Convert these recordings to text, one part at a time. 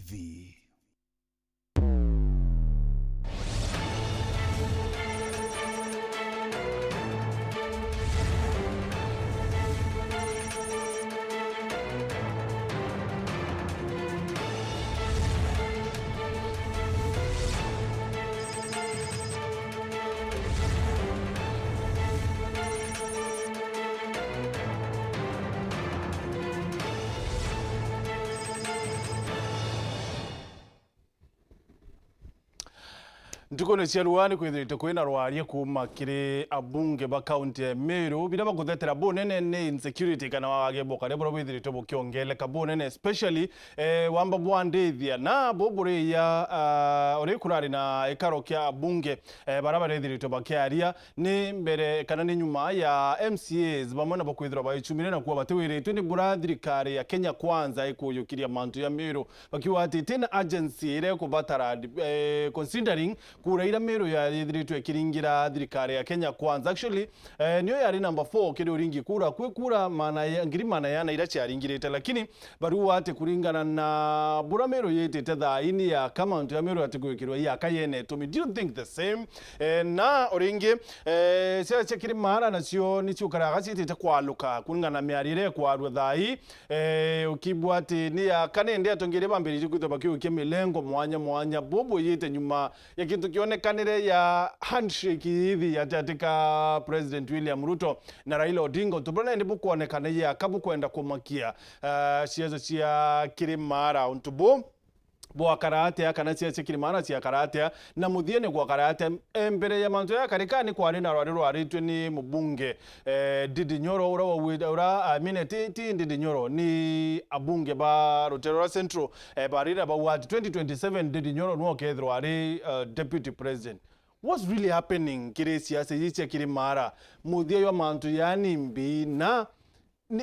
TV. Ntukone ciaruani kwithirite kwina rwarie kuma kiri abunge ba county ya Meru bila bakuthetera bonene ne insecurity kana wagebo kare bro withirite bukiongele kabonene especially wamba bwandithia na bobure ya uri kurari na ikaro kya abunge barabara ithirite bakiaria ni mbere kana ni nyuma ya MCAs bamona bakwithira baicumire na kuwa batewirite ni burathirikari ya Kenya Kwanza ikuyukiria mantu ya Meru bakiwa ati tena agency ire kubatara considering kuraira Meru ya ithirite kiringira thirikari ya Kenya Kwanza actually niyo yari number 4 kiri uringi kura kwe kura mana ya ngiri mana yana ira ciaringirite lakini barua ati kuringana na bura Meru yetete thaini ya command ya Meru ati gwikirwa ya kayene to me do you think the same na uringi cia Kirimaara nacio nicio karaga citete kwaluka kuringana miarire kwarwa thai ukibwa ati ni ya kanende atongire bambirije kutoba kiuke milengo mwanya bobo yete nyuma ya kintu kionekanire ya handshake hivi ya tatika President William Ruto na Raila Odinga tubona ndi bukuonekana ya kabu kwenda kumakia ciazo cia Kirimaara untubo bwa karate kana cia Kirimaara cia karate na muthiene gwa karate mbere ya manzo ya karikani kwa rina rwaritwe ni mubunge Ndindi Nyoro ura minute Ndindi Nyoro ni abunge ba Rutero Central barira ba ward 2027 Ndindi Nyoro no kethro ari deputy president. What's really happening kire siasa yiche Kirimaara muthie yo mantu yani mbi na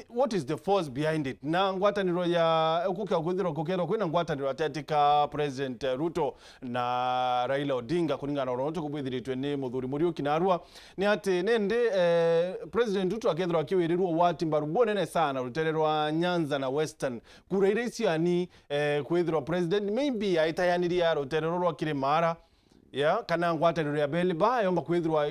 what is the force behind it na ngwataniro ya ukuka kuthiro kokero kwina ngwataniro atatika President Ruto na Raila Odinga kuningana ronto kubithiritwe ni muthuri Muriuki narua ni ati nende President Ruto akethiro akiwirirwo wati mbarubonene sana rutererwa Nyanza na Western kuraire ciani kwithiro president maybe aitayaniria rutererwa rwa Kirimaara ya kana ngwataniro ya beli ba yomba kwithirwa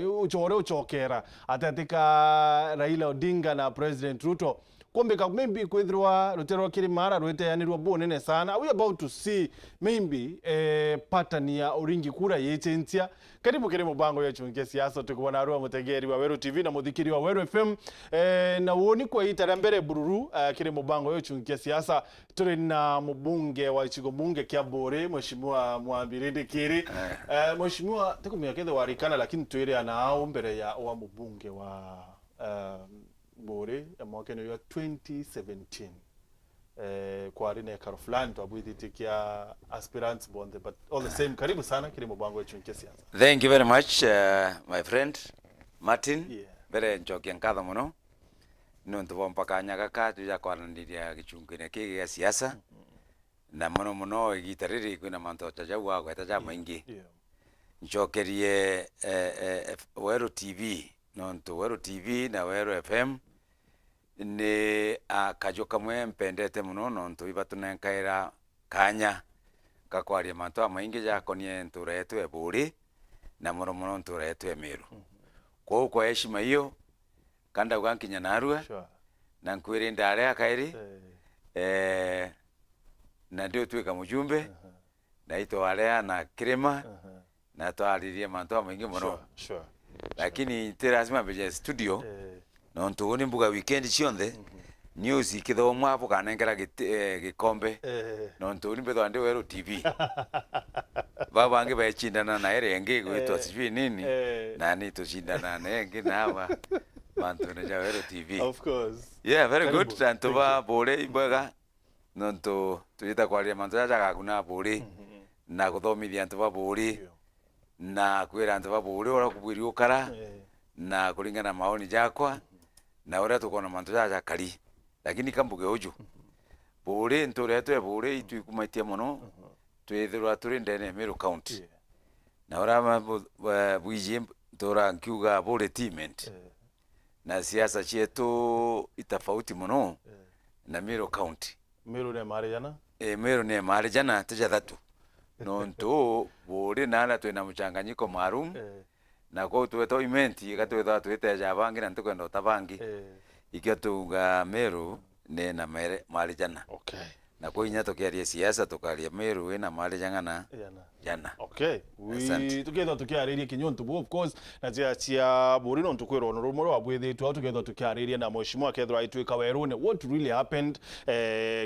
uchokera atatika Raila Odinga na President Ruto kumbeka maybe kwithirwa rutero Kirimaara rweteyanirwa bonene sana. Are we about to see maybe pattern ya uringi kura yechentia karibu kire mubango ya chunge siasa tukubona arua mutegeri wa Weru TV na muthikiri wa Weru FM na woni kwa itara mbere bururu kire mubango ya chunge siasa turi na mubunge wa ichigo bunge kya Bore mheshimiwa Mwambirinde Kiri mheshimiwa tukumya kethe warikana lakini tuire ana mbere ya wa mubunge wa Bore ya mwaka ya 2017 kwa rine karo fulani tuabwithitikia aspirants bonde but all the same karibu sana kile mubango wetu nkesiasa. Thank you very much my friend Martin bere njokia nkatha muno nontu bompaka nyagaka tuja kwarandiria gichungine kigi ya siasa na muno igitariri kwina manto tajagwa gweta jama ingi njokerie Weru TV nontu Weru TV na Weru FM ni akajoka mwe mpendete muno nontu ibatunenkaira kanya gakwaria mantu amaingi jakonie ntura yetu ya Buri na muno ntura yetu ya Meru kwa heshima hiyo kanda ugankinya narua na nkwire ndare akairi na ndio tuweka mujumbe na ito alea na Kirima na twaririe mantu amaingi muno lakini lazima beje studio nontu ni mbuga weekend cionthe news ikithomwa apo kanengera gikombe nontu ni betho ande Weru TV baba ange bachindana na erenge gwitwa sijui nini na ni tushindana na engi nawa mantu na Weru TV Of course very good tanto ba Bore ibega nontu tuyita kwaria mantu jaga kuna Bore na kuthomithia antu ba Bore na kwira antu ba Bore ora kubwiri ukara na kuringana maoni jakwa na ora tukona mantu jaja kali lakini kambuge uju Bore ntore yetu ya Bore ituikumaitia muno twithirwa turi ndene Meru County na ora bwije ntora nkiuga Bore teament na siasa chetu itafauti muno na Meru County Meru ne mariana Meru ne mali jana tuja thatu nontu buri nala twina muchanganyiko marum na ko tuweto imenti gatwetha twiteja bangi na ntukwenda utabangi ikio tuga Meru ne na mali jana na ko inya tukiaria siasa tukaria Meru ina mali jana jana tuketha tukiariria kinyontu of course na cia buri no tukwiro no rumoro abwithitwa tuketha tukiariria na mheshimiwa kethra aitwika werune what really happened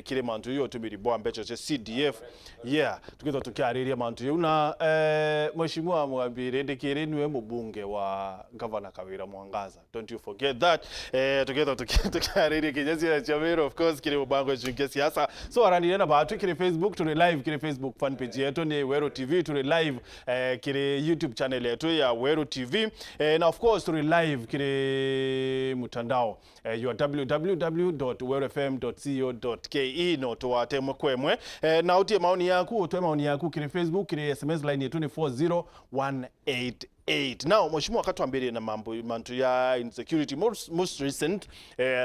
kile mantu yo tumiri bwa mbecho cha CDF tuketha tukiariria mantu yo na mheshimiwa mwambire ndikire niwe mubunge wa governor Kawira Mwangaza, don't you forget that. Tuketha tukiariria kinyasi cha Meru of course kile mubango chungia siasa so arani na batu kile Facebook tuli live kile Facebook fan page yetu ni Weru TV tuli live kile YouTube channel yetu ya Weru TV na of course tuli live kile mtandao your www.werufm.co.ke no tuwatemwe kwemwe na utie maoni yaku kile Facebook kile SMS line yetu ni 40188. Now mheshimiwa akatwambiriye na mantu ya insecurity most recent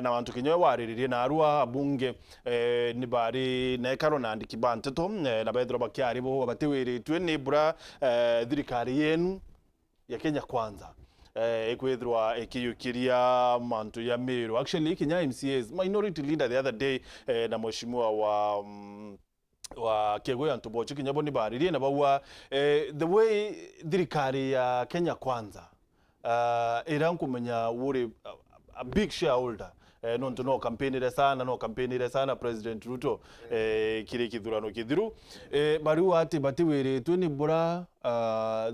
na wantu kinyowe wariririe na arua bunge ni bari na ekaro na andiki banteto na bethro bakiaribo batiwiritwe ni bura thirikari yenu ya Kenya Kwanza ekwethwa ekiyukiria mantu ya Meru. Actually Kenya MCAs minority leader the other day na mheshimiwa wa Kegoya Ntubochi kinyabo ni baririe na bawa the way thirikari ya Kenya Kwanza irankumenya uri a big shareholder no campaignire sana President Ruto kire kithurano kithiru bari ati batiwiritwe ni bura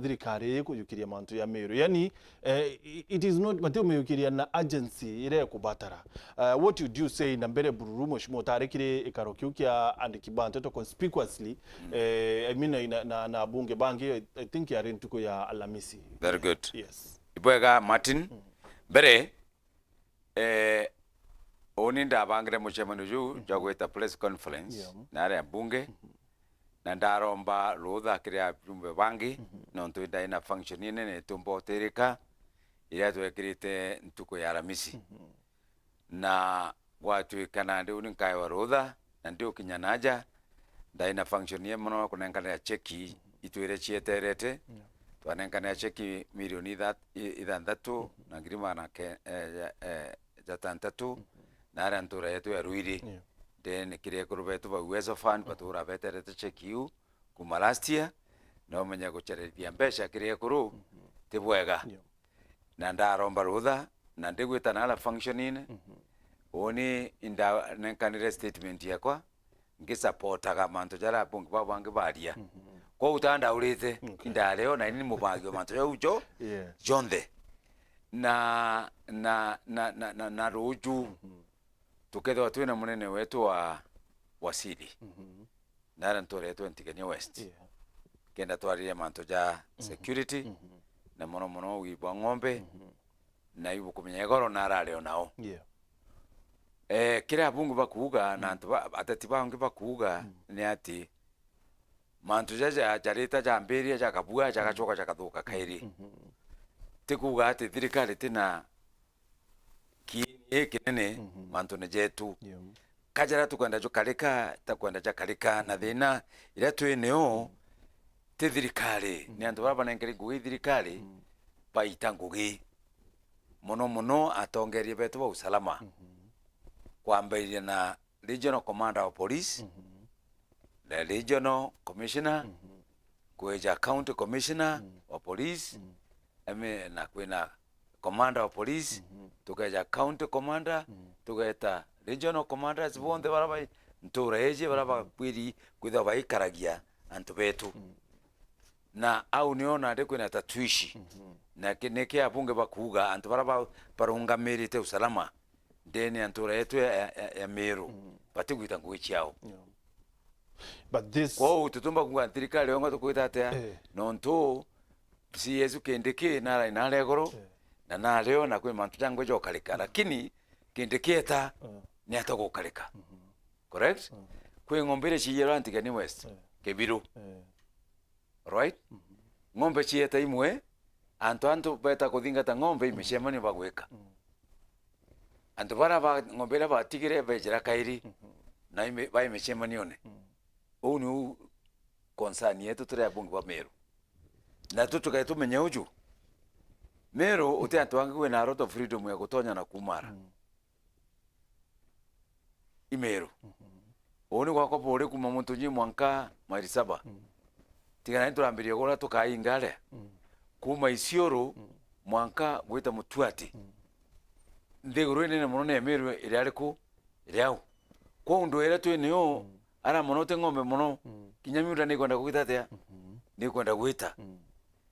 thirikari kuyukiria mantu ya Meru, yani it is not batiumiyukiria na agency ire kubatara. What you do say na mbere bururu mheshimiwa tarikire ikarokiu kia andikibante to conspicuously I mean na bunge bangi I think ya rentuko ya Alamisi. Very good. Yes. Ibwega Martin bere oni ndabangire muchemano ju jagweta press conference nare bunge na ndaromba rutha kiria jumbe bangi no ntwenda ina function ine tumbo terika ira twekirite ntuko ya Alamisi na watu kana ndi uninkai wa rutha na ndio kinyanaja ndaina function ye mono kunengana ya cheki itwire chieterete twanengana ya cheki milioni ithanthatu na Kirimaara jatantatu na arantura yetu ya Ruiri then kire kurubetu ba uwezo fund batura beterete cheki yu kuma last year no menya gucherethia mbesha kire kuru tibwega na ndaromba rutha na ndigwita na ala function ine oni inda nenkanire statement yakwa ngisupportaga mantu jara bungi babangi baria kwa utanda urite indaleo na ini mubagio mantu yo ujo jonde na ruju tukethwa twina munene wetu wa wasili nara ntore yetu ntigania west kenda twaria mantu ja security na mono wibwa ng'ombe na ibu kumenya goro narareo nao kira bungu bakuga na atati bangi bakuga ni ati mantu ja jarita ja mberia ja kabua ja gachoka ja kathuka kairi tikuga ati thirikari tina kinene mantu ne jetu kajara tukwenda jo kaleka takwenda ja kaleka na thina ira twineo te thirikari ni andu baba nengeri ngugi thirikari baita ngugi mono atongerie betu ba usalama kwambairia na regional commander of police the regional commissioner kueja county commissioner wa police eme na kwina commander of police tukaja county commander tukaeta regional commanders bonde baraba ntureje baraba kwiri kwitha baikaragia antu betu na au niona ande kwina tatuishi na kineke abunge bakuga antu baraba barungamirite usalama ndeni antura yetu ya Meru batigwita nguichiao but this kwa tutumba kunga thirikari ongo tukwita atia nonto si Yesu kendeke nara inalegoro na naleo na kwe mantu jango jo kalika lakini kendeketa ni atoko kalika correct kwe ngombere chiyero antigani west kebiru right ngombe chiyeta imwe antu beta kudingata ngombe imeshemani bagweka antu bara ba ngombera ba tigire bejera kairi na ime ba imeshemani one Onu concern yetu turi abunge ba Meru. Na tutukae tumenye uju. Meru uti atwange we na lot of freedom ya kutonya na kumara. Imeru. Oni kwa kwa pore kuma muntu nyi mwanka mairi 7. Tigana turambirie gora tukaingale. Kuma Isioro mwanka gwita Mutwati. Ndegoro nene muno ne Meru iri ariko iri au. Kwa undu era twene ara muno te ngombe muno kinyamiura ni kwenda gwita tia ni kwenda gwita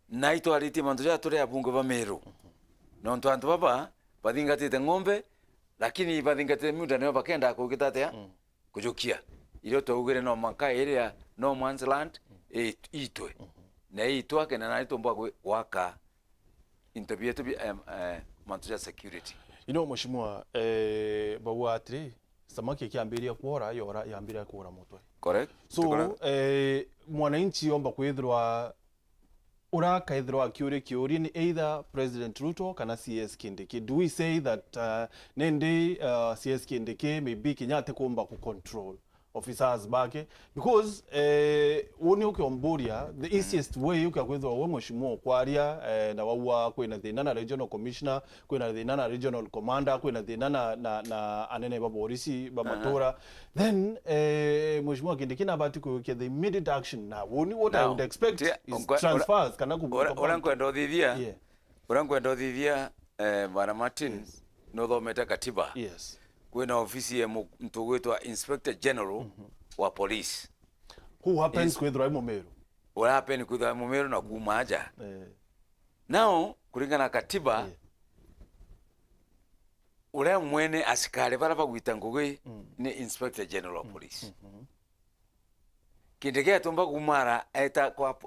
na ito ariti mantu ya tore abunge ba Meru no ntu antu baba bathingatite ngombe lakini bathingatite miura ne bakenda kugita tia kujukia ile tougire no manka area no man's land itwe na itwa kena na ito mbwa waka interview to be mantu ya security mheshimiwa bawatri samaki kiambiria kuora yora yambiria kuora mutwe correct so mwananchi omba kwithirwa urakaithirwa kiuri ni either President Ruto kana CS Kindiki. Do we say that nende CS Kindiki maybe Kenyatta kumba ku control officers bake because woni ukiomboria the easiest way ukakwithwa we mheshimiwa kwaria na wawa kwina thina na regional commissioner kwina thina na regional commander kwina thina na anene baborisi bamatora then mheshimiwa Kindiki na bati kuyokia the immediate action na woni what I would expect is transfers kana kubuka orankwenda othithia orankwenda othithia bana Martin no thometa katiba yes kwena ofisi ya mtu gwitwa Inspector General wa police who happens kwithwa Meru what happen kwithwa Meru na kumaja now kulingana katiba ule mwene askari bara bagwita ngugi ni Inspector General wa police kindege atumba kumara eta kwa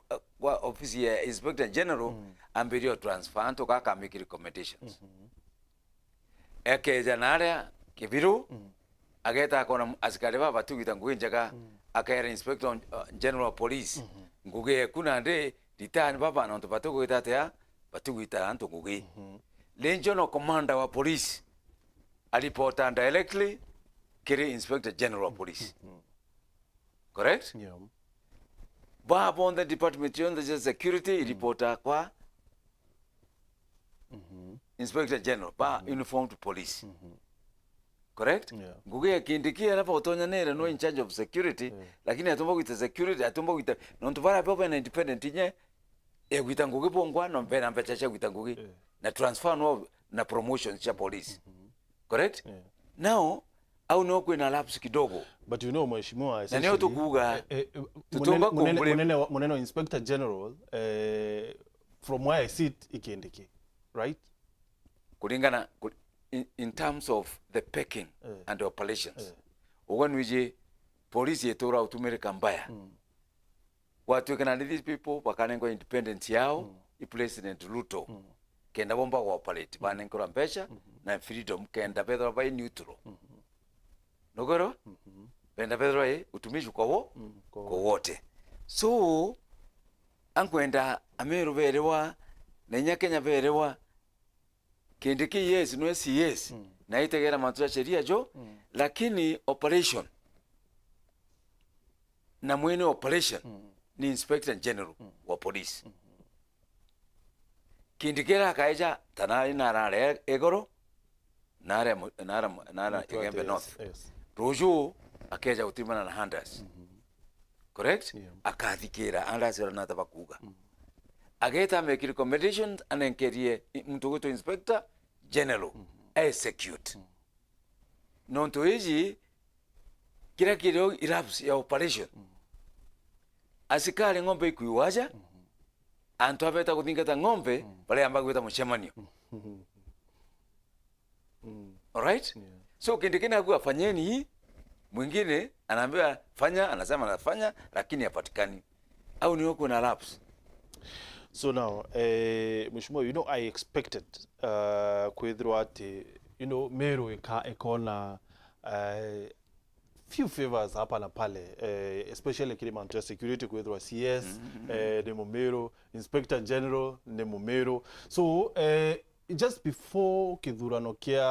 ofisi ya Inspector General ambirio transfer to kaka make recommendations ekeja naria kibiru ageta kona askari baba tugita ngugi njaga akaira Inspector General Police ngugi kuna nde return baba na ntopatu gwita batugita antu ngugi Regional Commander wa Police alipota directly kiri Inspector General Police correct yeah baba on the department on the security reporter kwa Inspector General ba uniformed police correct ngugi ya Kindiki alafu otonya nere no in charge of security lakini atumba kuita security atumba kuita no ntubara baba na independent nye gwita ngugi bongwa no mpena mpecha gwita ngugi na transfer no na promotion cha police correct now au no kwena lapse kidogo but mheshimiwa na leo tukuga tutomba muneno Inspector General from where I sit Ikindiki right kulingana in terms of the packing and the operations ugonwije police yetora utumire kambaya watu kana these people bakanengo independence yao i President Ruto kenda bomba wa operate banengo mpesha na freedom kenda pedro by neutral nogoro penda pedro utumishi kwa wote so ankwenda Ameru berewa na Kenya berewa Kindiki yes no yes na itegera mantu sheria jo lakini operation na mwene operation ni Inspector General wa police Kindikira kaija tanari nara egoro nara egembe north rojo akeja utimana na handers correct akathikira andasira na tabakuga ageta make recommendations anenkerie mtu goto Inspector General execute nonto hizi kila kido irabs ya operation asikari ngombe ikuiwaja antu abeta kuthingata ngombe pale amba gwita mshemanio alright so kindikina kwa fanyeni mwingine anaambia fanya anasema anafanya lakini hapatikani au ni wako na lapse. So now, mheshimiwa, I expected kwithirwa ati, Meru ikona few favors hapa na pale, especially Kirimaara security kwithirwa CS, nemo Meru, Inspector General nemo Meru. So just before kithurano kia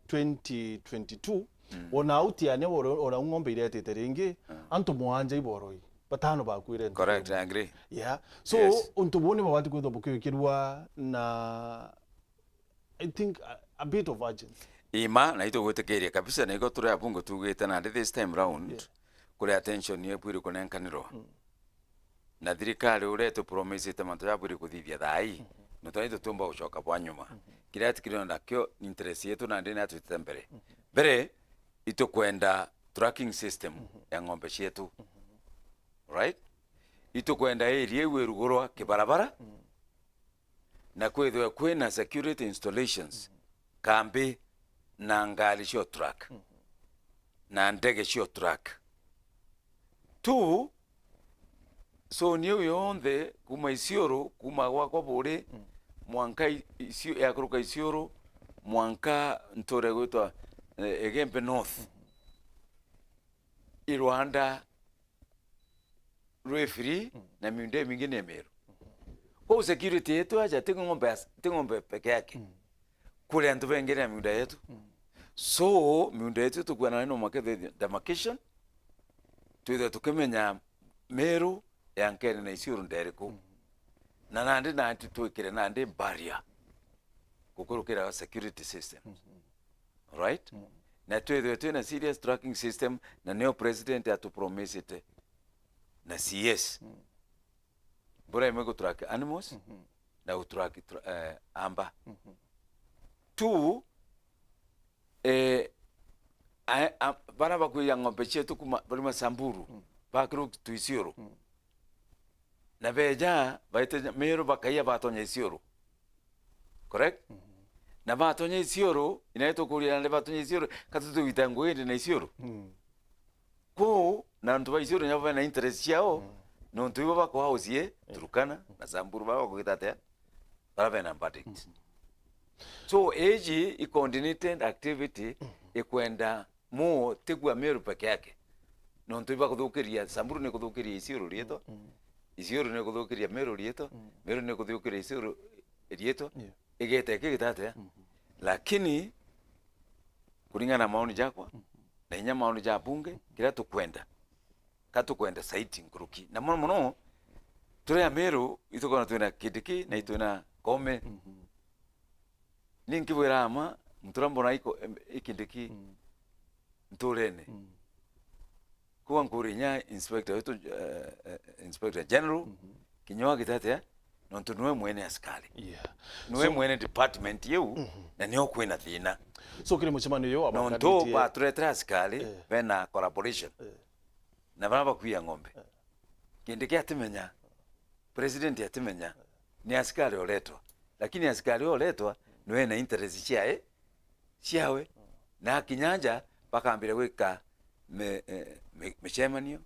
2022, ona autiane ora ng'ombe iretete ringi antu mwanja iboroi batano bakwire. Correct, I agree. Yeah. So Yes. untu bone babati kwitho bukirwa na I think a bit of urgency. Ima na ito gwetekeria kabisa na iko ture abungo tugite na this time round kuri attention ye bwiri kunenkaniro. Na thirikari ureto promise te manto ya bwiri kuthithia thai. No twaito tumba ucoka bwa nyuma. Kirati kirona nakyo interest yetu na ndina tutete mbere. Mbere ito kwenda tracking system ya ng'ombe cietu. Right? Ito kwenda area werugorwa kibarabara. Na kwethwe kwina security installations. Kambi na ngali cio track. Na ndege cio track. Tu so niyo yonthe kuma Isiolo kuma gwakwa buri mwanka isio ya kuruka Isiolo mwanka ntore gwitwa Egembe North i Rwanda free na miunde mingine Meru. Kwa security yetu aja ng'ombe peke yake kule antu bengine miunda yetu. So miunda yetu tukua na neno makethe demarcation tuithe tukimenya Meru yankene na Isiolo nderiko na nandi na twikire nandi barrier gukurukira security system. Right? Na tuithe twina serious tracking system na neo president atu promise it na CS. Bora imego track animals na utrack amba. Tu bana bakuya ng'ombe cietu kuma bali Samburu bakiru tu Isiolo na beja baite Meru bakaiya batonya Isiolo. Correct? Na batonya Isiolo inaito kuria na batonya Isiolo katutu witango ende na Isiolo. Ko na ntu ba Isiolo nyaba na interest yao no ntu ibo bako hausie Turukana na Samburu bako kugitatea barabe na verdict. So eji i coordinated activity ikwenda mo tegwa Meru peke yake. No ntu iba kuthukiria Samburu ne kuthukiria Isiolo rieto. Isiolo ne kuthukiria Meru rieto. Meru ne kuthukiria Isiolo rieto. Igete kigitate. Lakini kulingana na maoni jakwa na inya maoni ja bunge kila tukwenda. Katukwenda site nguruki. Na muno ture ya Meru itokona twina Kidiki na ituna Kome. Ninki bwerama mturambona iko Kidiki nturene. Kuwa nkurinya inspector wetu inspector general kinyoa kitate no tunwe mwene askari. Nwe mwene department yeu na niyo kwina thina. So kile muchimano yo abakaditi no to patretra askari bena collaboration. Na baba kuya ng'ombe. Kindiki atimenya president atimenya ni askari oletwa. Lakini askari oletwa niwe na interest ciawe na kinyanja bakambire gwika mechemanio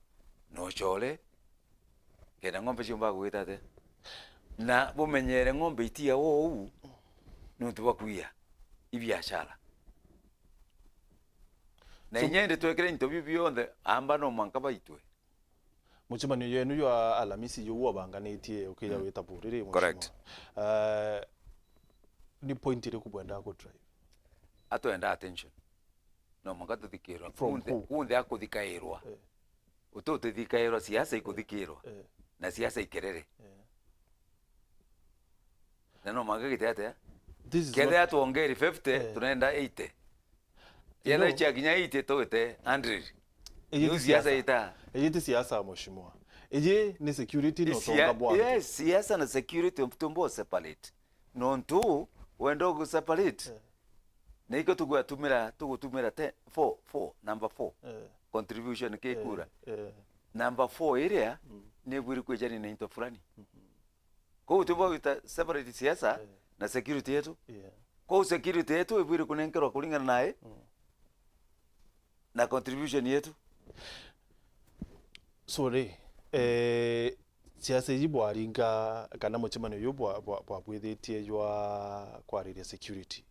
no chole kena ng'ombe ciumba gwitate na bumenyere ng'ombe itia wou no tubakuya ibiashara na inyende twekere interview bionde amba no manka baitwe muchimano yenu yo alamisi yo wabanganitie ukiya weta burire muchimo. Correct. Ni point ile kubwenda ko drive atoenda attention no manka tuthikirwa kunde akuthikairwa utotuthikairwa siasa ikuthikirwa na siasa ikerere na no manka gitete kende atuongeri 50 tunaenda 80 yenda chaginya 80 tote 100 hiyo siasa ita ejiti siasa mheshimiwa eje ni security no tonga bwana. Yes, siasa na security mtumbo separate no ntu wendo go separate na iko tugutumira 4 number 4 contribution ke kura number 4 area ne buri kwejani na into fulani kwa utumbo wita separate siasa na security yetu kwa security yetu iburi kunenkerwa kulingana naye na contribution yetu. Sorry siasa yibo aringa kana muchimano yo bwa bwethetie ywa Kwaririria security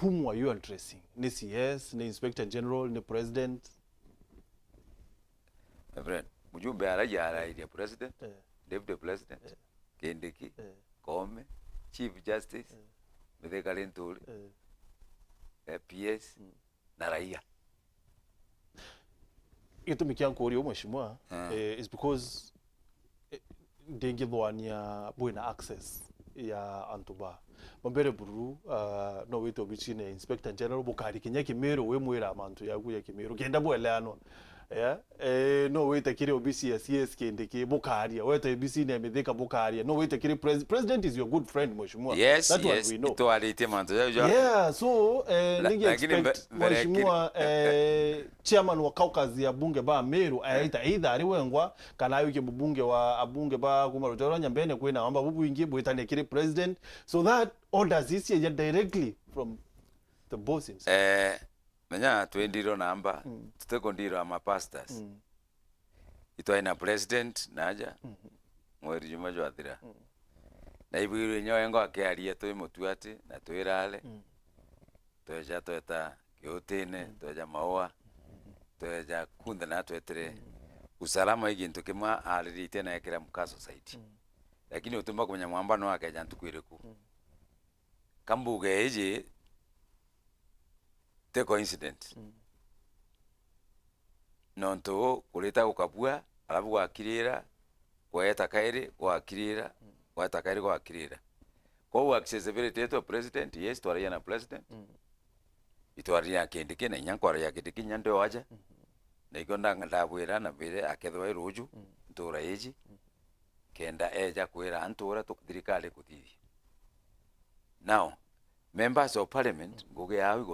whom are you addressing? Ni CS, ni Inspector General, ni President? My friend, mujumbe araja ya President, Deputy President, Kindiki, Kome, Chief Justice, Mitheka Linturi, PS, na raia. gitumi kia nkuri mheshimiwa is because ndengithwania bwina access ya antuba mambere buru no wito bichine inspector general bukari kinya Kimeru we mwira amantu yagu ya Kimeru kenda bweleano no wita kiri obisi ya CS kendeke bukaria wita obisi ne metheka bukaria no wita kiri president is your good friend mheshimiwa. Yes, that yes, one we know. ito alite manto Yeah, so ninge expect mheshimiwa chairman wa caucus ya bunge ba Meru aita either ari wengwa kana yuke bunge wa abunge ba kumarutoro nyambene kwena amba bubu ingi bwitane kiri president so that orders is ya directly from the boss himself. Menya twendiro namba tutekondiro ama pastors ito ina president naja mweri juma jwathira na ibwire nyoe ngo akiaria twi mutuati na twirale tweja tweta kiotene tweja maua tweja kunda na twetere usalama igintu kimwa alirite na ekira mukaso site lakini utumba kumenya mwamba no akaja ntukwireku kambuge eje te coincident nonto kuleta ukabua alabu wakirira kweta kairi wakirira kweta kairi wakirira kwa accessibility yetu president yes twaria na president itwaria kendike na nyankwa ya kendike nyande waje na ikonda ndabwira na bire akethwa iruju ntura eji kenda eja kwira antura tukuthirikale kuthiri now members of parliament nguge yawe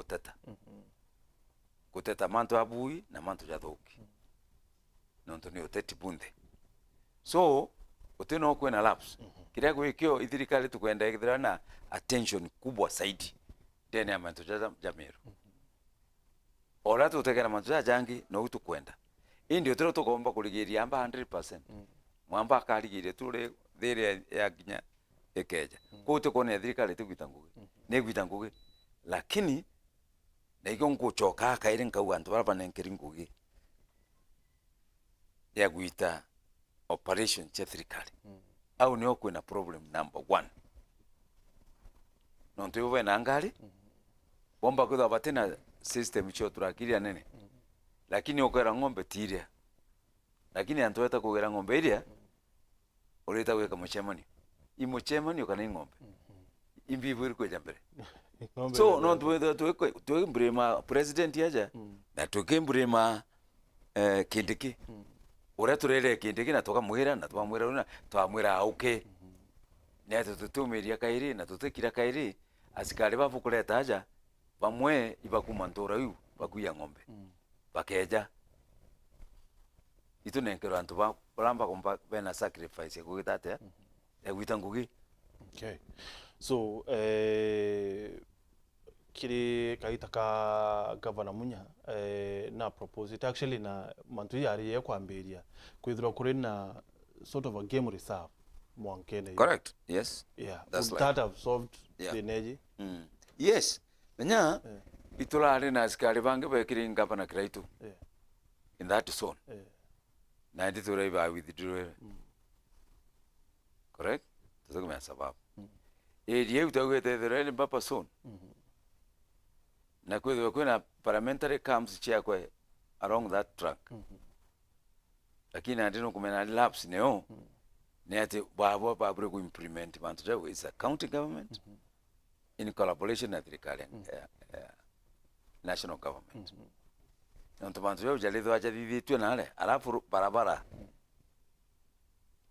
guteta mantu abui na mantu jathuki nonto ni uteti bunde so utino kwena lapse kiria gwikio ithirikali tukwenda ikithira na attention kubwa zaidi ndene ya mantu ja Meru ora tutekera mantu ja jangi no tukwenda indio tiro tukomba kuligiria amba 100% mwamba akaligirie tule thiri ya ginya ekeja kuto kone thirikali tugitanguge ne gwitanguge lakini na igo nguchoka kaire nkau antu baraba nenkeri ngugi ya gwita operation cha thirikali au ni okwena problem number 1 nonto yuve na ngari bomba kuda batena system cho turakiria nene lakini okera ngombe tiria lakini antu eta kugera ngombe iria ureta weka muchemani imuchemani kana ngombe imbi buri kwa jambere so no tu mbrema president yaja na tukimbrema kindiki ora turere kindiki na tukamwira na twamwira una twamwira auke na tutumiria kairi na tutekira kairi asikari bafu kuleta aja bamwe ibakumantora yu bakuya ngombe bakeja itu nenkero antu ba ramba komba bena sacrifice kugitate ya gwitangugi. Okay, so kiri kaita ka governor munya na propose it actually na mantu yari ye kwamberia kwithira kuri na sort of a game reserve mwankene. Correct, yes, yeah, that's that have solved the energy. Yes menya itulari na askari bange bekiri governor kiraitu in that zone na nditure ba withdraw correct tutukuma sababu area utawete the mbapa zone na kwena parliamentary camps chiakwe along that track lakini andino kumena lapse neo ne ati babo babure ku implement bantu jawo is a county government in collaboration with the national government nonto bantu jawo jalitho aja thithitwe nale alafu barabara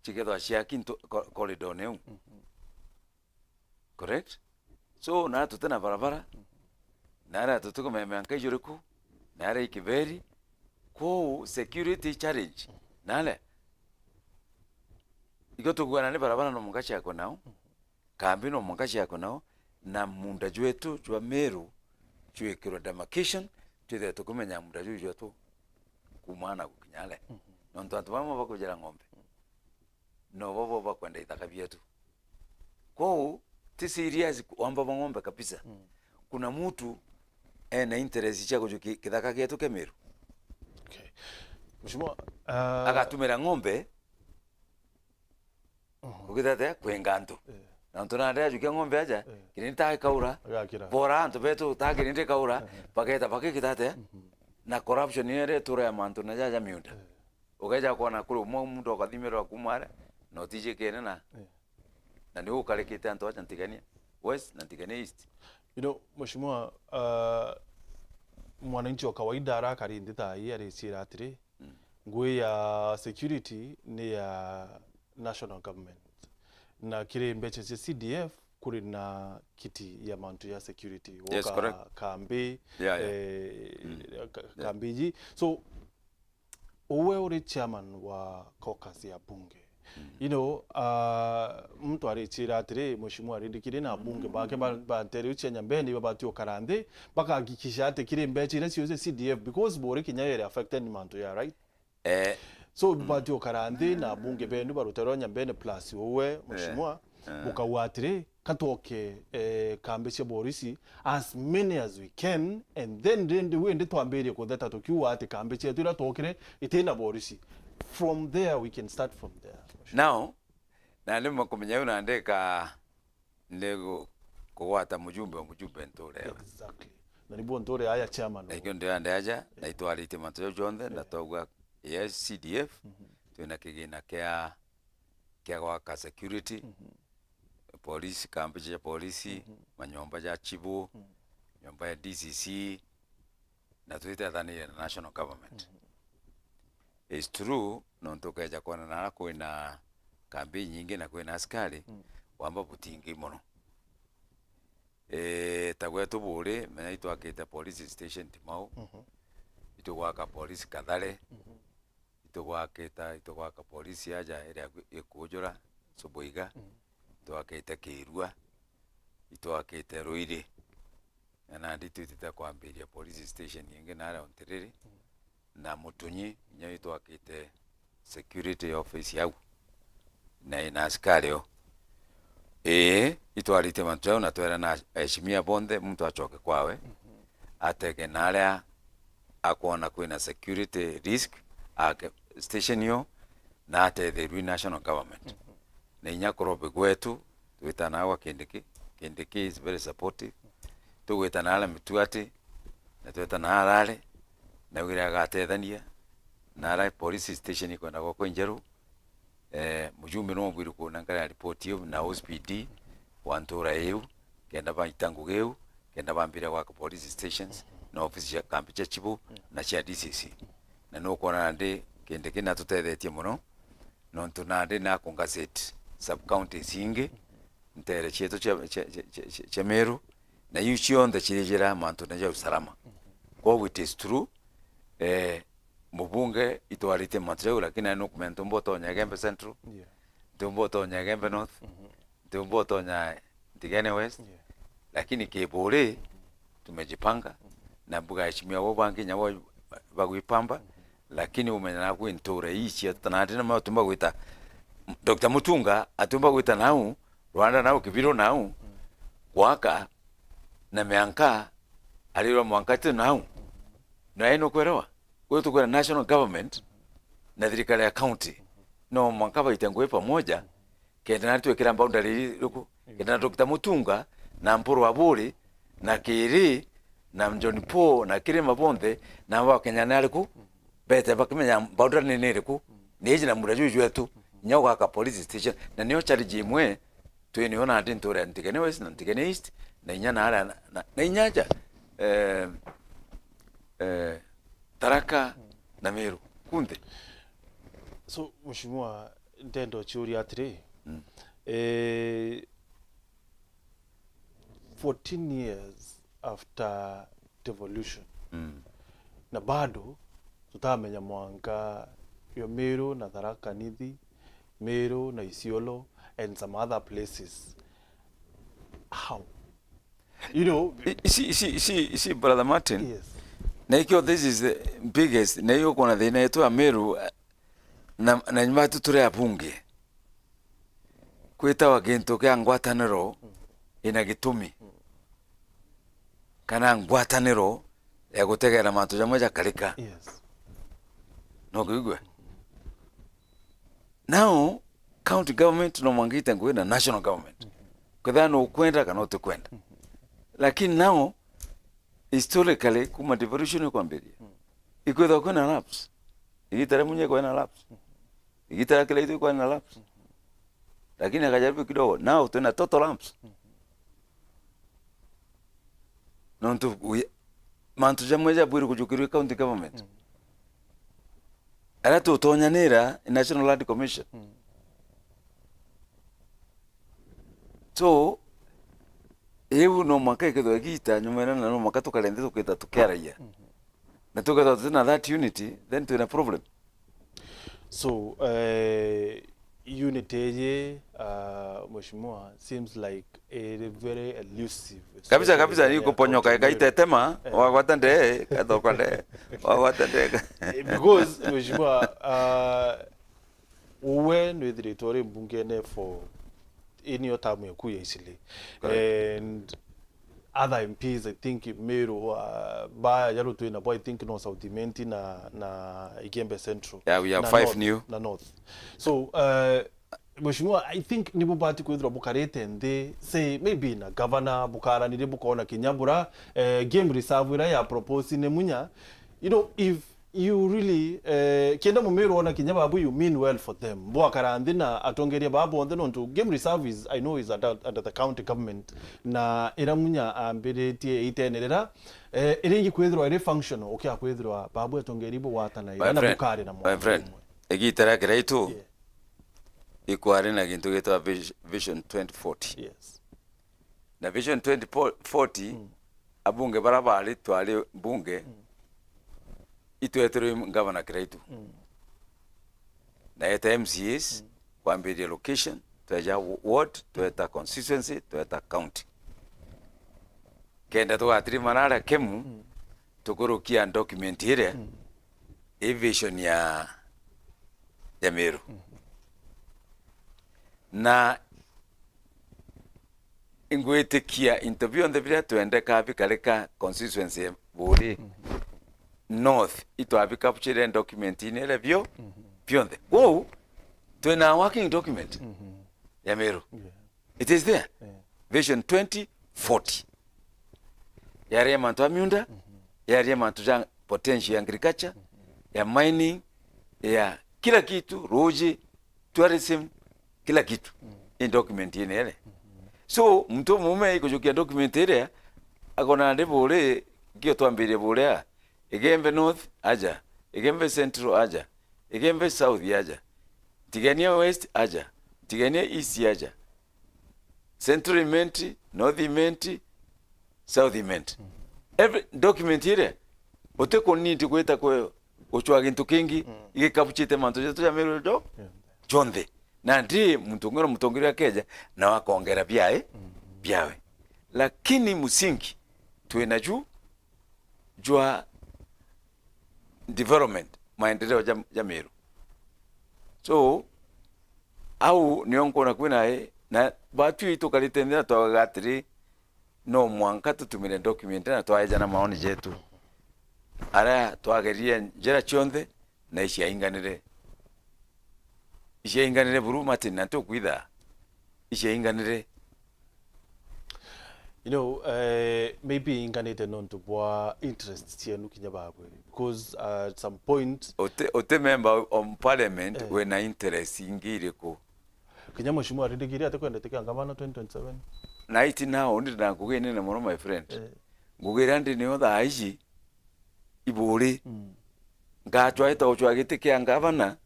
chikedo ashia kinto corridor neu correct so na tutena barabara nara tutuko memeanka yuriku nara ikiberi ko security challenge nale igotugwana ne barabara no mungachi yako nao kambi no mungachi yako nao na munda jwetu jwa Meru chwekiro demarcation twithe tukumenya munda jwetu kumana kukinyale nonto antu bamwe bakujera ngombe no bobo bakwenda itaka byetu ko ti serious kwamba ngombe kabisa kuna mtu na interest chako kithaka kietu ke Meru. Okay, mheshimiwa akatumira ngombe kugitate kwenganto na ntona ndia jukia ngombe aja kirinta kaura bora antu betu ta kirinta kaura paketa pakikitate na corruption yere tura ya mantu na jaja miunda ugeja kuona kuri mtu akathimira kumare no tije kene na ni ukarekete antu acha ntigania west na ntigania east. Mheshimiwa, mwananchi wa kawaida arakari ndita hii arecira atiri ngui ya security ni ya national government na kire mbeche cia CDF kuri na kiti ya mantu ya security woka kambi kambiji. So uwe uri chairman wa caucus ya bunge, mtu arechira atiri mheshimiwa arindikire na bunge bake bateri uche nyambeni babatio karande baka hakikisha ate kire mbeche ile siyo CDF because bore kinyayere affected ni mantu ya right. So batio karande na bunge bendu barutero nyambene plus uwe mheshimiwa bukawatire katoke kambe cia borisi as many as we can, and then we ndi twambere ko that tokiwa ate kambe cia twira tokire itena borisi. From there we can start from there. Now na limo kumenya una ndeka ndego kuwata mujumbe ntore. Exactly. Na nibo ntore aya chairman. Na ikyo ndio andaja na itwalite manto jonde na togwa yes CDF tuna kigina kia kwa security police kambi ya polisi manyomba ya chibu nyomba ya DCC na tuita dhani ya national government. It's true nontoka ya kwa na kuina kambi nyingi na kuina askari wamba butingi mono tagwe tubure mena itu akita police station Timau itu waka police Kadhare itu waka police aja ere ekujora Soboiga itu akita Kirua itu akita Ruire na nditu titakwambiria police station nyingi na ara Onterere na Mutunyi nyo itu akita security office yau na ina askario itu alite mantrao na twera na heshimia bonde mtu achoke kwawe ateke nalea akuona kuina security risk ake station yo na ate the national government na inyakorobe gwetu tuitana wa Kindiki is very supportive tuwetana ala mituati na tuitana alale na wira gatethania na ala police station iko na goko Njeru mujumbe no mbiru ko nangara report yo na OSPD wantora eu kenda ba itangu geu kenda ba mbira kwa police stations na office ya kambi cha chibu na cha DCC na no kona ndi kende kina tutethetie muno no tunande na kongaset sub county singe ntere cheto cha Meru na yuchionde chirijira mantu na ja usalama kwa it is true mubunge itwarite matreu lakini no kumento mboto Nyagembe Central mboto Nyagembe North mboto nya Ntigane West lakini kebore tumejipanga na buga heshimia wo bangi nyawo bagwipamba lakini umenya na kwintura ichi atanade na matumba gwita Dr. Mutunga atumba gwita nau Rwanda nau kibiro nau waka na mianka aliro mwankati nau na eno kwerawa wetu kwa national government na thirikari ya county no mwankaba itengwe pamoja kenda natu ekira boundary luku kenda Dr. Mutunga na Mpuru Aburi na Kiri na John Paul na Kirima bonde na wa Kenya naliku bete bakimenya boundary neneriku neje na muraju wetu nyoka ka police station na niyo charge imwe tweniona ati ntore Ntigane West na Ntigane East na inyana ala na inyaja Taraka na Meru kunde. So mheshimiwa ndendo chiuri atri 14 years after devolution na bado tutamenya mwanga yo Meru na Tharaka Nithi, Meru na Isiolo and some other places. How? See brother Martin. Yes. Naikyo this is the biggest na hiyo kuna thina yetu ya Meru na nyuma tuture abunge kwita wagento kya ngwataniro ina gitumi kana ngwataniro ya gutegera mantu jamwe ja karika. Yes. No gwigwe. Now county government no mwangita ngwena national government. Kwa no kwenda kana utekwenda. Lakini now historically kuma devolution kwa mbele ikwetha kwina lapse igitara munye kwina lapse igitara kila itu kwina lapse lakini akajaribu kidogo now tuna total lapse nontu mantu jamweja bwiru kujukirwa county government ara tutonyanira National Land Commission so ebu no mwaka iketho gita nyumena na no mwaka tukalende tukita tukeraia na tuketha tuna that unity then tuna problem. So unity mheshimiwa seems like a very elusive kabisa ni kuponyoka ikaitetema wagwatande katokande wagwatande because mheshimiwa uwe no director mbungene for in your time yakuya isili and other MPs I think Meru ba yalo tu na boy I think no South Imenti na Igembe Central. Yeah, we have 5 new na North. So mheshimiwa I think ni bubati kwithira bukarete ndi say maybe na governor bukara ni bukaona kinyambura game reserve ira ya propose ne munya you know if you really kenda mu Meru ona kinyaba abu you mean well for them bwakara ndina atongeria babu on then to game reserve is I know is under the county government na ira munya ambirete itenerera iringi kwithirwa iri functional okay akwithirwa babu atongeribo watana ira na bukari na my friend egitara kiraitu ikwari na gintu gitwa vision 2040 yes na vision 2040 abunge barabali twali bunge itwetero governor kiraitu na eta MCAs kwambiria location twaja ward tweta constituency tweta county kenda twatiri manara kemu tukurukia document ile vision ya Meru na ingwetikia interview on the video tuende kapi kaleka constituency buri north itwabi capture document inele vyo vyonde wow tuna working document ya Meru it is there vision 2040 yare mantu amyunda yare mantu ja potential agriculture ya mining ya kila kitu roji tourism kila kitu in document inele so mtu mume ikujukia document ile akona ndebole gyo twambire bole Igembe North aja, Igembe Central aja, Igembe South aja, Tigania West aja, Tigania East aja, Central Imenti, North Imenti, South Imenti. Every document here, ote koniti kweta kwe ochwa gintu kingi, ige kapuchite manto jetu ya Meru do, chonde. Na ndi mtongero keja, na wakongera biawe. Lakini musingi, tuwe jua development maendeleo ya Meru so au nionko na kwina na batu itokalitendia twagatiri no mwanka tutumire document na twaeja na maoni jetu ara twageria njera chonde na ishainganire buru mati na tukwitha ishainganire you know maybe inganete non to bwa interest here nukinya babwe because at some point ote member of parliament when interest ingire ko kinya mheshimiwa rindigiria atakwenda teka ngavana 2027 night now ndi na kugene na mono my friend ngugera ndi ne other aishi iburi ngachwa ita ochwa gitikia ngavana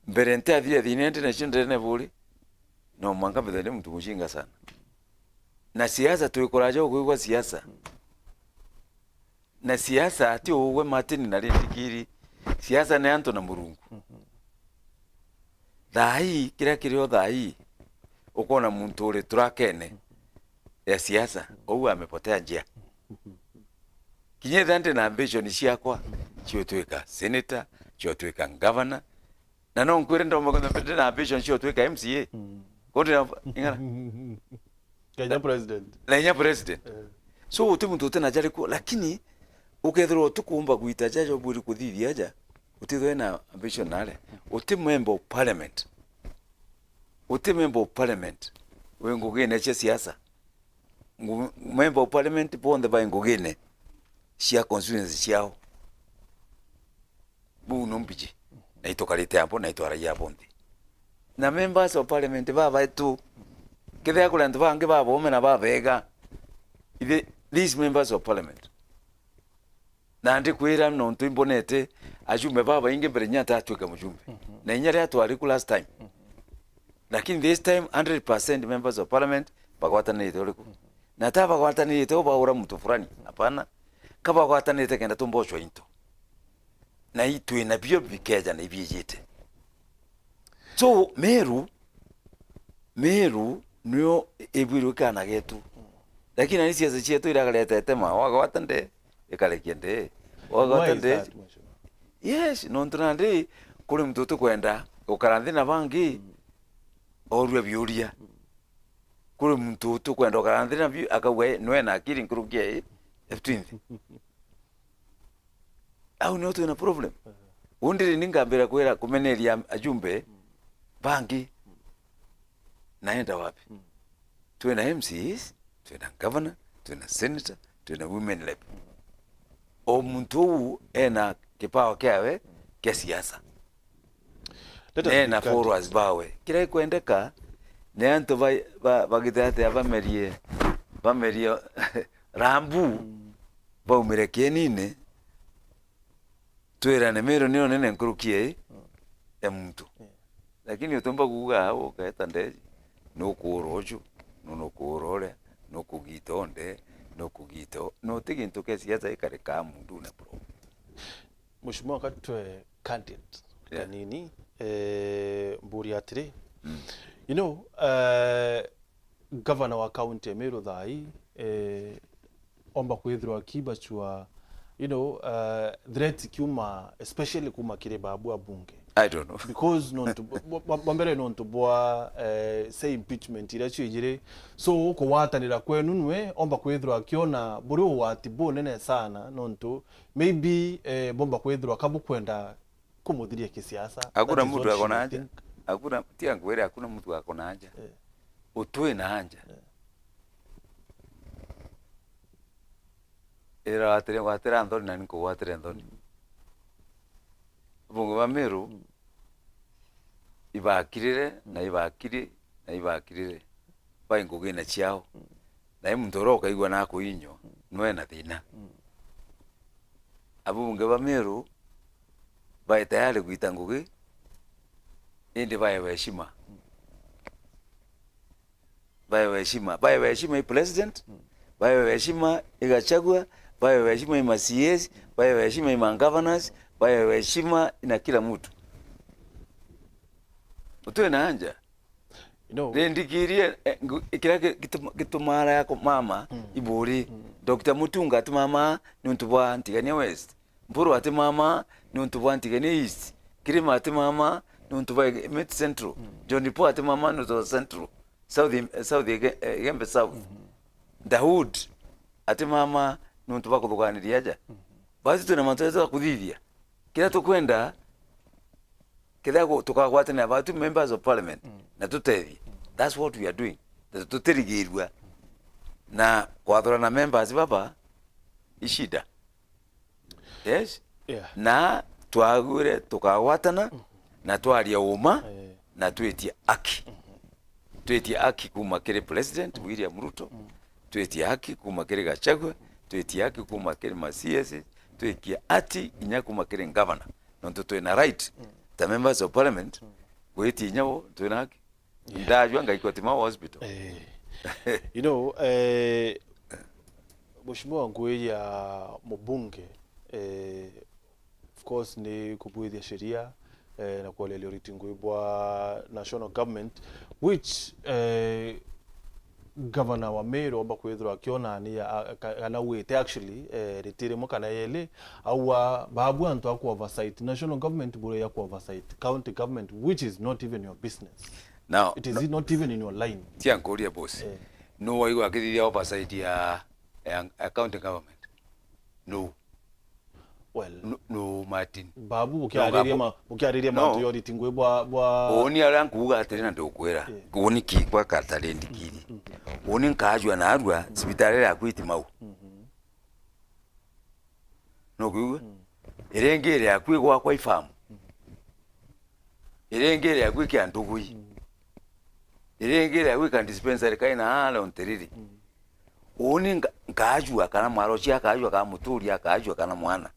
mbere ntathire thine ndi na chinde ne buri no mwanga bethele mtu mushinga sana na siasa tuikoraje kwa siasa na siasa ati uwe matini na rindigiri siasa ne anto na murungu thai kira kirio thai ukona muntu uri turakene ya siasa ou amepotea njia kinye dhante na ambition ciakwa cio twika senator cio twika governor na no nkwire ndo magonda pete na ambition cio twika MCA kondi ingana Kenya president so uti muntu tena jari ko lakini ukethero tukumba guita jajo buri kuthithia aja utithwe na ambition nale uti member of parliament we ngugine che siasa member of parliament bonde ba ngugine cia constituency ciao bu nombichi na itokarite hapo na itwaragia hapo nthi na members of parliament baba tu kithia kule ntu bangi baba na babega these members of parliament na ndi kwira no ntu imbonete ajume baba inge mbere nyata atweka mujumbe na inyare atwari ku last time lakini this time 100% members of parliament bagwatanite uliku na ta bagwatanite obaura mtu fulani hapana kaba bagwatanite kenda tumbochwa into na itwe na bio bikeja na ibijite so Meru nyo ebirukana getu lakini ani siasa chetu iragaleta tema wagwatande ikalekiende wagwatande yes no ntrande kuri mtoto kwenda ukaranthi na bangi orwe biuria kuri mtoto kwenda ukaranthi na biu akawe noe na akiri nkurukie f20 au no tuna problem undiri ningambira kwera kumeneria ajumbe bangi naenda wapi tuena MCs tuena governor tuena senator tuena women rep o muntu ena kipawa kiawe kia siasa na forwards bawe kira kuendeka ne anto bagithate bamerie rambu baumire kienine twera ne Meru nino nene nkurukie muntu lakini utomba kuga ukaeta ndeji no kurojo no kurore no kugitonde no kugito no tigintu ke siasa ikareka mundu na pro Mheshimiwa katwe candidate kanini mburi atire you know governor wa county Meru thai omba kwithirwa kiba chwa you know threat kuma especially kuma kire babu abunge I don't know because non to bambere non to boa say impeachment ira chijire so ko watanira kwenu nwe omba kwithirwa kiona buri wati bonene sana non to maybe bomba kwithirwa kabu kwenda kumuthiria kisiasa hakuna mtu akona haja hakuna tia ngwere hakuna mtu akona haja utwe na haja era watera Anthony na niko watera Anthony bungo ba Meru ibakirire na ibakirire baingo gina chiao na imundoroka igwa nako inyo noe na thina abunge ba Meru bai tayari kuita ngugi indi bai heshima i president bai heshima igachagua bai heshima i MCAs bai heshima i governors bai heshima ina kila mtu utwe na anja you know ndikirie kila kitumara yako mama iburi Dr. Mutunga ati mama nuntubwa ntigania west Mburu ati mama nuntubwa ntigania east Kirima ati mama nuntubwa mid central John Po ati mama nuntubwa central south Gembe south Daud ati mama nuntubwa kuthuganiria aja basi tuna matatizo kuthithia kila tukwenda kila tukagwatana about members of parliament na tutethi that's what we are doing tutirigirwa na kwathora na members baba ishida yes na twagure tukagwatana na twaria uma na twetie aki kuma kire president William Ruto twetie aki kuma kire Gachagua twetie aki kuma kire MCAs twetie ati inya kuma kire governor nonto twena right the members of parliament weti nyawo tunaki ndajwa ngaikoti ma hospital you know Mheshimiwa ngwe ya mbunge of course ni kubwithia sheria na kuolelea ritingwe bwa national government which governor wa Meru oba kwithirwa akiona ni kana wete actually retire mo kana yele au babu antu aku oversight national government bure ya ku oversight county government which is not even your business now it is not even in your line tia ngoria boss no waigo akithia oversight ya county government no well no Martin babu ukiariria mantu yori tingwe bwa oni ara nkuga atirina ndokwera kuni kikwa katale ndikiri oni nkajwa na arwa sibitare ya kwiti mau no kuga irengere yakwi gwakwa ifamu irengere yakwi kya ndugui irengere yakwi kan dispensary kaina ala onteriri oni ngajua kana mwaro cia kajua kana muturi akajua kana mwana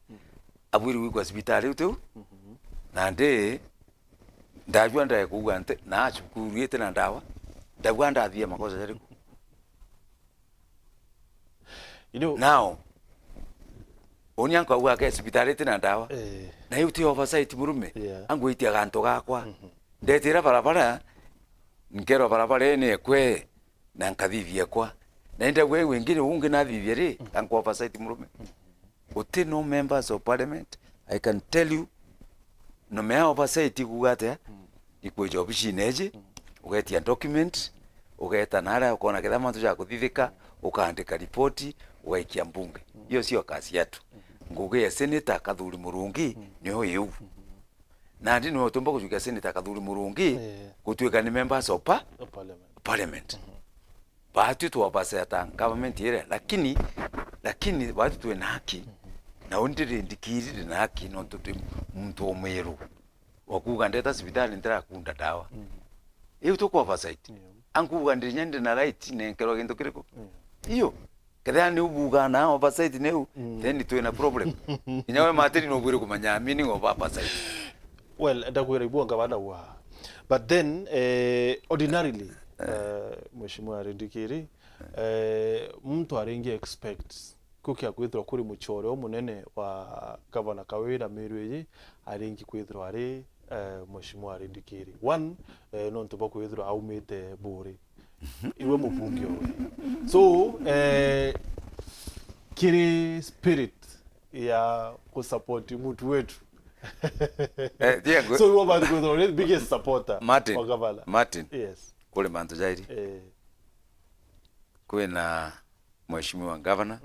abwiri wikwa hospitali utu nande ndajua ndaye kuga nte na chukuriete na ndawa ndagwa ndathie makosa jariku now oni anka uga ke hospitali tena ndawa na yuti oversight murume angu itia ganto gakwa ndetira barabara nkero barabara ene kwe na nkadhivie kwa naenda wewe wengine unge na vivie ri angu oversight murume uti no members of parliament I can tell you no me oversight kugate ikwe job shineje ugetia document ugeta nara ukona kitha mantu ya kuthithika ukaandika ripoti ugaikia mbunge hiyo sio kazi yetu nguge senator Kathuri Murungi niho yu na ndi no tumba kujuka senator Kathuri Murungi kutuika ni members of parliament batu tu wapaseta government ile lakini batu tu na haki na ondire ndikiri na haki no tutu mtu Meru wakuga ndeta hospitali ndira kunda dawa iyo to kwa oversight ankuga ndinyende na right ne kero gento kiriko iyo kada ni ubuga na oversight ne then to na problem inyawe materi no bwire kumanya meaning of oversight well ndakwira ibonga bana wa but then ordinarily mheshimiwa Rindikiri mtu aringi expect kukia kwithwa kuri muchore omunene wa gavana Kawira Meru yi aringi kwithwa ari mheshimiwa Rindikiri one no ntuba kwithwa aumite buri iwe mubungi owe so kiri spirit ya kusupport mtu wetu so you want to go the biggest supporter Martin Martin yes kule mantu zaidi kwena mheshimiwa governor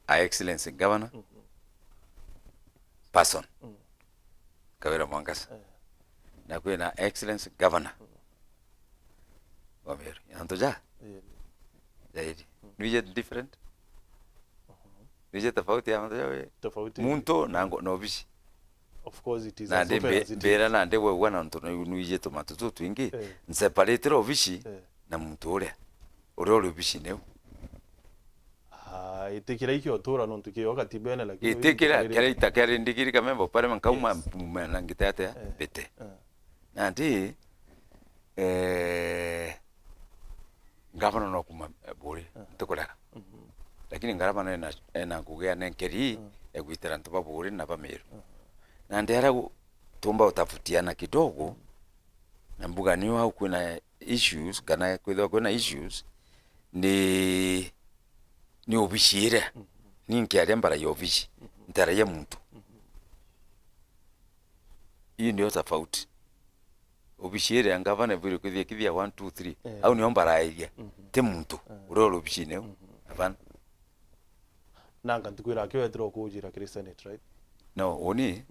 excellency governor person Kawira Mwangasa na kwena excellency governor wa Meru yantoja zaidi nije different nije tofauti ya mantoja tofauti muntu nango nobishi of course it is na bera na ndewe wana ntono nije tomatutu twingi separate obishi na muntu ule bishi neu itekira ikyo tora no tukiyo wakati bene lakini itekira kare itakare ndikiri kamembo pale mankauma na ngitete bete na ndi ngavana no kuma buri tukola lakini ngavana na kugea nenkeri egwitera ntoba buri na Meru na ndera tumba utafutiana kidogo na mbuga niyo au kuna issues kana kuna issues ni obishire ninki arembara yobishi ndara ya muntu hii ndio tofauti obishire angavana vile kithia 1 2 3 au niombara idea te muntu uroro obishine avana nanga ntukwira akiwetro kujira kiri senate right no oni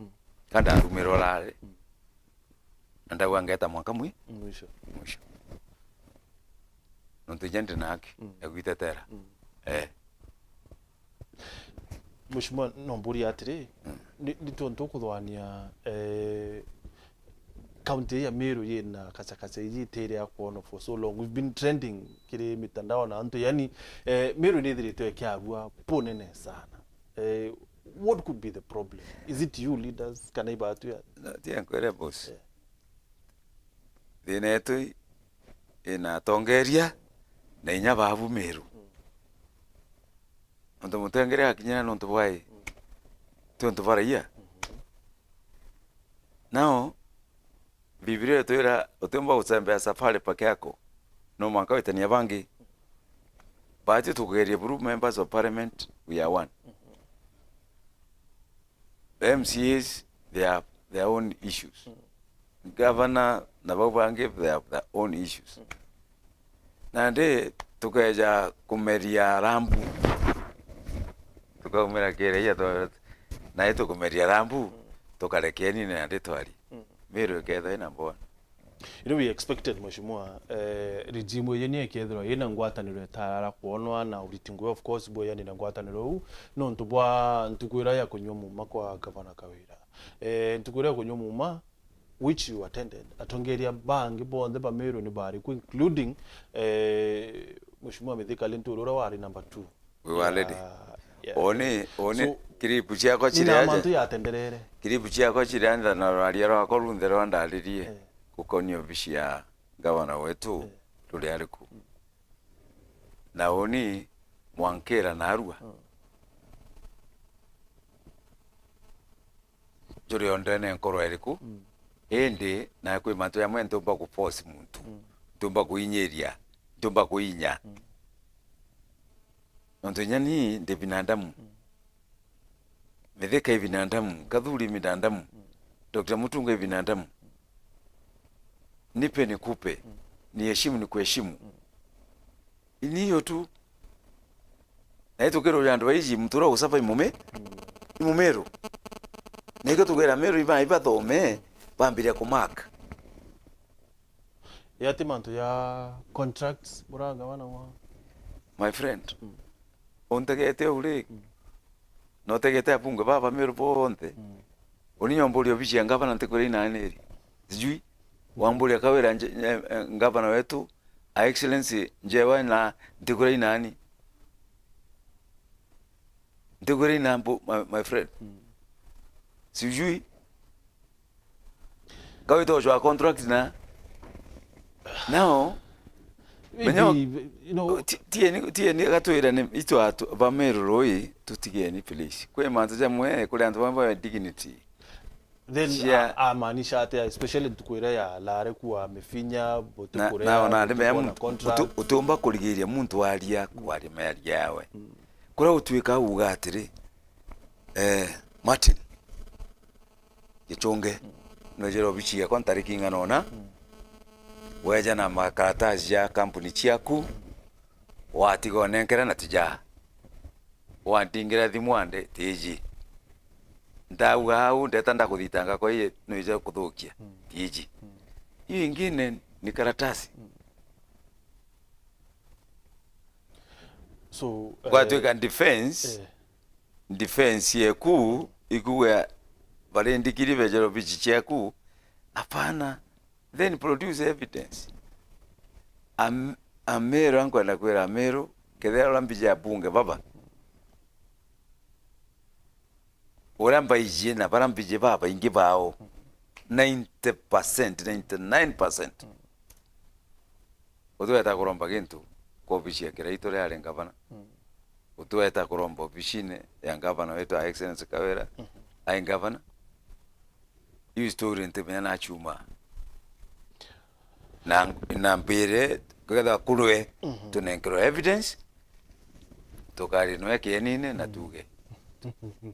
kanda rumero lale anda wangeta mwaka mwisho nontujende naki yakuitetera mheshimiwa nomburi atiri nitonto kuthwania county ya Meru yena kachakacha yitere akwono for so long we've been trending kiri mitandao na antu yani Meru nithirite kiagua ponene sana what could be the problem is it you leaders kana ibatu ya tia kwere boss dinetu ina tongeria na inya babu Meru ndo mutengeria akinyana no ntubwai tonto baraia now Biblia toira otemba utembea safari peke yako no mwaka wetania bangi baadhi tugerie group members of parliament we are one MCAs they have their own issues governor na babange they have their own issues na nde tukaja kumeria rambu tukaumira kereia to na ito kumeria rambu tukarekeni na nde twali Meru ketha ina mbona we expected mheshimiwa regime yeni ekethro ina ngwataniro etara kuonwa na uritingwe of course boya ni ngwataniro no ntubwa ntukwira ya kunyomu makwa gavana Kawira ntukure kunyumuma which you attended atongeria bangi bonde ba Meru ni bari including Mheshimiwa Mithika Linturi ura wari number 2 we were ready one so, kiripu chiako chiriaje mantu yatenderere kiripu chiako chirianza na rwaria rwako runthe rwandaririe gukonio bici ya gavana wetu ruri ariku na oni mwankera na arua juri ondene nkoro eriku ende na kwe mantu ya mwento mba ku force muntu tumba kuinyeria tumba kuinya onto nyani de binadamu Mithika binadamu kadhuri binadamu Dr. Mutunga binadamu nipe nikupe ni heshimu ni kuheshimu ini hiyo tu na ito kero yandu waiji mtura usapa imumero nego tugera Meru iba thome bambiria kumark yati mantu ya contracts buranga wana wa my friend ontegete ule no tegete apunga baba Meru bonte oninyomborio bici ngavana ntekore inaneri sijui wambuli akawera ngavana wetu excellency njewa na ntekore inani ntekore inambo my friend sijui kawito jwa contract na now maybe, you know tieni gatwira ni ito atu ba Meru roi tutigeni please kwe mantu jamwe kule antu bamba dignity then amanisha ate especially tukwira ya lare kuwa mefinya bote kure na ndeme utumba kurigiria muntu aria kwari meri yawe kura utwika ugatiri Martin gichunge nojero bichi ya kontariki nganona weja na makaratasi ya kampuni chiaku watigo nenkera na tija wantingira thimwande tiji ndauga au ndetanda kuthitanga kwa iye noije kuthukia tiji hiyo ingine ni karatasi so kwa tuika defense yeku ikuwe bale ndikiri vejero bichi chiaku apana then produce evidence Meru ankwenda kwera Meru kethera lambije abunge baba uramba ije na barambije baba ingi bao 90% 99% utueta kuromba kintu kwa bici ya kiraito ria ari ngavana utueta kuromba bicine ya ngavana wetu excellence Kawera ai ngavana hiyo story ntebenya na chuma na mbere kwenda kurwe tunenkero evidence tokari no yake nini na tuge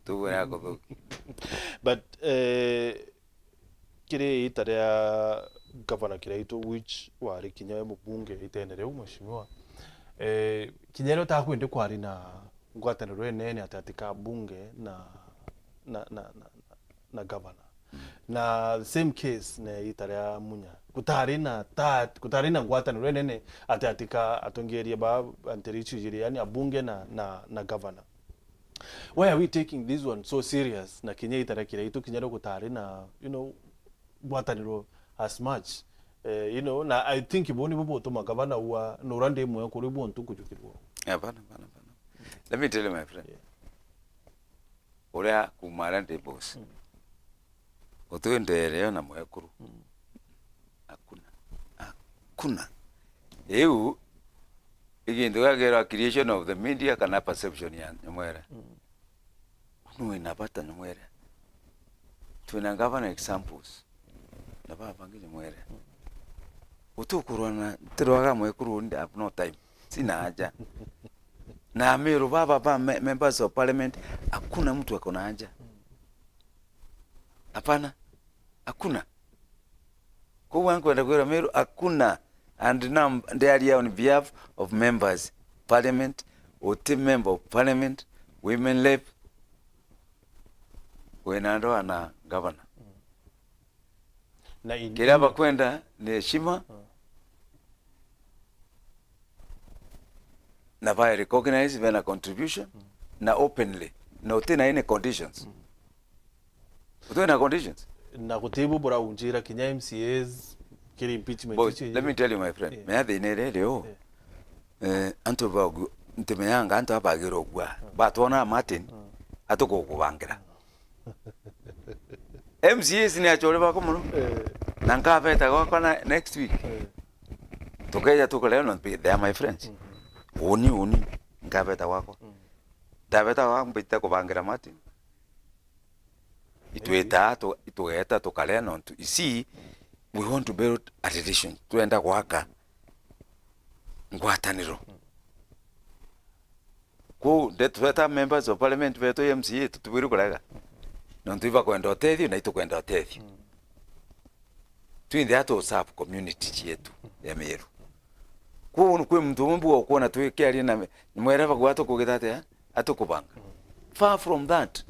tuwe yako thuki but kire itarea gavana kiraito which wari kinya mubunge itenere umheshimiwa kinyero ta kwende kwari na ngwataniro enene atatika bunge na gavana na same case na itarea munya kutari na ngwataniro enene atatika atongeria ba anterichi jiri yani abunge na governor. Why are we taking this one so serious na kinya itarea kiraito kinyero kutari na ngwataniro as much na I think iboni bubo to magavana wa no rande mwe kuri bontu kujukirwa. Bana. Let me tell you my friend. Ora kumara de boss. Otuendelea na mwekuru. Hakuna. Eu igindu gagera creation of the media kana perception ya nyamwera. Nuwe nabata nyamwera. Tuna governor examples. Na baba ngi nyamwera. Utukurwana tirwaga mwekuru ndi have no time. Sina haja. Na Meru baba members of parliament hakuna mtu akona haja. Hapana. Hakuna. Kwa wankwenda kwera Meru hakuna. And now they are here on behalf of members parliament or team member of parliament, women rep, wenando ana governor. Kila bakwenda ni heshima na ba recognize vena contribution na openly na tena any conditions. Utwe conditions. Na kutibu bora unjira kinya MCAs kiri impeachment. But let me tell you my friend, me athe nere leo. Anto bagu ntemeyanga anto abagiro gwa. Batona Martin atoko kubangira. MCAs ni achole bako muno. Nanka beta kwa next week. Tukeja tukoleo no they are my friends. Oni ngabeta wako. Daveta wangu bita kubangira Martin. Itueta tukalea no. You see, we want to build a tradition. Tuenda kwaka ngwataniro. Ko the members of parliament veto MCA tutubiru kulaga. No tuiva kwenda otethi na itu kwenda otethi. Twinde ato sub community yetu ya Meru. Ko kwe mtu mbu okuona tuweke ali na mwereva gwato kugitate atukubanga. Far from that.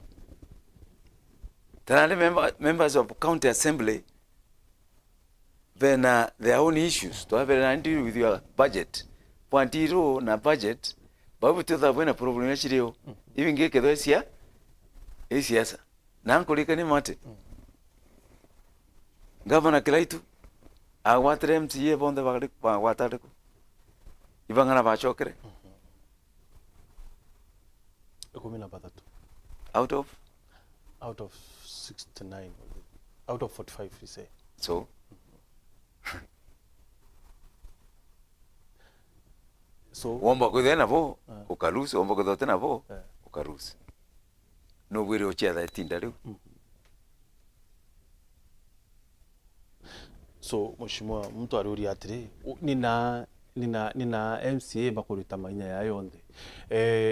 There are members of county assembly then their own issues to have a deal with your budget. Pointiro na budget babu tuza bwana problem ya chireo. Even ngeke dosia siasa. Nanko likani mate. Governor Kilaitu awatre MCA bonde bagli watare ko. Ibangana bachokere. Out of 69, out of 45 we say. So womba kudena vo ukarusi womba kudotena vo ukarusi no wiri ocheza itinda leo. So mheshimiwa mtu aruri atiri nina MCA bakurita manya ya yonde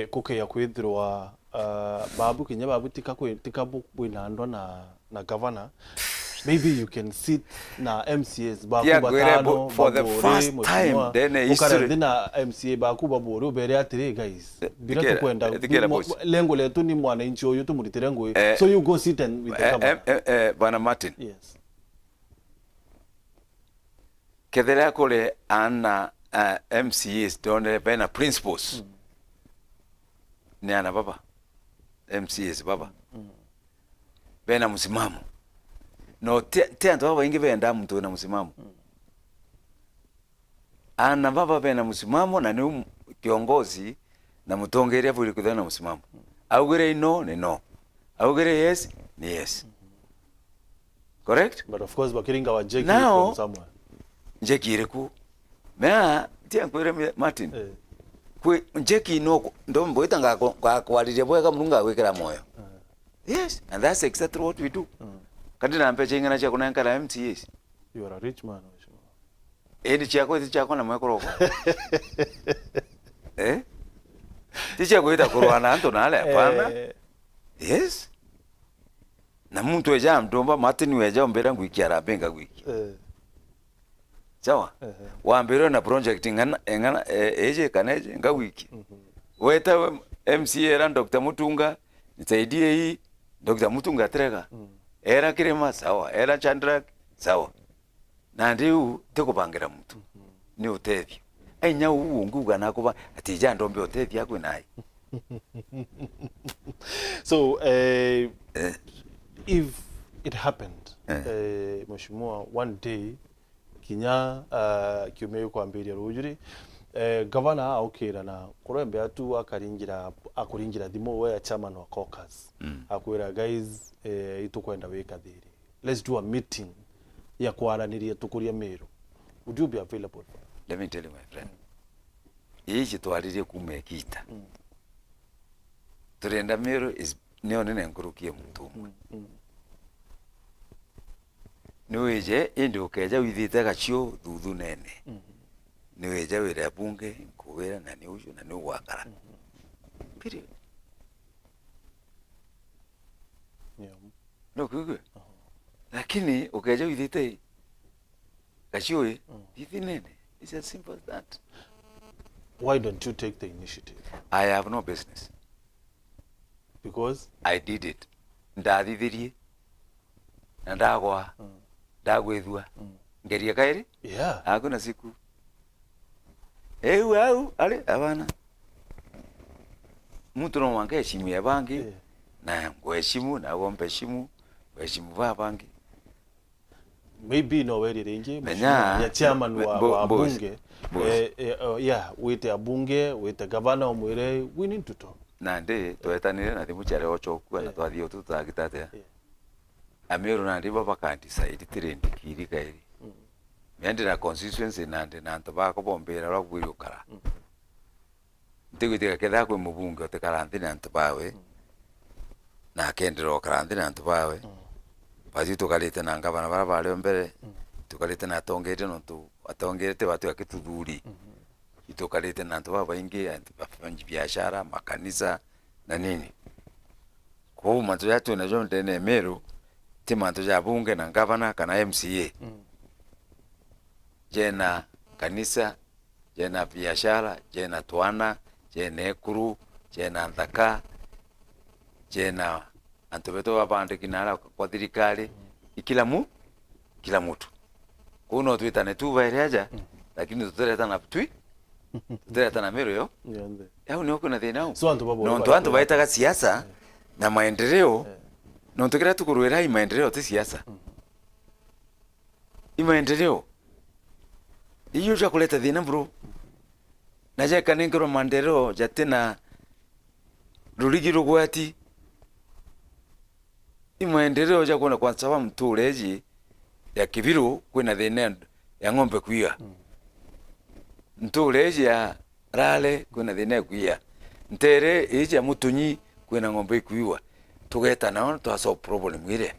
kuke ya kwithirwa babu kinya babu tika bwinandwa na governor. Maybe you can sit na MCAs baku batano for the first time then history na MCA baku babore ubere atiri guys bila tukwenda lengo letu ni mwananchi oyo tumuritirengo so you go sit and with the governor. Bwana Martin, yes, kedera kole ana MCAs donde bena principles ni ana baba MCAs baba bena msimamo no te ndo baba ingi benda mtu na msimamo ana baba bena msimamo na ni kiongozi na mtongeria buli kudana msimamo augere no ni no augere yes ni yes. Correct? But of course bakiringa wa Jackie from somewhere. Jackie reku mea tia kwere Martin kwe Jackie no ndo mboitanga kwa bweka mrunga wekera moyo. Yes, and that's exactly what we do. Kadina mpe chingana cha kuna nkala MCAs. You are a rich man. Edi chako na mwekoroko. Ticha kuita kuruana anto nale hapana. Yes. Na muntu eja mtomba Martin weja ombera ngwikiara benga gwiki. Sawa. Waambiro na project ngana eje kaneje nga wiki. Weta MCA era Dr. Mutunga nisaidie hii Dr. Mutunga trega. Era Kirima sawa, era Chandrak sawa. Na ndiu tekupangira mtu. Ni utethi. Ainya uunguga nakuba atija ndombe utethi yako nayi. So if it happened mheshimiwa one day kinya kiumeyo kwambiria rujuri governor aukira na kurembe atu akuringira thimo we chairman wa caucus akwira guys itukwenda weka thiri, let's do a meeting ya kwaraniria tukuria Meru, would you be available? Let me tell you my friend, ichi twaririe kumekita turenda Meru is nione nengurukie mtu niweje indi ukeja withite gachio thuthu nene niweja wira bunge kuwira na niuju na niwakara period. No kugue lakini ukeja withite gachio thithi nene, it's as simple as that. Why don't you take the initiative? I have no business because I did it. Ndathithirie na ndagwa ndagwithua ngeria kairi hakuna siku au ale abana mtu no wange heshima ya bangi na kuheshimu na wompe heshimu weshimu babangi maybe no weri ringi Menya, ya chairman wa boss. bunge yeah wite abunge wite governor omwire we need to talk nande twetanire na thimu chare ochoku na twathio tutagitate Ameru nandi baba kandi side trend kiri kairi mendi na constituency nandi na ntaba ko bombera ra gwiro kara ntigwitika ketha kwe mubunge otekarante na ntabawe na kendero karante na ntabawe basi tukalite na ngabana bara bale mbere tukalite na tongete no tu atongete batu yakituthuri itukalite na ntu baba ingi bafanyi biashara makanisa na nini kwa mantu yatu na jonde ne Meru ti mantu ya bunge na ngavana kana MCA jena kanisa jena biashara jena twana jena ekuru jena ndaka jena antu beto babande kinara kwa thirikari kila mtu kuno twitane tu baireja lakini tutereta na twi tutereta na Meru yo yao ni okuna thina so antu babo no antu baitaga siasa na maendeleo no tukira tukuruira maendeleo ti siasa maendeleo iyo ja kuleta thina bro na je kanengero maendeleo jatena rurigiro gwati maendeleo ja kuona kwa sababu mtureji ya kibiru kwina thina ya ng'ombe kuia ntureji ya rale kwina thina kuia ntere ija mutunyi kwina ng'ombe kuiwa tugeta nao twasolve problem ile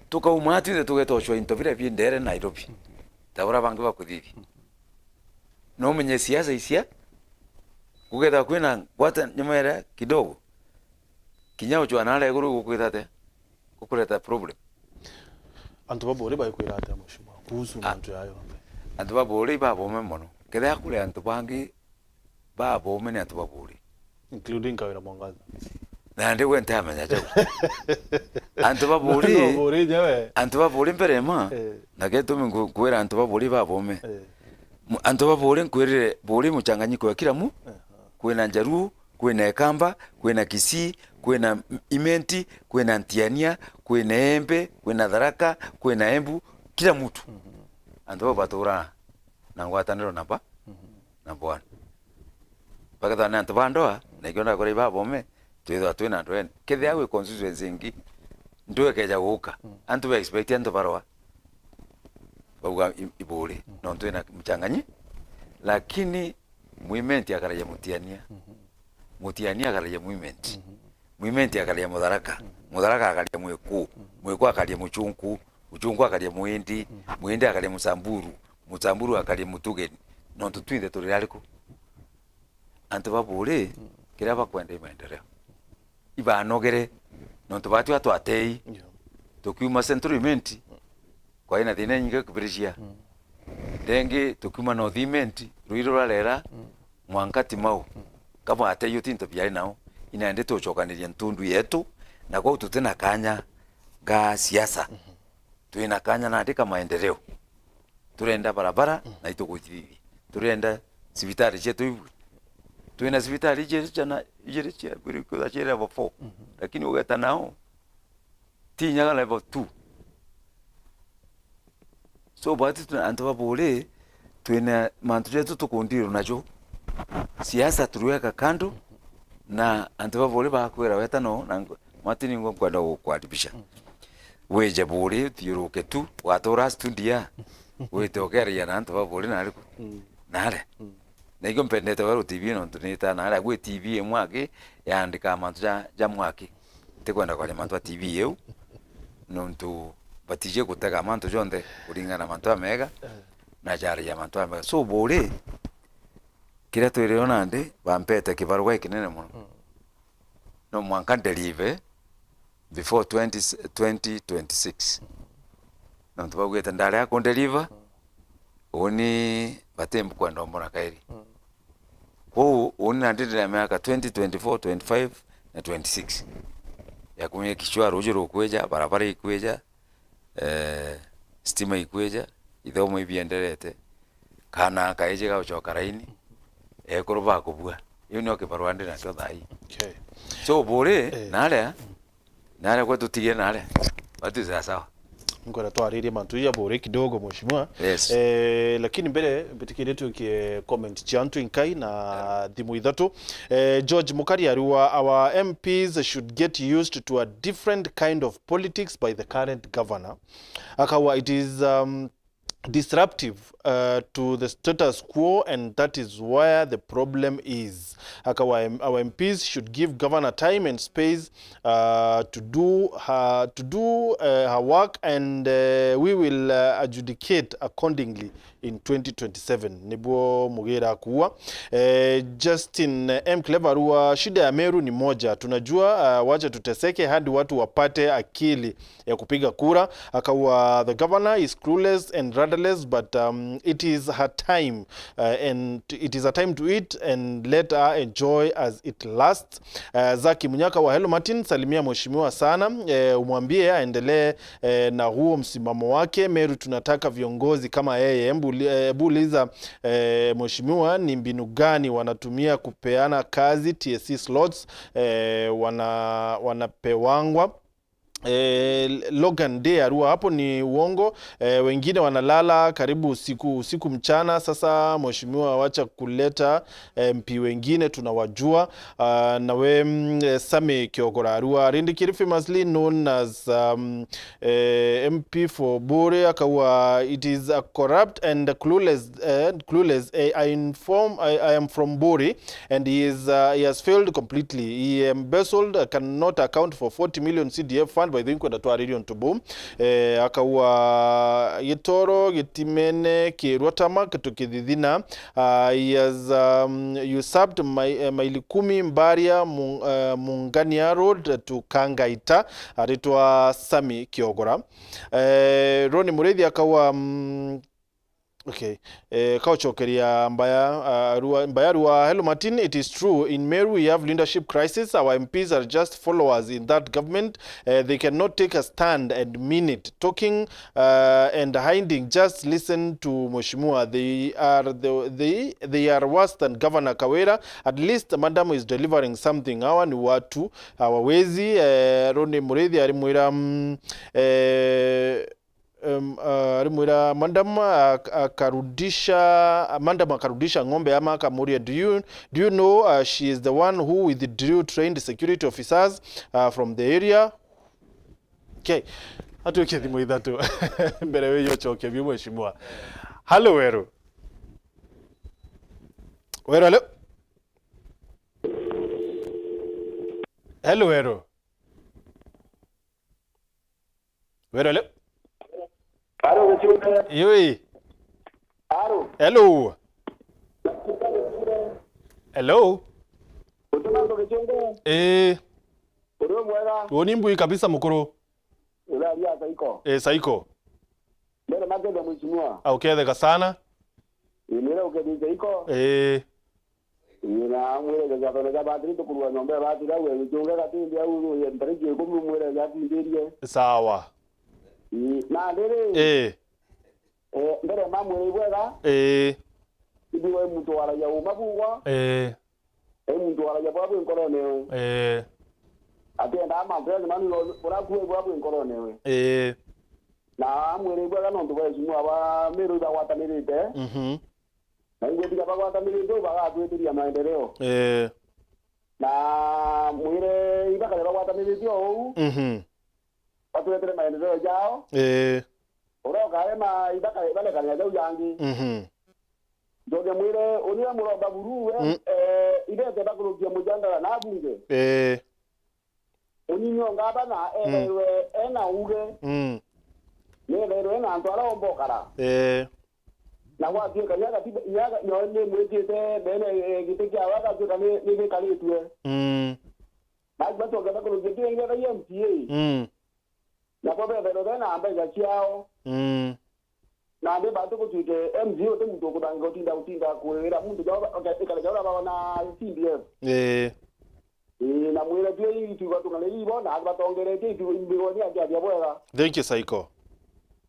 tukaumati tugetoshwa into vile viendere Nairobi tabura bangi bakuthithi no menye siasa isia kugetha kwina gwata nyamera kidogo kinyao chwa nale guru gukwithate kukuleta problem antu babore bayikwirata mushima kuhusu mantu yayo antu babore babome mono ketha kule antu bangi babome ni antu babore including Kawira Mwangaza na ndi wente amenya jago antu babore nyawe antu babore mperema na geto mingukwera antu babore babome antu babore nkwirire bore muchanganyiko ya kila mu kwena Njaruo kwena Ekamba kwena Kisii kwena Imenti kwena Ntiania kwena Embe kwena Tharaka kwena Embu kila mtu antu babatura na ngwataniro namba number 1 bakatha na antu bandoa na ikiona kore babome twithwa twina ndwen kethia gwe constituency ngi ndwe keja guka antu be expect antu barwa bauga ibore no twina mchanganyi lakini movement yakaraja mutiania akaraja movement akaraja mutharaka akaraja mweku akaraja muchunku akaraja muindi akaraja musamburu akaraja mutugeni no tutwinde turiariko antu babure kira bakwenda maendeleo ibanogere no tubatu atwatei tukiuma centralment kwa ina thina nyingi kubrishia dengi tukuma no thiment ruiro rarera mwankati mau kama ateyo tinto byari nao inaende tuchokaniria ntundu yetu na kwa tutena kanya ga siasa tuina kanya na andika maendeleo turenda barabara na itukuthiri turenda sibitari chetu tuina sibitari chana ijerecha kuri kwa chere level 4 lakini ugeta nao tinya level 2 so bati tuna antu babure tuina mantu yetu tukundiro nacho siasa turuweka kando na antu babure bakwera wetano na matini ngo kwenda kwadibisha weje bure thiruke tu watora studia wetokeria na antu babure na aliku nale na igo mpendete wero TV no tunita na ala gwe TV emwake yaandika mantu ja mwake tekwenda kwa mantu TV yeu no ntu batije kutega mantu jonde kuringana mantu amega na jari ya mantu amega so bore kira twiriona ndi bampete kibarua kinene muno no mwanka deliver before 2026 no tubagweta ndale ya deliver oni batembu kwa ndombona kairi kwa oni ndidira miaka 2024 25 na 26 ya kumye kichwa rujuru kweja barabara ikweja stima ikweja ithomo ibienderete kana kaije ga uchoka raini kuruba kubua iyo nyo kibarua ndina kyo thai okay so bore nale Nare kwa tutige nare. Watu sawa. Ngora twaririe mantu ya bore kidogo mheshimiwa. Yes. Lakini mbere bitikire tukie comment chantu inkai na thimu ithatu. George Mukari arua our MPs should get used to a different kind of politics by the current governor. Akawa it is disruptive to the status quo, and that is where the problem is. Our MPs should give governor time and space to do her work, and we will adjudicate accordingly in 2027. Nibo Mugira kuwa Justin M. Cleverua, shida ya Meru ni moja. Tunajua wacha tuteseke hadi watu wapate akili ya kupiga kura. Akawa the governor is clueless and rudderless, but it is her time and it is a time to eat and let her enjoy as it lasts. Zaki Munyaka wa Hello Martin, salimia mheshimiwa sana, umwambie aendelee na huo msimamo wake. Meru tunataka viongozi kama yeye. Buliza mheshimiwa ni mbinu gani wanatumia kupeana kazi TSC slots wanapewangwa. Logan Day arua hapo ni uongo. Wengine wanalala karibu usiku mchana. Sasa mheshimiwa wacha kuleta MP wengine tunawajua. Na we Sami Kiogora arua Rindi Kiri famously known as MP for Bore. Akawa it is a corrupt and clueless. I am from Bore and he has failed completely. He embezzled, cannot account for 40 million CDF fund by the Inkwenda Twariri on Tubu. Akawa Gitoro Gitimene Kirwatama Ketukidhina. He has usurped Mailikumi Mbaria Mungania Road to Kangaita. Aritwa Sami Kiogora. Roni Mureithi akawa okay. Kauchokeria Mbaya Rua Hello Martin, it is true. In Meru we have leadership crisis. Our MPs are just followers in that government. They cannot take a stand and mean it. Talking and hiding. Just listen to Mheshimiwa. They are worse than Governor Kawera. At least Madam is delivering something. Hawa ni watu hawawezi. Roni Mureithi arimwira Mandam akarudisha ng'ombe ama akamuria. Do you know she is the one who withdrew trained security officers from the area? Okay. Hatuweke thimu ithatu mbere weyo choke bi mheshimiwa. Hello Weru. Hello. Hello Weru. Hello. Aro gichunge. Yoi. Aro. Hello. Hello. Utumando gichunge. Uro mwega. Woni mbui kabisa mukuru. Ularia saiko. Saiko. Mbele magenda mheshimiwa. Uketheka sana. Ile uketheka iko. Ina mwele za kwa batiri to kurwa nombe batiri awe gichunge katindi au mbariki kumwe mwele za tindirie. Sawa. Na ndere ndere mamwe ibwega ibiwe mtu wala ya umabugwa mtu wala ya babu nkorone atenda ama kwezi manu bora kuwe babu nkorone na amwe ibwega no ndo bwezu aba Meru da watanirite na ngo tika ba watanirite ba atuetiria maendeleo na mwire ibaka ba watanirite o watu wetere maendeleo yao uroka ema ibaka bale kanya jau yangi ndoge mwire unia muroba buruwe ibete bakurukia mujandala na bunge uninyo ngaba na ewe ena uge nero ena antwala ombokara na watu kanya tiba yaga nyone mwetete bene gitekia waga tukane nibe kali tuwe basi watu ngaba kurukia ngaba MPA na kwa bebe na ambaye chao na ndio bado kutuke MZO te mtu kudango utinda kuera mtu kale jawa baba na CDF na mwele pia hii tu watu ngale hiyo na batongereke tu mbigoni aje bwela. Thank you Saiko.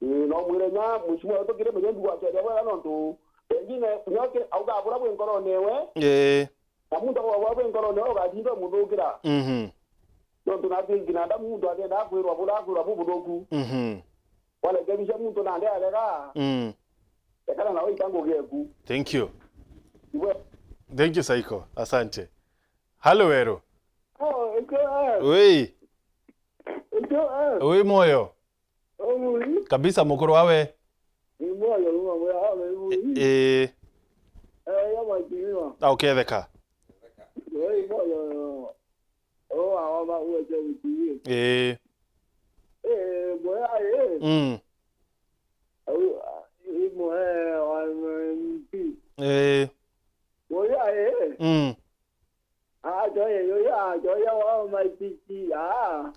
No mwele nya mheshimiwa to kire mwenye ndugu aje bwela no tu pengine nyoke au ga bura bwe ngoro newe na mtu wa bwe ngoro newe ga jindo mudukira no tunatingi na damu ndo agenda kwirwa bubudoku wale gebisha mtu na ndea lega ekana na wewe tango geku. Thank you. Thank you Saiko, asante. Hello Wero. Oh, Oi. Oi moyo. Oi. Kabisa mukuru wawe. Moyo mwa wawe. Yama kiwa. Okay theka. Oi moyo. Oh, awa uwe jewi. Moya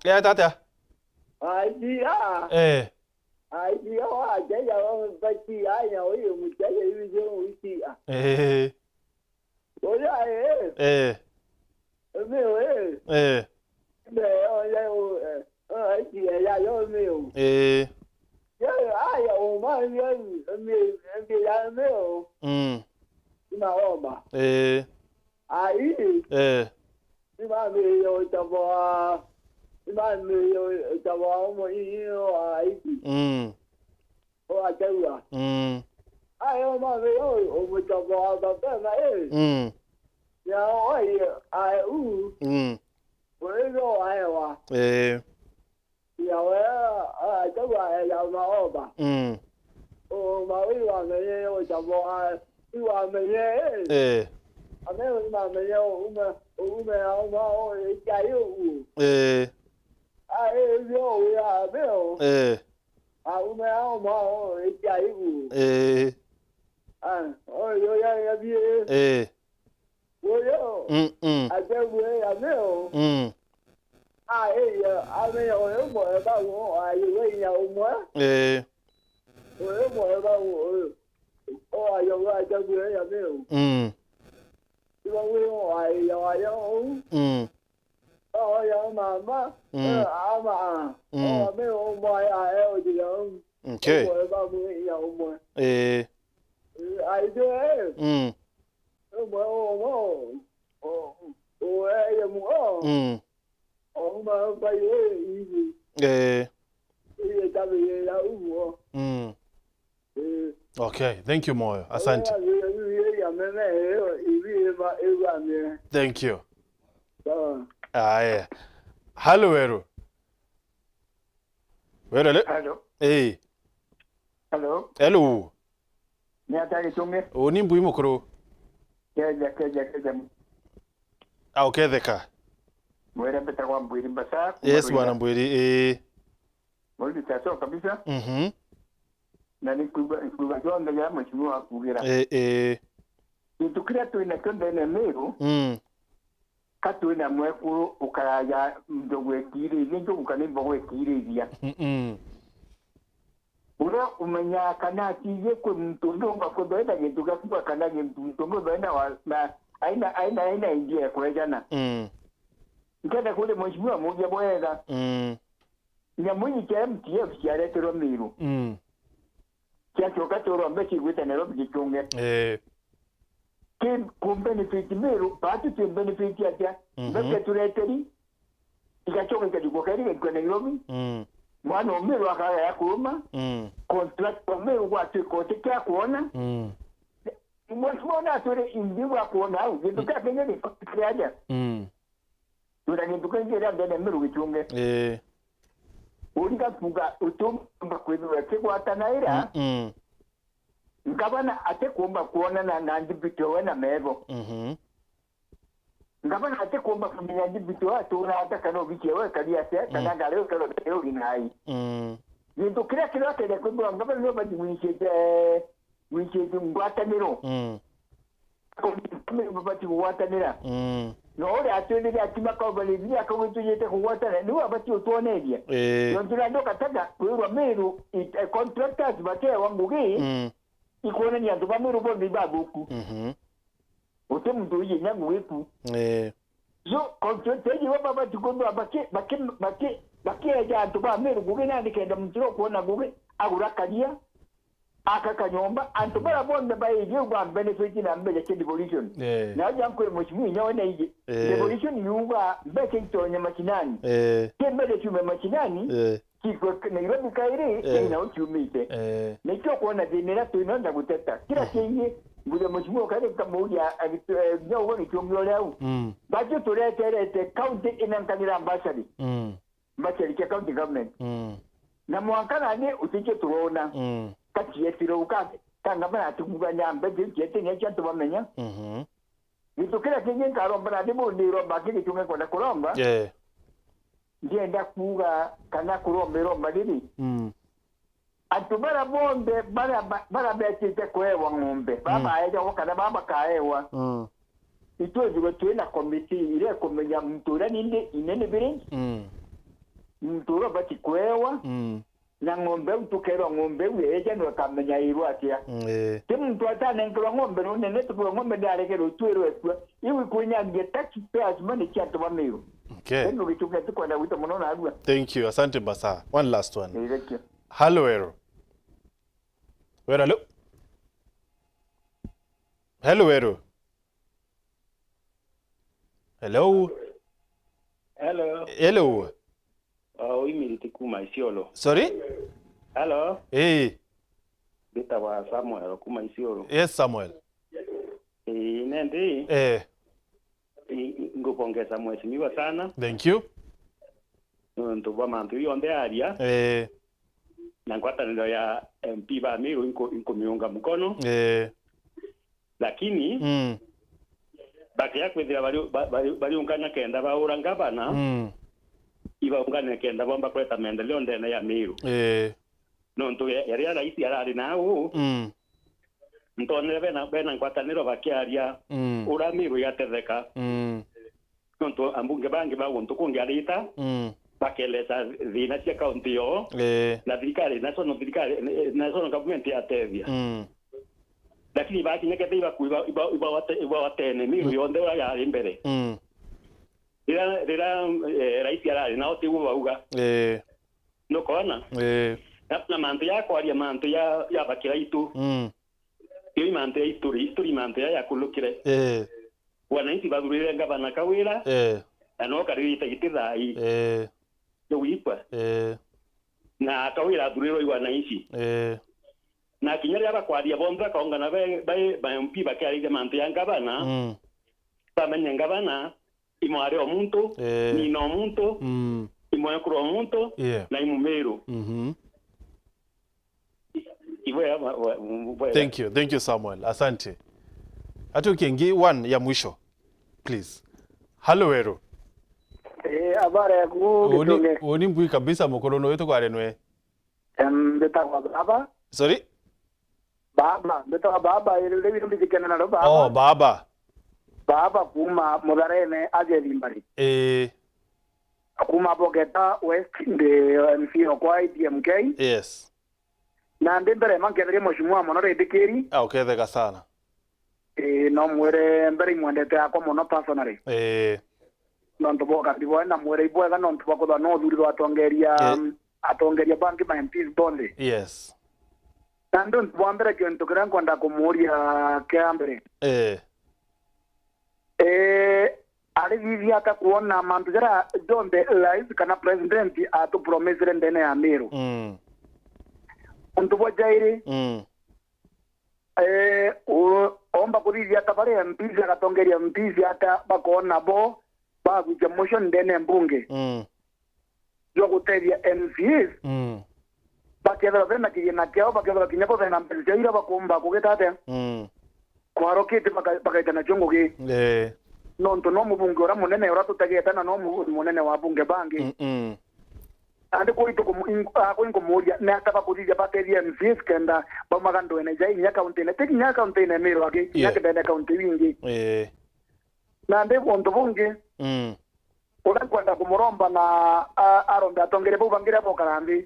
Ya tata. Okay. Okay, thank you Moyo. Asante. Thank you. Yeah. Hello Wero. Hello. Hey. Hello. Hello. Ni atari tunge. Oni mbui mukuru. Keja. Okay theka. Mwere beta kwa mbwiri mbasa. Yes bwana mbwiri. Mwere taso kabisa. Na ni kuba jonda ya mheshimiwa kugira. Tukira tuina konde na Meru. Katuina mwekuru ukaya mdogwe kiri ninjo ukani mbogwe kiri dia. Ura umenya kana tiye ko mtundo ngakodoenda ngetuka kwa kana mtundo baina wa aina ingia kwa jana. Nikenda kule mheshimiwa mmoja bwega. Nyamunyi cha MTF chaletero Meru. Chacho katoro ambachi gwita Nairobi gichunge. Kim kumbenefit Meru, patu tim benefit ya. Mbeke tureteri. Ikachoka kajukokari kwa Nairobi. Mwana Meru akaya ya kuuma. Contract kwa Meru kwa kote kia kuona. Mwana atore indiwa kuona au. Ginduka kenye ni kiaja. Ginduka njera ndene Meru gichunge. Urika fuga utumba kwedwa kwa tanaira. Ngabana ate kuomba kuona na ndibito na Meru. Ngabana ate kuomba kumenya ndibito atura hata kano bichewe kadia se kana galeo kalo leo inai. Ndio kila kile kwa ngabana leo badi mwishete ngwataniro. Kwa badi ngwatanira. No ore atende atima kwa balivia kwa tujete kuwatana ni wabati utonedia. Ndio ndo kataka kwa Meru contractors bate wangugi. Ikona ni antu Meru bondi babuku. Ote mtu yeye nyangu wetu. So contractors wa baba tukondo baki ya antu Meru gugi na ndikenda mtiro kuona gugi agurakadia. aka kanyomba antu bara bonde baije kwa benefit na mbeje ke devolution na janko mheshimiwa nyawe na ije devolution yuga mbeke itonya machinani ke mbele chume machinani kiko Nairobi kairi ina uchumite nikyo kuona dinera tuinonda guteta kila kinyi Bude mheshimiwa kale kama uja nyawe ni chomyo leo baje tuleterete county inankanira ambassador mbachari ke county government na mwakana ni utike tuona kati yesiro ukate kanga bana tukuganya mbege kete nyacha tubamenya nitokera kinyi karomba na dibo ndiro bakiki tume kwenda kuromba ndienda kuga kana kuromba romba dili atubara bonde bara betite kwewa ngombe baba aja wakana baba kaewa itoje gotwena komiti ile komenya mtura ninde inene bire mtura bati kwewa na ngombe utukero ngombe weje no kamenya iru atia timuntu atane nkro ngombe no nene tukro ngombe dare kero twero eswa iwi kunya nge taxpayers money kiatu bamiru ndio kichuka tukwenda wito mnona agwa. Thank you, asante basa. One last one. Hello Ero. Hello. Hello Ero. Hello. Hello. Hello. Imiliti kuma isiolo. Sorry? Hello. Hey. Bita wa Samuel kuma isiolo. Yes Samuel. Nende. Ngupongeza mheshimiwa sana. Thank you. Ntuba mantu yonde aria. Na ngwataniro ya MP ba Meru inkomiunga mkono. Lakini baki ya kwethira bali ungana kenda ba uranga bana. Iba ungana kenda bomba kuleta maendeleo ndene ya Meru. No ntu ya rais arari nao. Ntone bena ngwataniro bakiaria ura Meru yatetheka. Nonto ambunge bangi ba wonto kungiarita bakeleza thina cia county yo na thirikari national government ya tevia lakini baki nyekete iba watene Meru yonde ya imbere ira rais arari na oti uga no kona na manto ya kwaria manto ya bakira itu iyo manto ya history manto ya kulukire wananchi badurire ngabana kawira ano karita gitithai yo wipa na kawira duriro wananchi na kinyari abakwaria bonza kaongana ba MP bakari manto ya ngabana bamenya ngabana imware omuntu nino omuntu imwe kuro omuntu na imumeru Thank you Samuel, asante. Atukiengi one ya mwisho please. Hello Ero. Abara ya kugitunge. Oni mbui kabisa mokorono wetu kwa renwe. Beta kwa baba. Sorry? Baba, beta baba ile mbizikana na baba. Oh, baba. Baba kuma mudarene aje limbari. Kuma bogeta west de mfio kwa IDMK. Yes. Na ndembere mankere mheshimiwa monore dikeri. Okay, thega sana. No mwere mbere mwendete akwa mono personally. Nonto boka ndibo na mwere ibwega nonto bakoda no thuri atongeria banki ma MPs bonde. Yes. Nando mbere kento kran kwenda kumuria kambere. Ali vivi ata kuona mandira donde live kana president atu promise ndene ya Meru. Untu bojairi. Omba kuriria tabare mpizi akatongeria mpizi ata bakona bo baguja motion ndene mbunge yo guteria MCs bakethera bena kigina kiao bakethera kinyako bena mpizi ira bakumba kugetate kwarokite bakaitana chongo gi nonto no mubunge ora munene ora tutagetana no munene wa bunge bangi ande koito ko moja na ataba kuzija bateria MCs kenda bamagando ene jai nya county ne teki nya county ne Meru age nya kenda county wingi na nde bondo bunge ora kwenda kumuromba na aronda atongere bo bangira bo karambi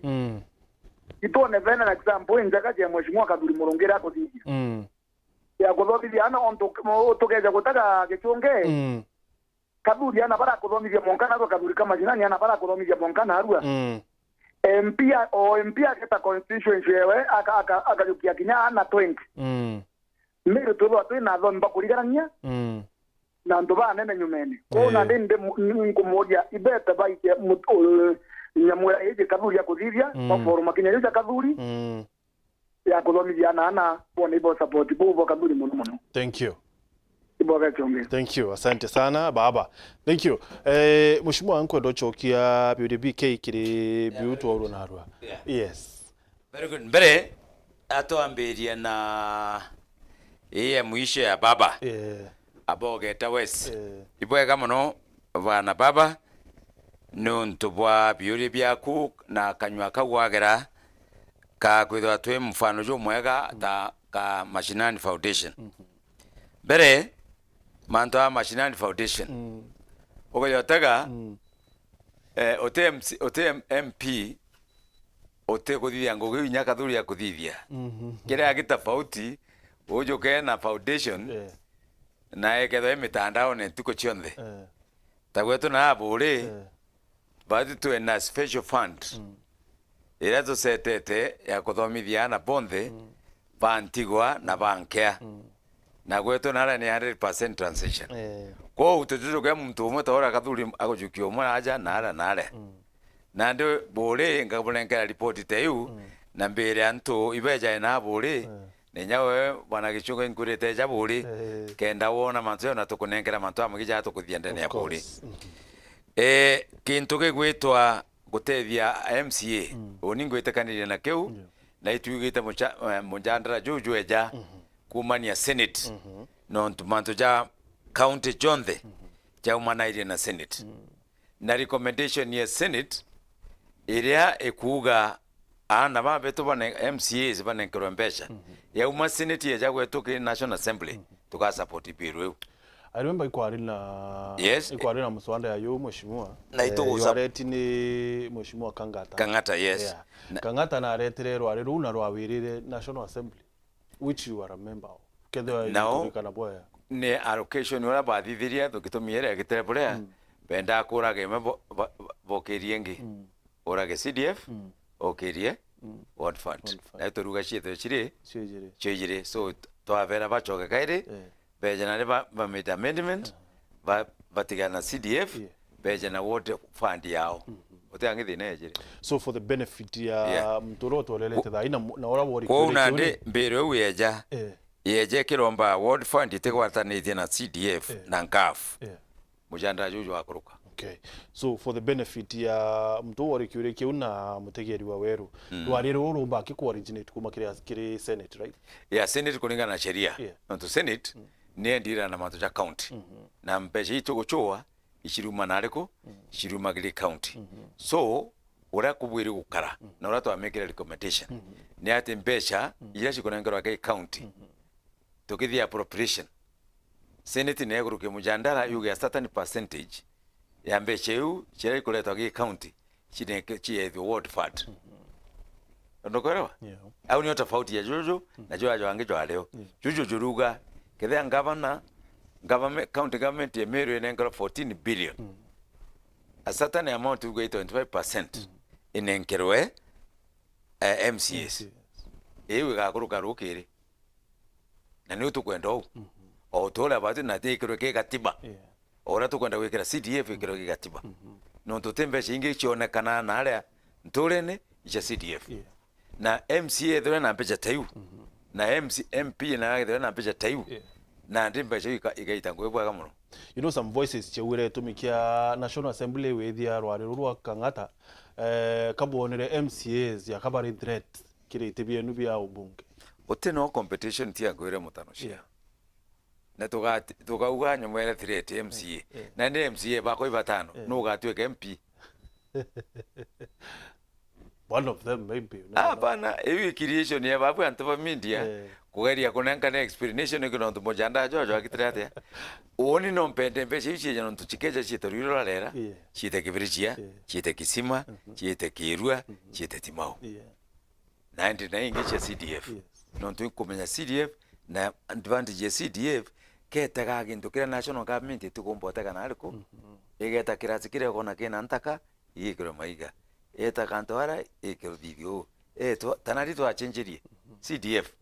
itone vena na example njaka je mheshimiwa kaduri murongera ko diji ya godobi ana onto togeja gutaka gichunge kaduri ana bara kuthomithia monkana to kaduri kama jinani ana bara kuthomithia monkana arua MP aketa constituency yewe akajukia kinya na 20 Meru tuwa na dhomba kuligaranya na ndo ba nene nyumene ko na ndende nkumoja ibeta baike nyamura yeje kadhuri ya kuthithia maforu makinyariza kadhuri ya kuthomithia na bona ibo support bo kadhuri muno. Thank you. Thank you, asante sana baba. Thank you. Mheshimiwa anko ndochokia BDBK kiri biutu wa narwa. Yes. Very good. Mbere atoambiria na muisho ya baba. Abogeta wes. Ibwega muno bana baba nuntu bwa biuri byaku na kanywa kagwagera ka kwithwa twe mfano jo mwega ta ka Mashinani Foundation. Mbere manto Mashinani Foundation ogoyotaga ote MP ote kuthithia ngugi nyaka thuri ya kuthithia kira gitafauti ujuke na foundation na eketho mitandao ne tuko chionde tagwetu na abure badi tu na special fund ira to setete ya kuthomithia na bonde bantigwa na bankea na gwetu nara ni 100% transition ko utujuke muntu umwe tora kathuri agujukio umwe aja nare na ndo bure ngabulengera report teyu na mbere antu ibeja na bure nenyawe bwana Gichunge ngurete ja bure kenda wona mantu na tukunengera mantu amugija tukuthia ndene ya bure kintu gigwitwa gutethia MCA oni ngwitekanire na keu na itugite munjandara juju eja kumania Senate no ntumanto ja county jonde ja umanaire na Senate na recommendation ya Senate iria ekuga ana babeto bane MCAs bane nkrombesha ya uma Senate ya jagwe toke National Assembly tuka support biru. I remember ikwari na muswanda ya yo mheshimiwa na ito yareti ni mheshimiwa Kangata yes Kangata na aretire rwari runa rwawirire National Assembly which you are a member of now ne allocation wala bathithiria tukitumiere giterebrea benda kurage bokerienge orage CDF okerie ward fund na turuga chithe chire so twavera bachoke kaire bejana ba made amendment batigana CDF bejana ward fund yao otangithi nejire so for the benefit ya mtoroto lelete tha ina na ora wori ko unande mbere weja yeje kiromba ward fund itegwatanithie na CDF na NCAF mujanda juju akuruka. Okay, so for the benefit ya mtu wori kiure kiuna mutegeri wa weru rwari ruru mbaki ku originate kuma kiri Senate, right? Senate kulingana na sheria nto Senate ni ndira na mantu ja county na mbeje ituguchua ishiruma nariko ishiruma gili county so ura kubwiri gukara na ura twamekera recommendation ni ati mbecha ira shikonengero ke county tukithia appropriation Senate ne guruke mujandara yuga certain percentage ya mbecha yu chira kuletwa ke county chineke chie the ward fund ndokora au ni tofauti ya jojo na jojo angejo leo jojo juruga kethia government county government ya Meru enengero 14 billion a certain amount to go 25% inenkerwe MCAs ewe gakuruka rukiri na ni utukwenda o tola batu na tekero ke katiba ora tukwenda wekera CDF ekero ke katiba no tutembe shinge chionekana na ale ntolene icha CDF na MCA thore na mbecha tayu na MP na thore na mbecha tayu na ndimbe chika igaita ngwebwa muno. You know some voices chewire tumikia National Assembly wethia rwari rurwa Kangata kabonere MCAs ya kabari threat kirite bienu bya ubunge oteno competition tia gwire mutanoshia na tuga nyumwere threat MCA na ndi MCA bako ibatano no gatweke MP one of them maybe bana ewi creation ya babu antaba media kugeria kunenka na explanation ikono ndo mojanda jojo akitrate oni no mpende mbeche ichi no tuchikeja chitoriro lera chite kibirichia chite kisima chite kirua chite timau 99 ngiche CDF no tukumenya CDF na advantage ya CDF ketaga gintu kira national government tukumbota kana ariko igeta kirasi kire kona kina ntaka igikiro maiga eta kantwara ekelvivyo tanari to achenjerie CDF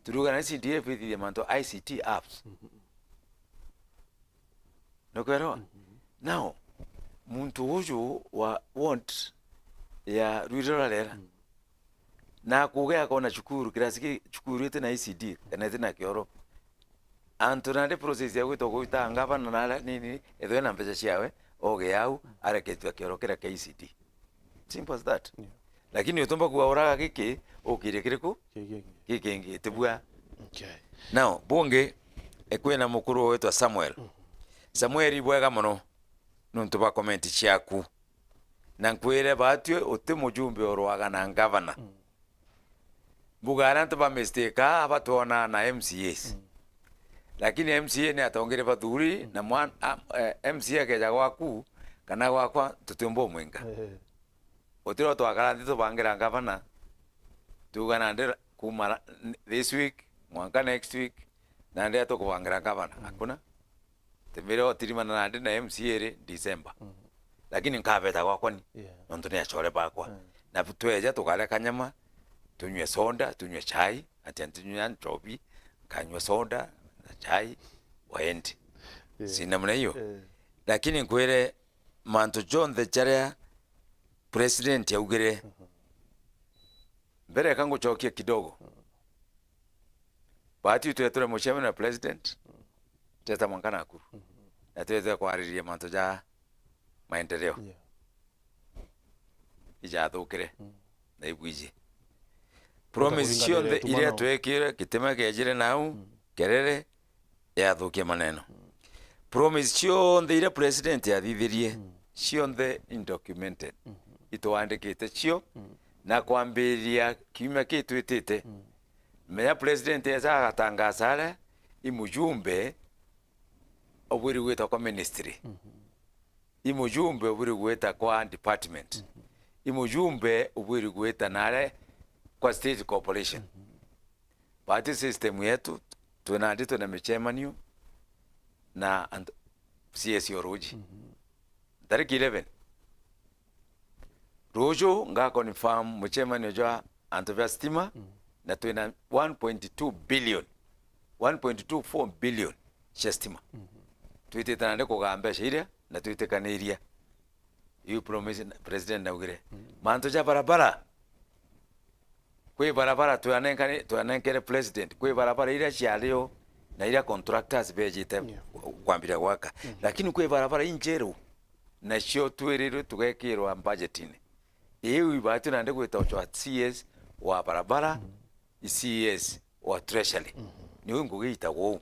turuga na CDF ithie manto ICT apps no kwero now muntu uju wa want ya rurorera na kugea kona chukuru kirasiki chukuru ite na ICD kana ite na kioro antonade process ya gwito gwita ngaba na nini etho na mbeca ciawe oge yau areketwa kioro kira KCD simple as that lakini utomba kuauraga giki ukire kiriko giki tibua now bonge ekwena mukuru wetwa Samuel ibwega muno nuntu ba comment ciaku na nkwire batyo uti mujumbe orwaga na governor bugara ntuba mistake abatona na MCAs lakini MCA ni atongere bathuri na MCA keja gwaku kana gwakwa tutumbo mwenga otiro twakara ndito bangira governor tugana ndera kuma this week mwaka next week na ndia tukubangira governor hakuna temere otirimana na ndi na MCA re December lakini nkabeta gwakwa ni nonto ni achore bakwa na tweja tukale kanyama tunywe soda tunywe chai tunywe anchobi kanywe soda na chai waende sina mna hiyo lakini nkwere manto John the Charia president yaugire mbere kangu chokia kidogo bahati tuetore msheme na president teta mwankana akuru na tuweze Kwaririria manto ja maendeleo ija thukire na ibwije promise the ile twekire kitema kejire nau kerere ya thukia maneno promise the ile president ya thithirie the undocumented itoandikite cio na kwambiria kiuma kitwitite meya president eza gatangaza imujumbe obwiri gweta kwa ministry imujumbe obwiri gweta kwa department imujumbe obwiri gweta nare kwa state corporation party system yetu tunandito na michemanio na CS Oroji tariki 11 rojo nga confirm muchemanio jwa antovia stima na tuena 1.2 billion 1.24 billion stima tuiteta nande kugamba shiria na tuitekaniria you promise president naugire manto ja barabara kwe barabara tuanenkere president kwe barabara ira ciario na ira contractors bejite kwambira gwaka lakini kwe barabara injero na cio twiriro tugekirwa budgetini iyo ibatu nande gwita cho CS wa barabara CS wa treasury ni wengu gita wo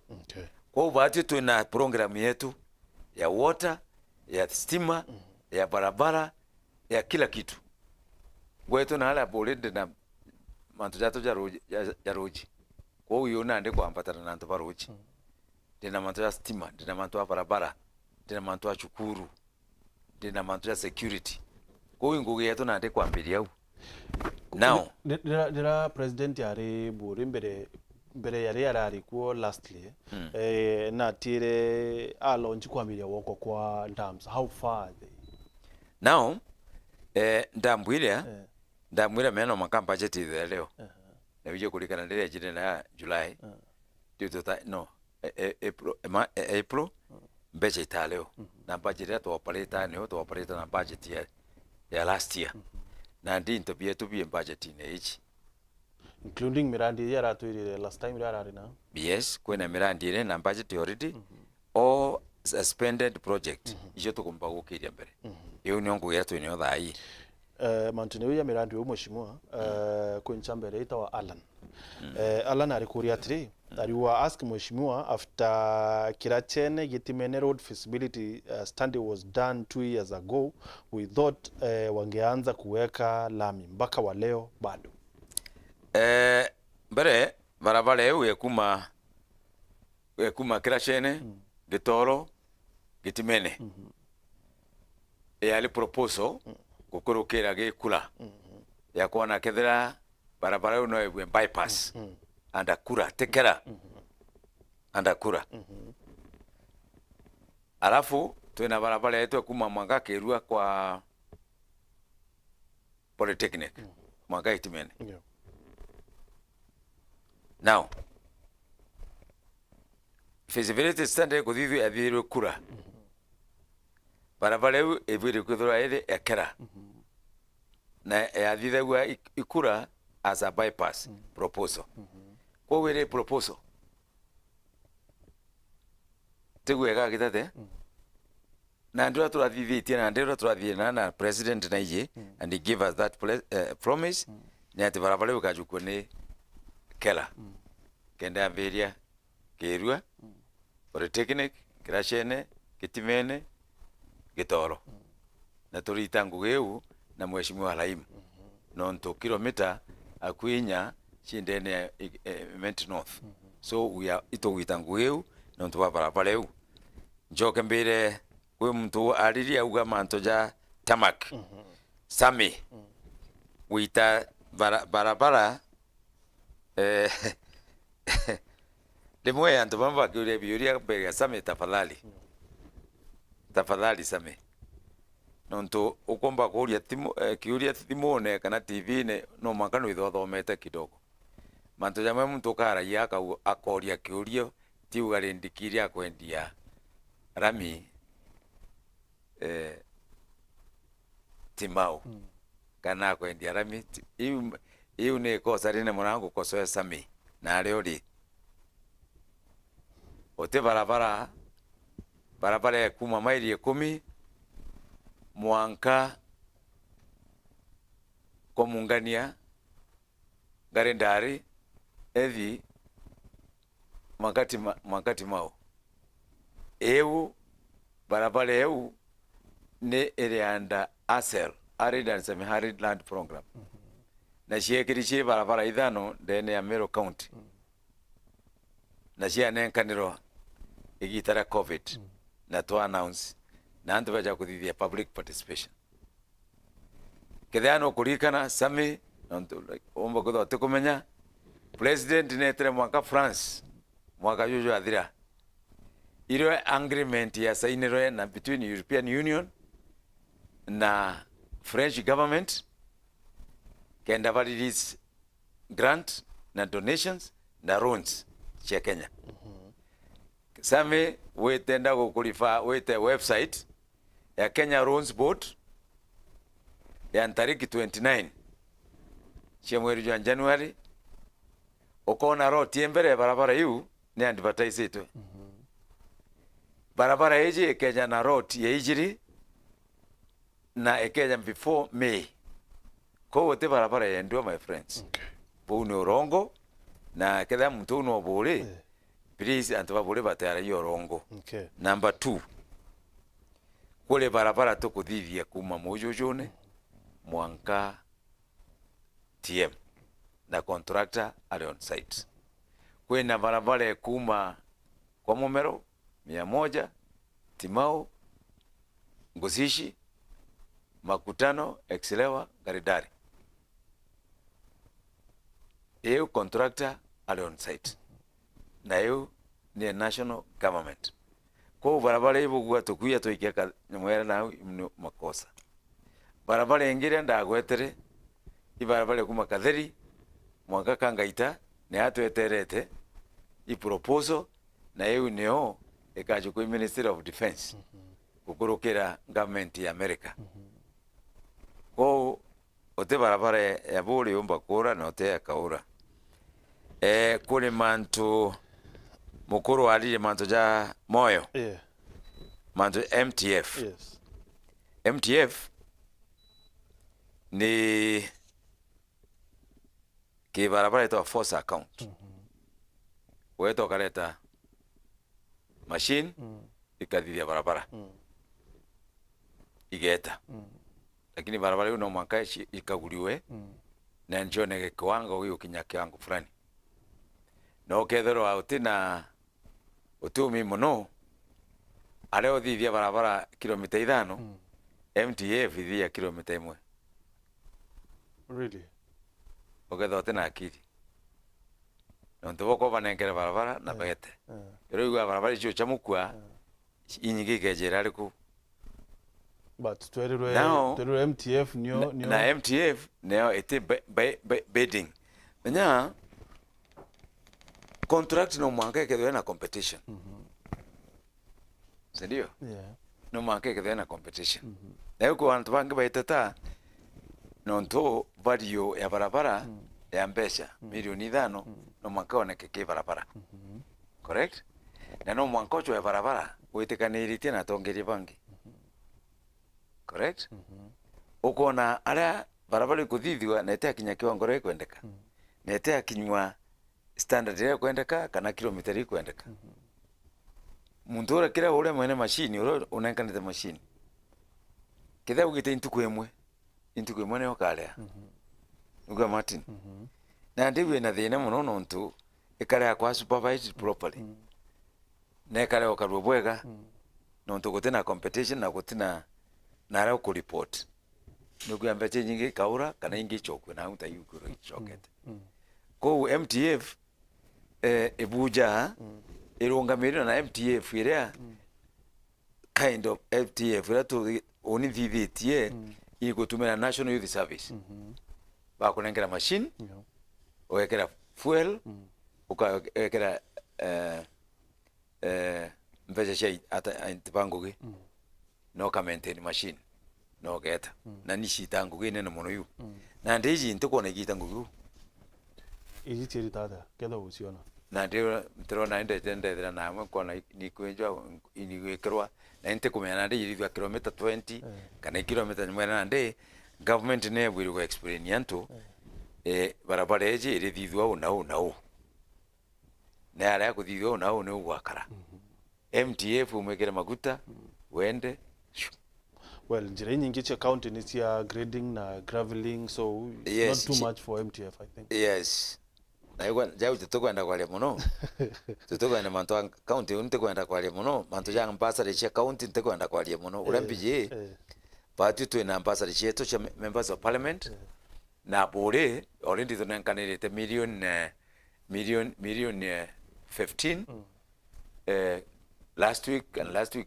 kwa ubatu tuna program yetu ya water ya stima ya barabara ya kila kitu gwetu na hala bolende na mantu jato ja roji kwa uyo nande kwambatana na nto baroji dina mantu ya stima dina mantu ya barabara dina mantu ya chukuru dina mantu ya security kwa uyo ngugi yetu nande kwambiria u now dira president yari buri mbere yari yarari kuo lastly na tire launch kwambiria woko kwa terms how far they now ndamwira meno makamba budget leo na vije kulikana ndele jine na July no April mbeche italeo na budget ya to operate na budget ya last year na ndi ntobie tubie budget ine ichi including mirandi yara tuire last time yara na yes kwena mirandi ile na budget already all suspended project ijo tukumba gukiria mbere iyo nyongo yetu ni othai mantine ya mirandi yo mheshimiwa kwencha mbere itawa Alan Alan alikuria atiri aliwa ask mheshimiwa after Kirachene Gitimene road feasibility study was done 2 years ago we thought wangeanza kuweka lami mpaka wa leo bado mbere barabara yekuma Kirachene Gitoro Gitimene ali proposal gukurukira gikura ya kuona kethira barabara uno ebwe bypass andakura tekera andakura alafu twina barabara yetu kuma mwanga kirua kwa polytechnic mwaka itimene. Yeah. Now feasibility study kuthithio athirwe kura barabara eu ebwire kwithura iri ekera na yathithagua ikura as a bypass proposal. Kwa wire proposal tegwega gitate na ndio turathithitie na ndio turathithia na president na ije and he give us that promise ni ati barabara eu kajukwo ni kera kenda ambiria kirua polytechnic kirashene kitimene gitoro na turita ngugeu na mheshimiwa Laimu nonto kilomita akwinya shindene Mount North. So we are itogwita ngugeu nonto wa barabara eu njoke mbere kwe mtu ariria uga manto ja tamak sami wita barabara limwe antu bamba kule biuria bega sami tafadhali sami nonto ukomba kuria timu kiuria timone kana TV ne no makano ithomete kidogo manto jamwe mtu kara yaka akoria kiuria tiugari ndikiria kwendia rami timau kana kwendia rami iu ne kosa rine mwanangu kosoe sami na leo ri ote barabara ya kuma maili 10 mwanka komungania garendari evi makati mao eu barabara eu ne ere anda ASEL Arid and Semi-Arid Land Program na shiekirishi barabara idhano ndene ya Meru County na shia nenkaniro igitara COVID na to announce na antu baja kuthithia public participation kethano kurikana sami omba kutho tukumenya president netre mwaka France mwaka juju athira iro agreement ya sainiro na between European Union na French government kenda release grant na donations na loans cha Kenya. Same wetenda kukulifa wete website ya Kenya Loans Board ya tariki 29 cha mwezi wa Januari ukona roti mbere barabara yu ni advertise itu barabara eje Kenya na roti ya ijiri na ekeja before May ko wote barabara ya ndio my friends bune urongo na kedha mtu no bole please antu babule batara yo rongo. Number 2 kule barabara tukuthithia kuma mujujune mwanka TM na contractor are on site kwena barabara kuma kwa Momero 100 Timao Ngusishi Makutano Exelewa Garidari eu contractor are on site na eu ni national government ko barabara ibo gwa tukuya toikia mwera na makosa barabara ingire ndagwetere ibarabara kuma Katheri mwaka kangaita ne atweterete i proposal na eu neo ekaje ku Ministry of Defense kukurukira government ya America ko ote barabara ya bole yomba kora na ote ya kaura kule mantu mukuru alile mantu ja moyo mantu MTF MTF ni ki barabara ito force account weto kaleta machine ikadhia barabara igeta lakini barabara hiyo no mwaka ikaguliwe na njone kiwango hiyo kinya kiwango fulani no kethero autina utumi muno aleo thithia barabara kilomita 5 MTF thithia kilomita 1 really oketho tena akiri no ntoboko banengera barabara na bagete rero igwa barabara icio chamukwa inyige kejera riku But twerwe MTF nyo na MTF neo ete bidding. Nya contract no mwanke kedwe na competition. Sindio? Yeah. No mwanke kedwe na competition. Na yuko wantu bangi baitata nonto value ya barabara ya mbesha milioni 5 no mwanka oneke barabara. Correct? Na no mwanka ocho ya barabara uitekaniritie na tongeri bangi. Correct? Ukona ara barabara ikuthithwa na ite akinya kiwango ria kwendeka. Na ite akinywa standard ria kwendeka kana kilomita ria kwendeka. Muntu ura kira ure mwene machine ura unenkanite machine. Kitha ugite intuku imwe ne okarea. Uga Martin. Na ndiwe na thina muno nontu ikare akwa supervised properly. Na ikare okarwo bwega. Nontu gutina competition na gutina nara ku report. Nugu ambache nyingi kaura kana ingi chokwe na uta yukuro chokete. Ko MTF ebuja irungamirira na MTF iria kind of MTF ira tu oni thithitie igutumira National Youth Service. Ba kunengera machine wekera fuel ukawekera mbeca cia atibangugi no ka maintain machine no geta na nishita ngugi nene muno yu na ndiji ntukona igita ngugi iji tiri tada kenda usiona na ndiro na ndetendera na amwe kona ni kwenjwa inigwekerwa na nte kumena ndi yithwa kilomita 20 kana kilomita mwena ndi government ne bwiri go explain yanto barabara eji iri thithwa una na ara kuthithwa una ne ugwakara MTF umwekera maguta wende. Well, njira nyingi cha county ni cia grading na graveling, so yes, not too much for MTF, I think. Yes. Na yuko jau tutokwenda kwa muno. Tutokwenda manto county untekwenda kwa muno, manto jang ambassador cia county ntekwenda kwa muno. Urambije. Patu tu na ambassador cia cha members of parliament. Na bore already tunankanirete million 15 last week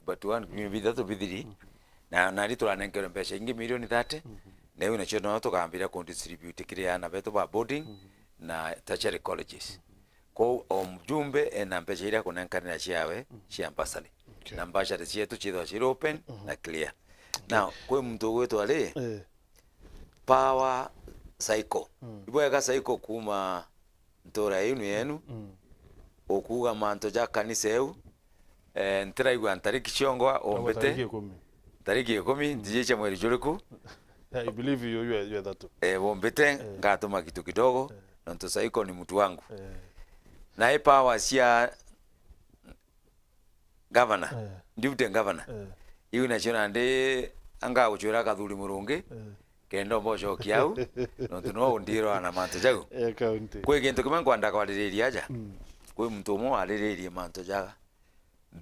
but one maybe that will be the na nari turanenkera mpesha ingi milioni 30 na hiyo inacho no tukambira ku distribute kile ana beto ba boarding na tertiary colleges ko omjumbe na mpesha ile kunenkanira chiawe chi ambassador na ambassador chietu chidwa chi open na clear now kwa mtu wetu ale power cycle ibwega cycle kuma ntora yenu okuga manto ja kaniseu ntira igwa ntariki chongwa ombete tariki 10 ndiye mweri juriku. I believe you are that too. Ombete ngatuma kitu kidogo nonto saiko ni mtu wangu na power sia governor deputy governor iu national ndi anga uchura kathuri murungi kendo mboco kiau nonto no ndiro ana manto jagu county kwe kintu kimwe kwanda kwariria aja kwe mtu mo aririe manto jaga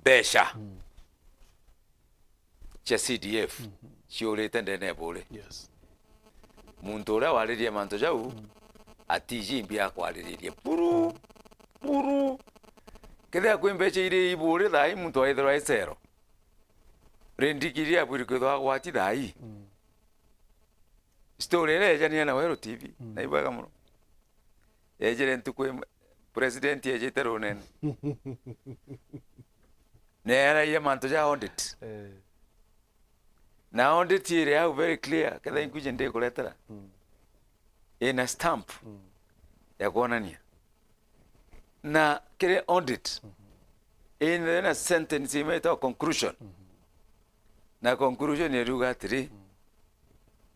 besha cha CDF ciurite ndene bure. Yes. Muntu ura waririe manto jau atiji mbia kwaririe puru ketha kwimbecha ire ibure thai muntu aithira isero rendikiria buri kwithwa gwati thai story reja ni na Wero TV na ibaga muno ejere ntukwe president ejete ronen nera ye manto ja audit na audit ire au very clear kada inkuje ndeko kuletera ina stamp ya kuonania na kile audit ina sentence imeto conclusion na conclusion ya ruga 3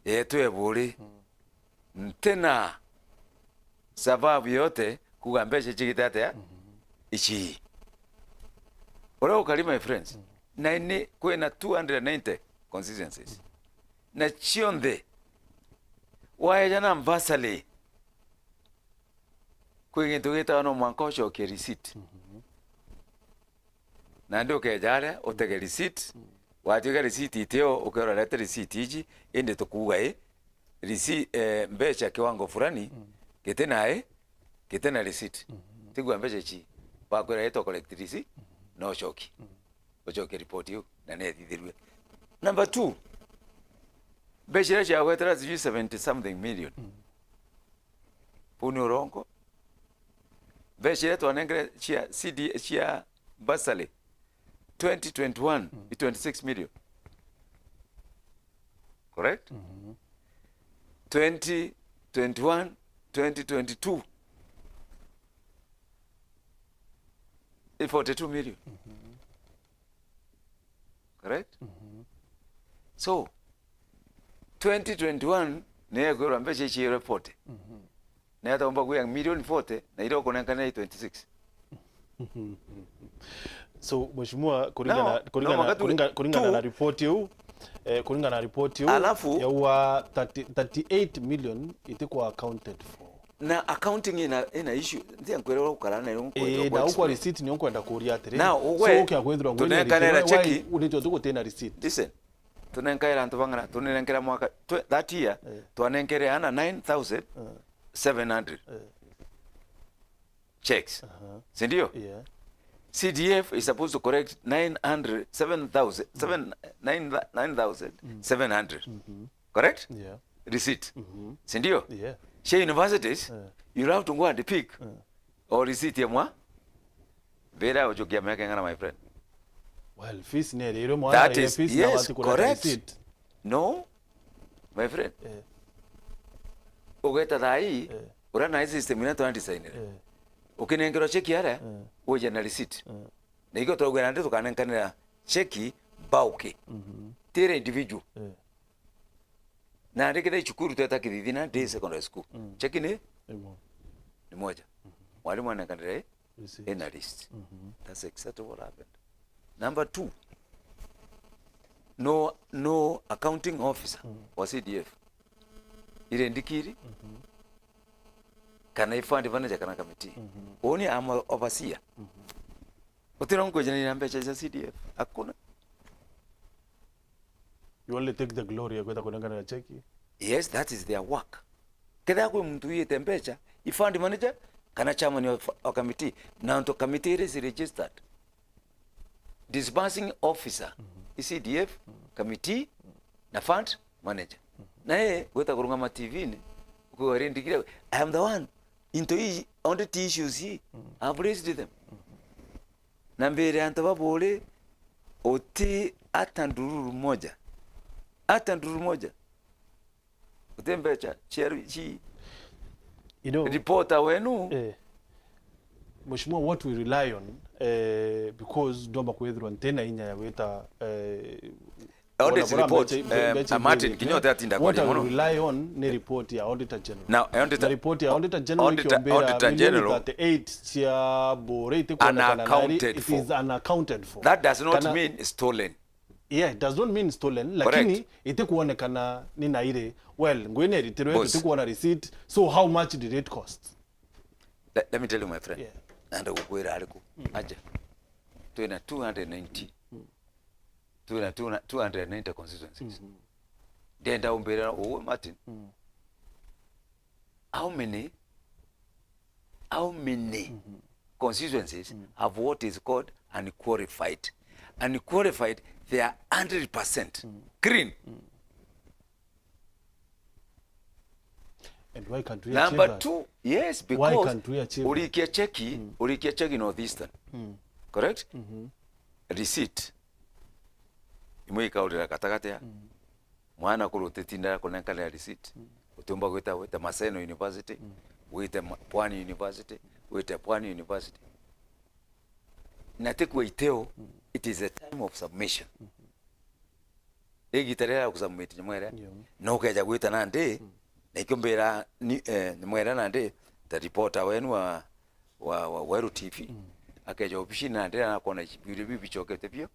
yetu eburi tena sababu yote kugambesha chikitate ya ichi ora ukali my friends na ni kwena 290 constituencies na chionde wayajana mbasale kwingintu gita no mwankosho ke receipt na ndio ke jare otege receipt wajega receipt iteo ukera leta receipt iji ende tukuga receipt mbecha kiwango fulani kitena receipt tigwa mbecha chi bakwera eto collect receipt no shoki ochoke report you na ne thithirwe. Number 2 beshira cha wetera sijui 70 something million puni urongo beshira twanengere chia CD chia basale 2021 26 million, correct? 2021 2022 42 million, correct? So 2021 ne gora mbeche chi report ne atomba kuya million 40 na ile kunankana 26. So mheshimiwa kulingana na report hiyo kulingana na report hiyo ya wa 38 million itakuwa accounted for na accounting ina issue ndia nkwelewa ukarana ilo nkwelewa na uko receipt ni nkwenda kuria atire so ukya kwethira ngwene tunenkanera cheki unito tuko tena receipt. Listen, tunenkaira ntubangana tunenkera mwaka that year twanenkere ana 9700 checks, sindio? Yeah. CDF is supposed to correct 9,700 correct? Yeah. Receipt, sindio? Yeah. She universities you have to go and pick or receipt ya mwa vera ojokia meke ngana, my friend. Well, fees ne rero mwa that is fees yes, na watu correct. Receipt. No, my friend. Ugeta dai ura na system ina to design ukinengero cheki ara uje na receipt na iko to gwera ndo kanenkanira cheki bauke tire individual na ndikide chukuru teta kidhina day secondary school cheki ni moja mwalimu anakanira in a list. That's exactly what happened. Number 2, no accounting officer wa CDF ile ndikiri kana ifandi manager kana committee oni ama overseer utira ngoja ni namba cha CDF hakuna. You only take the glory ya kwenda kulingana na cheki. Yes, that is their work. Kada kwa mtu yeye tempecha ifandi manager kana chairman wa committee na ndo committee is registered. Disbursing officer CDF committee na fund manager na yeye weta kurunga ma TV ni uko rendikira I am the one into on the issues here I've raised them na mbere antababole oti atandururu moja utembecha chi reporter wenu mheshimiwa what we rely on because domba kwethirwa ntena inya ya weta audit report Martin kinyote atinda kwa what we rely on ni report ya auditor general. Now report ya auditor general auditor general 38 sia borete kwa unaccounted it is unaccounted for. That does not mean stolen. Yeah, it does not mean stolen, lakini itikuonekana ni na ile well ngwene retirwe itikuona receipt, so how much did it cost? Let me tell you my friend. Yeah. And ukwera aliku aja tuena 290 290 constituencies denda umbera owe Martin how many constituencies have what is called unqualified they are 100% green. And why can't we Number achieve 2, yes, because why can't we achieve ulikia cheki northeastern correct receipt imwika ulira katakatea mwana kurutetinda konekala receipt utumba gweta Maseno University wita Pwani University wita Pwani University natekwa iteo it is a time of submission egitarera kusubmit nyamwera no kaja gwita nande na ikombera ni mwera nande the reporter wenu wa Meru TV akaja ofishi nande na kona bire bichokete byo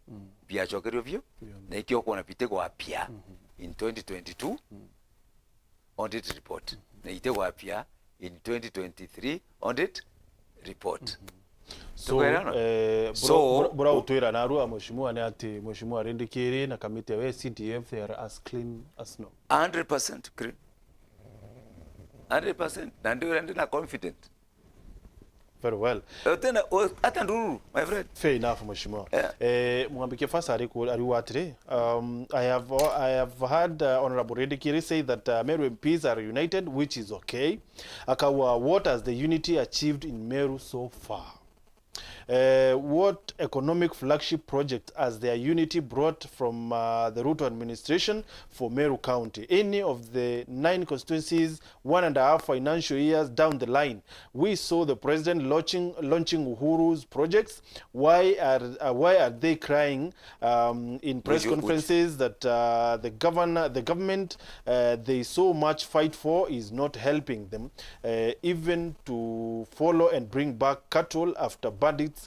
bya chokerio byo na ikyo kona bitego apia in 2022 audit report na itego apia in 2023 audit report. So bora utwira na arua mheshimiwa ni ati mheshimiwa rendikiri na kamiti ya CDF they are as clean as snow. 100% clean. 100% na ndio na confident Very well. Tena hata nduru, my friend. Fair enough, Mheshimiwa. Mwambike first ariwatire. I have heard Honorable Redikiri say that Meru MPs are united, which is okay. Akawa, what has the unity achieved in Meru so far? What economic flagship project has their unity brought from the Ruto administration for Meru County? Any of the 9 constituencies, 1.5 financial years down the line, we saw the president launching Uhuru's projects. Why are they crying in press conferences that the government they so much fight for is not helping them, even to follow and bring back cattle after bandits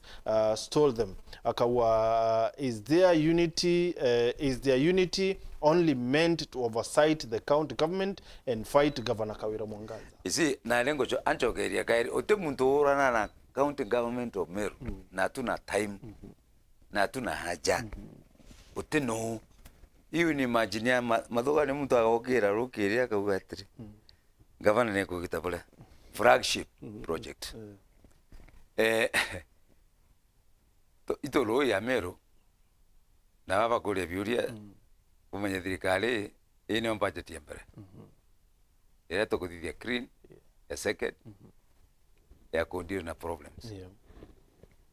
stole them? Akawa, is their unity only meant to oversight the county government and fight Governor Kawira Mwangaza? Isi na lengo cho anchokeria kairi ote muntu urana na county government of Meru na tuna time na tuna haja ote no hiyo ni majinia madhoga ni mtu akokera rokeria kaugatri governor ne kukitabula flagship project itolo ya Meru na baba kule biuria umenya thirikari ine budget ya mbere ira tukuthithia clean ya second ya kudeal na problems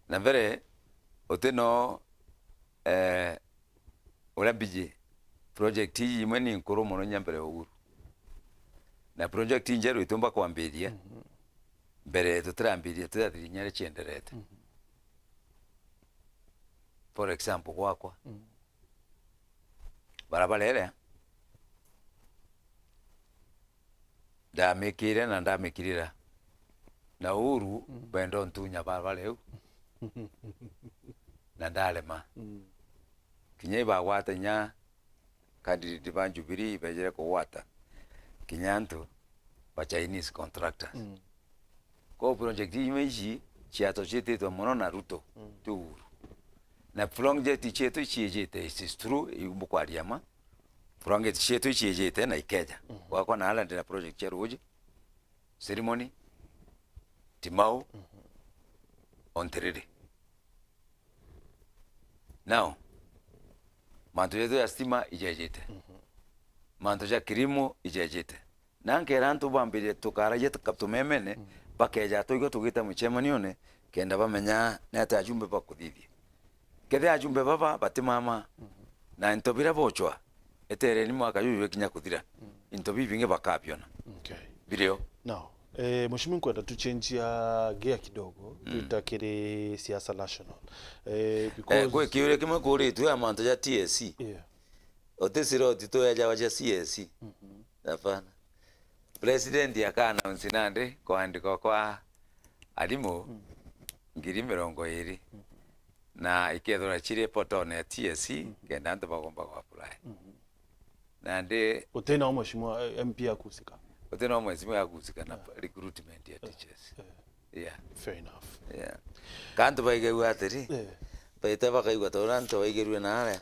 na mbere oteno ora bije project hii imwe ni nkuru muno nyambere Uhuru na project njeru itumba kwambiria mbere tutrambiria tutathiri nyare chenderete. For example, wakwa barabara ile ndamikire na ndamikirira na Uhuru bendo ntunya barabara eu na ndalema kinye bagwata nya candidate ba Jubilee bejere ko wata kinyanto ba Chinese contractors ko project imeji chiato chete to mono na Ruto tu Uhuru na project chetu chiejete is true ibukwariama project chetu chiejete na ikeja wakwa na hala ndina project cheruji ceremony timau onterere now manto yetu ya stima ijejete manto ya kilimo ijejete nankera ntu bambire tukara yetu kaptumemene bakeja toigo tugita muchemanione kenda bamenya neta ajumbe bakuthithia kethe ajumbe baba batimama na ntobira bochwa etere ni mwaka yuyu kinya kuthira intobi binge bakapiona. Okay, Video now Mheshimiwa kwenda tuchenjia gear kidogo tutakire siasa national because kwa kiure kama kuri tu ya manto ya TSC otesiro tito ya jawa ya CSC hapana president yakana unsinande kwa andiko kwa alimo ngiri 20 na ikethora chire potone TSC kenda ndo bagomba kwa apply na ndi utena Mheshimiwa MP akusika utena Mheshimiwa akusika na recruitment ya teachers. Fair enough. Kanto baigewa atiri baita bakaiwa toranto baigeru na ala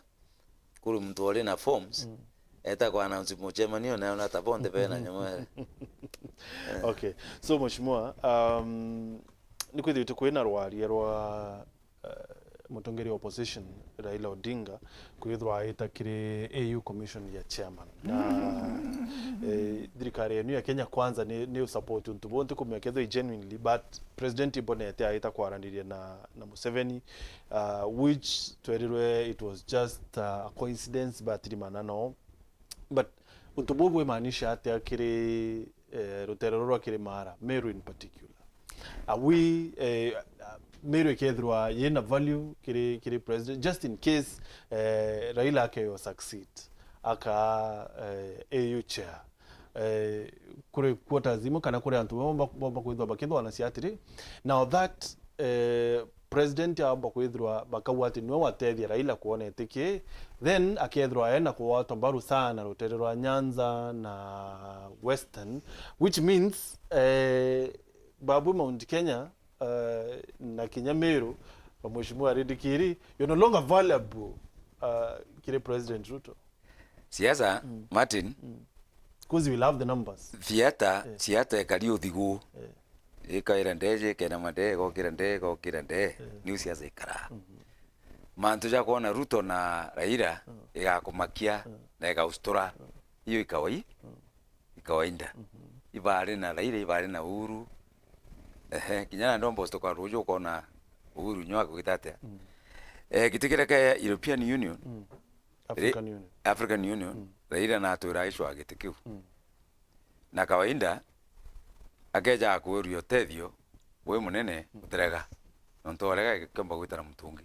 kuri mtu wale na forms eta kwa announce mochemanio na ona tabonde bena nyamwere. Okay, so Mheshimiwa nikwithite kwina rwari rwa mutongeri opposition Raila Odinga kwithwa aitakire AU commission ya chairman na thirikari enu ya Kenya kwanza ni support untu bonte kumeketho genuinely but president ibonete aita kwaraniria na Museveni which twerirwe it was just a coincidence but limanano but untu bobwe maanisha ate akire rutero rwa Kirimaara Meru in particular are we Meru ekedrwa yena value kiri president just in case Raila akeyo succeed aka AU chair kure kwota zimo kana kure antu bomba kwithwa bakithwa na siatiri now that president aba kwithwa bakawati nwe watethia Raila kuona etike then akethwa yena kwa tombaru sana rutererwa Nyanza na Western which means babu Mount Kenya na Kenya Meru wa Mheshimiwa Redikiri you're no longer valuable kile President Ruto siasa Martin because we love the numbers siata ekari uthigu ikaira ndeje kena mande gokira nde ni siasa ikara mantu ja kuona Ruto na Raila igakumakia na igaustura hiyo ikawainda ibari na Raila ibari na Uhuru kinyana ndombo stoka rojo kona Uhuru nywa kugitate gitikira ka European Union African Union Raila na aturaishwa gitikiu na kawainda akeja kuorio tethio we munene uterega nonto orega kamba gwitara mutungi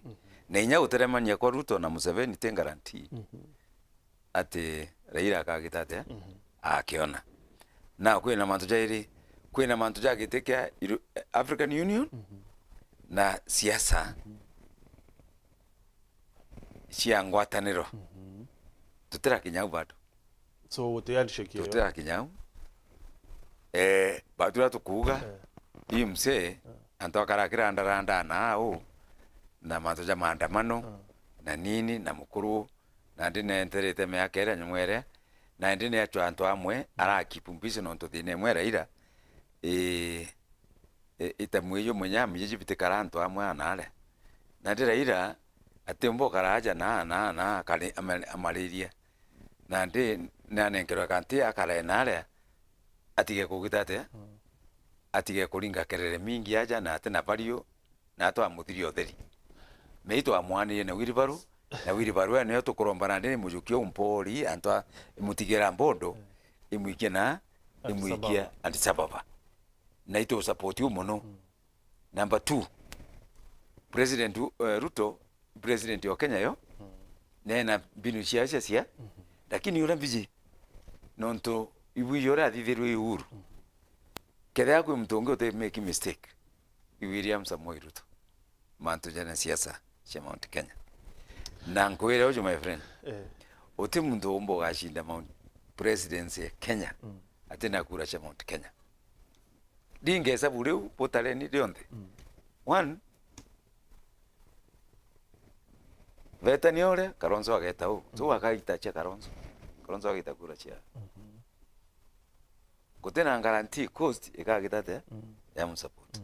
na inya uteremania kwa Ruto na Museveni te guarantee ati Raila akagitate akiona na kwina mantu jairi kwina mantu jagitekea African Union na siasa cia ngwataniro tutera kinyau bado so utayarishekio tutera kinyau batura tukuga imse antokara kiranda nao na mantu ja maandamano na nini na mukuru na ndine enterete me akere nyumwere na ndine atwa antu amwe ara kipumbisi no ntuthine mwere ira itamweyo munyami yibitikara antu amwe anale na ndira ira atembo karaja na kale amaliria na ndi na nenkero kanti akale nale atige kugitate atige kuringa kerere mingi aja na atena bario na atwa muthirio theri meito amwani na wiribaru na wiribaru ene tukorombana ndi mujukio mpori antwa mutigera mbondo imwikena imwikia antisababa na ito support umuno number 2 President Ruto president wa Kenya yo nena binu cia lakini yura biji nonto ibu yora thithiru Uhuru ketha kwi mtongo te make mistake William Samoei Ruto mantu jana siasa cia Mount Kenya na nkwira ujo my friend oti muntu ombo gashinda Mount presidency ya Kenya atena kura cia Mount Kenya dinge sabu leo potale ni dionde one vetani ore Kalonzo ageta u so akaita cia Kalonzo agita kura cia kutena guarantee cost ikagitate ya msupport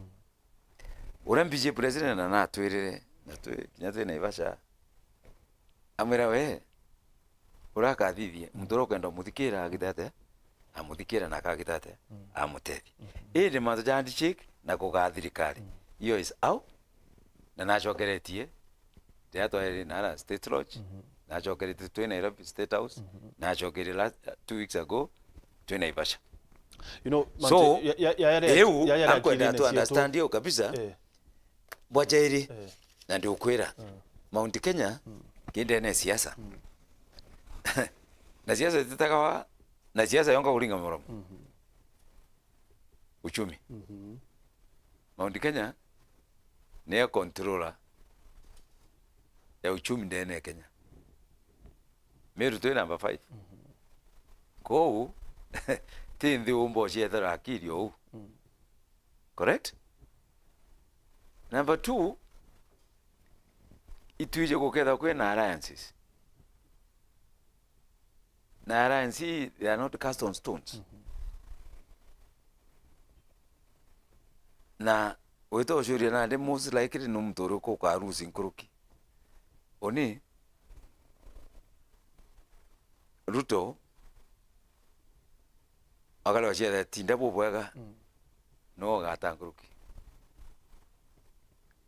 urambije president na atwirire kinyate na ibasha amera we uraka thithie mutoro kwenda muthikira agitate amuthikira na akagitate amutethi indi mantu jandi chick na kugathirikari iyo is out na nachokeretie teatwa eri na state lodge nachokeretie tu Nairobi State House nachokeretie last 2 weeks ago tu Naivasha. You know, so akwenda to understand hiyo kabisa bwajairi na ndio kwera Mount Kenya kinde ne siasa na siasa zitakawa na siasa yonga ulinga moromo uchumi Mount Kenya ne controller ya uchumi ndene Kenya Meru to number 5 ko tindi umbo ciethera akiri ou correct number 2 ituje guketha kwena alliances na alliances they are not cast on stones na weto shuri na de most likely no mtoro ko kwa rusi nkuruki oni Ruto agala wachia tinda bubwega no gata nkuruki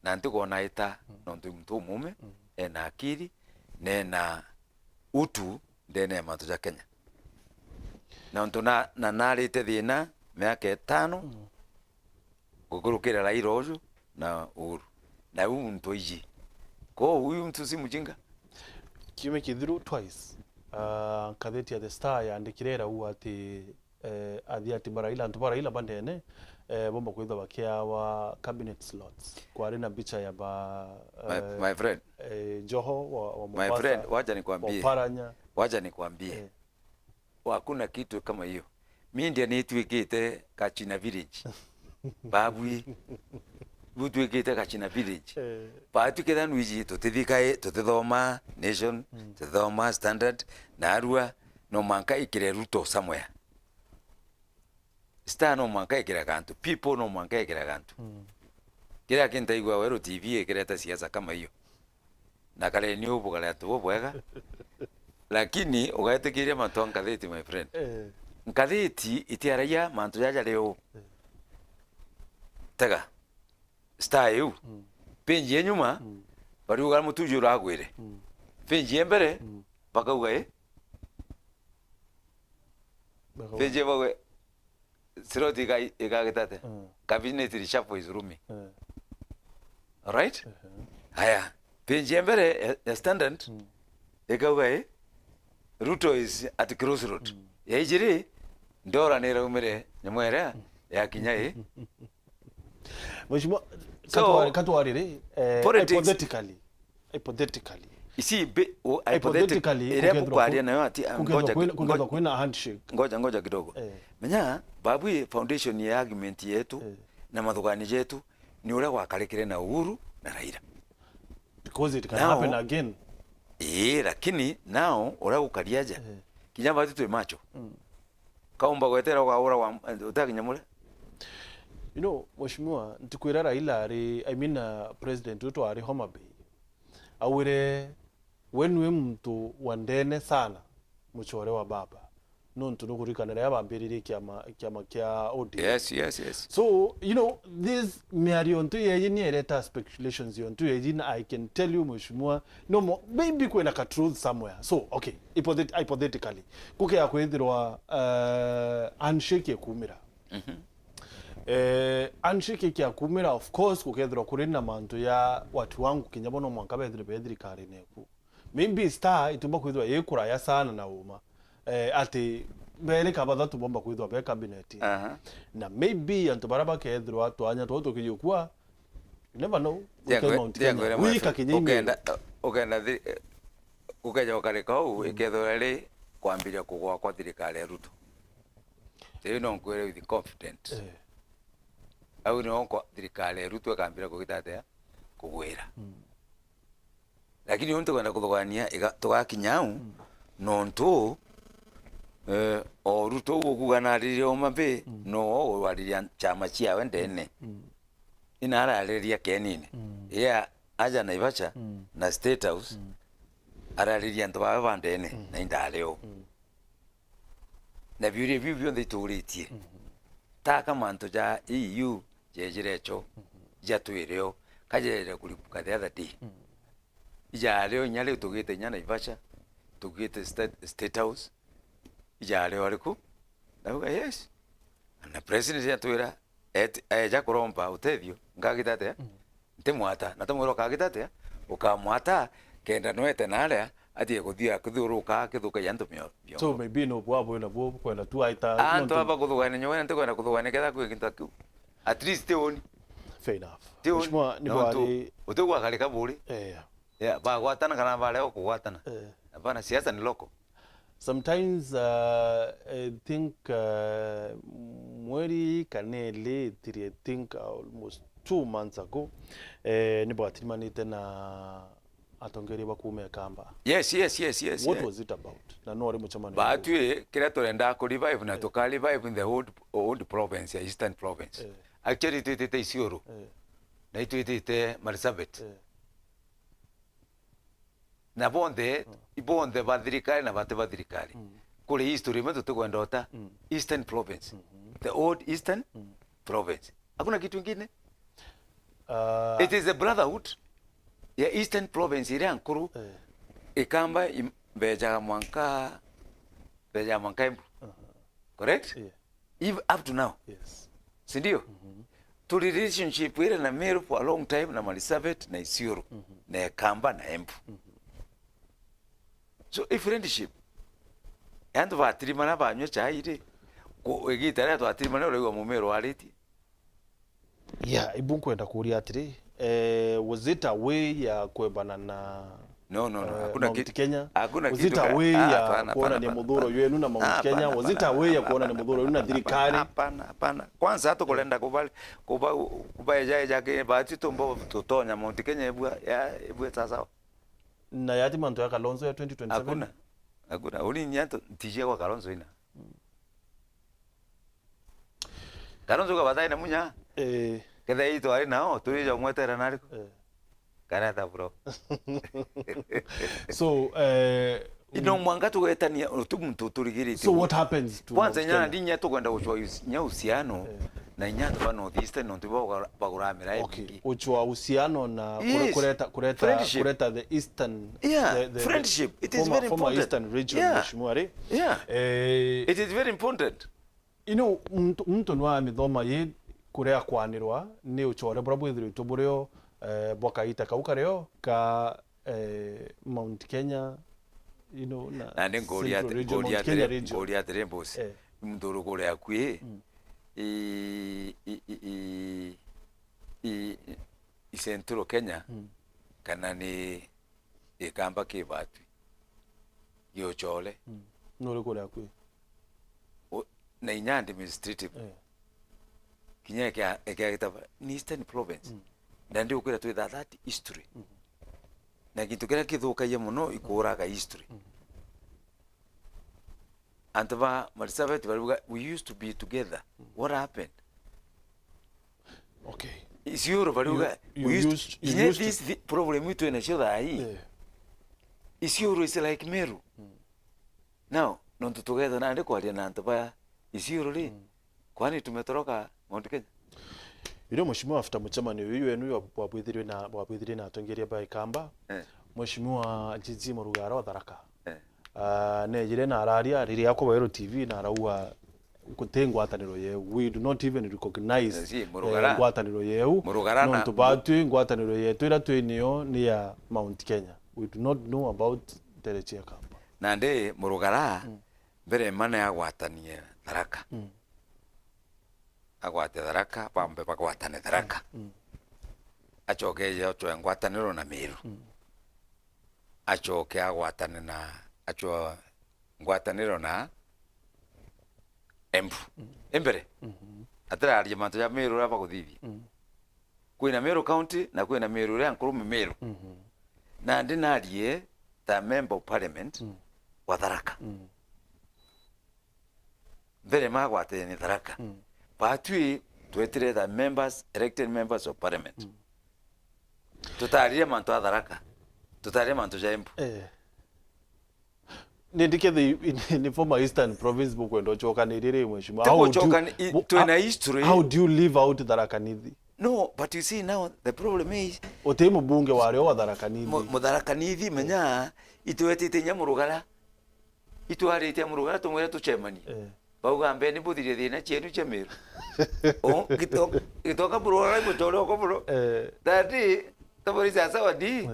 na ntuko naita nontu mtu mume ena akiri nena utu ndene mantu ja Kenya na ntu na narite thina miaka 5 gukurukira Raila uju na Uhuru na huyu mtu iji ko huyu mtu si mjinga kime kidhiru twice kadeti ya The Star yandikirera u ati athiati Raila antu Raila bandene bomba kwitha bakia wa cabinet slots kwa rina bicha ya my friend Joho wa Mombasa my friend wacha nikwambie hakuna kitu kama hiyo mimi ndiye nitwikite Kachina village babui butwikite Kachina village patu kedanu wiji tutithikae tutithoma nation tutithoma standard na arua no manka ikire Ruto somewhere star no mwanka ekira kantu, people no mwanka ekira kantu. Kira kinta igwa weru TV ekireta siasa kama hiyo. Na kale ni ubu kale atu bwega. Lakini ugaetekiria mantu nkatheti my friend. Nkatheti itiaraya mantu jaja leo. Tega. Star yu. Penji enyuma bari uga mutuju ragwire. Penji embere bakauga penji bagwe siroti igagitate. Cabinet rishapo izurumi. Alright? Haya. Penji embere standard ikauga Ruto is at crossroad. Ya ijiri ndora nera umere nyamwera ya kinya Mheshimiwa katwarire hypothetically isi hypothetically ile bukwaria nayo ati ngoja kwena handshake ngoja kidogo menya babu foundation ya argument yetu na mathugani yetu ni ule wakarekire na Uhuru na Raila because it can happen again. Lakini now ora ukariaja kinyamba tu macho kaumba gwetera kwa ora utakinyamule. You know, Mheshimiwa, ntikwira Raila president wetu ari Homa Bay. Awire wenwe mtu wandene sana muchore wa baba. No ntu nukurikanira yabambirire kiama kya ODM. Yes. So, you know, this miariontu yeyini eleta speculations yontu yeyini I can tell you Mheshimiwa, no more maybe kwena ka truth somewhere. So, okay, hypothetically, kuke yakwethirwa handshake kumira. Handshake kya kumira of course kukethirwa kuri na mantu ya watu wangu kinyabono mwanka bethire kare neku. Maybe star itumba kwithwa yekuraya sana na uma. Ati bere kabathatu bomba kwithwa be cabinet. Na maybe antu baraba kethirwa twanya toto kiyukwa. You never know. Wika kinyime. Ukaja wakareka u ikethora ri kwambiria kugwa kwa thirikari Ruto. They don't go with confident. Au ni onko thirikari Ruto akambira kugitate kugwira. Lakini untu kwenda kuthogania tugakinyau nontu o Ruto gukuganariria Omabe no wariria chama chiawe ndene inara ariria kenine aja Naivasha na State House arariria ntu bawe bandene na indaleo na biuri bibyo ndituritie taka mantu ja EU jejerecho jatwireo kajerere kulipuka the other day ija leo nyale tugite nyana Naivasha tugite State House ija leo aliku na yes na president yatwira eja kuromba utethio ngagitate ntemwata na tamwiro kagitate ukamwata kenda noete nale ati kuthia kuthuruka kithuka yantu myo. So maybe no bwabo na bwo kwenda tu aita antu aba kuthugana nyowe nte kwenda kuthugana ketha kwikinta kiu at least teoni fair enough. Mheshimiwa ni bwari utegwa kale kaburi ba gwatana kana bale okugwatana bana siasa ni loko. Sometimes I think mweri kanele I think almost 2 months ago ni bwati manite na atongeri bakume kamba. Yes. What was it about? Na no ari muchamani. Batwe kira torenda ko revive na to revive in the old province, Eastern province. Actually tete Isiolo. Na tete Marsabit. Na bonde ibonde badrikari na bate badrikari. Kule history mtu tukwenda ota Eastern province. The old Eastern province. Hakuna kitu kingine. It is a brotherhood. Ya Eastern province ile ankuru ikamba beja mwanka embu. Correct? Even up to now. Yes. Sindio? To relationship ile na Meru for a long time na Marsabit na Isiolo na Kamba na Embu. So if friendship and vatririmana banyo chaire ko egitara twatririmana ule wa Mumeru ariti. Yeah, ibungu kwenda kuria atiri was it a way ya kuebana na no hakuna kitu Kenya? Hakuna kitu. Was it a way ya kuona ni mudhuro yenu na Mount Kenya? Was it a way ya kuona ni mudhuro yenu na thirikari? Hapana. Kwanza hata kulenda kuba yake bahati tumbo tutonya Mount Kenya ebwa sasa. Na yati manto ya Kalonzo ya 2027? Hakuna. Uli nyanto tije kwa Kalonzo ina. Kalonzo ka batai na munya kada ito ari nao turi jo mwetera nariko karata bro. So ino mwanga tugetania tumuntu turigiri. So what happens to kwanza nyana ndinya tukwenda uchwa nya usiano na nya to no eastern no tibo baguramira okay uchwa usiano na kureta the eastern the friendship it is very important eastern region mheshimiwa it is very important mtu nwa mithoma ye kurea kwanirwa ni uchore bra bwithiri tuburio bwakaita kaukareo ka Mount Kenya na ndi Goliath Rainbows mnduru kurea kwi Central Kenya kana ni ikamba kibatu yo chole nore kurea kwi na inyandi administrative kinyeke ekagitaba ni Eastern Province na ndi ukira tu that history na kintu kira kithuka ye muno ikuraga history antaba Marsabit we used to be together what happened okay is your baruga we used this problem with in shodai is your is like Meru now not together na ndi kwaria na antaba is your ri kwani tumetoroka Mount Kenya mheshimiwa after mchamani wenu wabwithirie na atongeria ba ikamba mheshimiwa Jiji Murugara wa Tharaka ne jire na araria riri yako Meru TV na araua kutengwataniro ye we do not even recognize ngwataniro yeu no tubatu ngwataniro ye twira twinio ni ya Mount Kenya we do not know about Terechia Kamba na ndi Murugara mbere mana ya gwatanie Tharaka agwate Tharaka pambe bagwatane Tharaka achoke yo ngwataniro na Meru achoke agwatane na ngwataniro na Embu embere atararia manto ya Meru raba kuthithia kwina Meru County na kwina Meru ria nkurume Meru na ndinarie the member of parliament wa Tharaka mbere magwate ni Tharaka patui twetire the members elected members of parliament tutarie manto ya Tharaka tutarie manto ya Embu nindike the former Eastern Province bukwendo choka nirire mheshimiwa how do you live out Tharaka Nithi no but you see now the problem is otemu bunge wario wa Tharaka Nithi Tharaka Nithi menya itwetite Nyamurugara itwarite Nyamurugara tumwere tuchemani bauga mbeni buthirie thina chenu cha Meru gitoka burora gutoro ko buro dadi tabori sasa wadi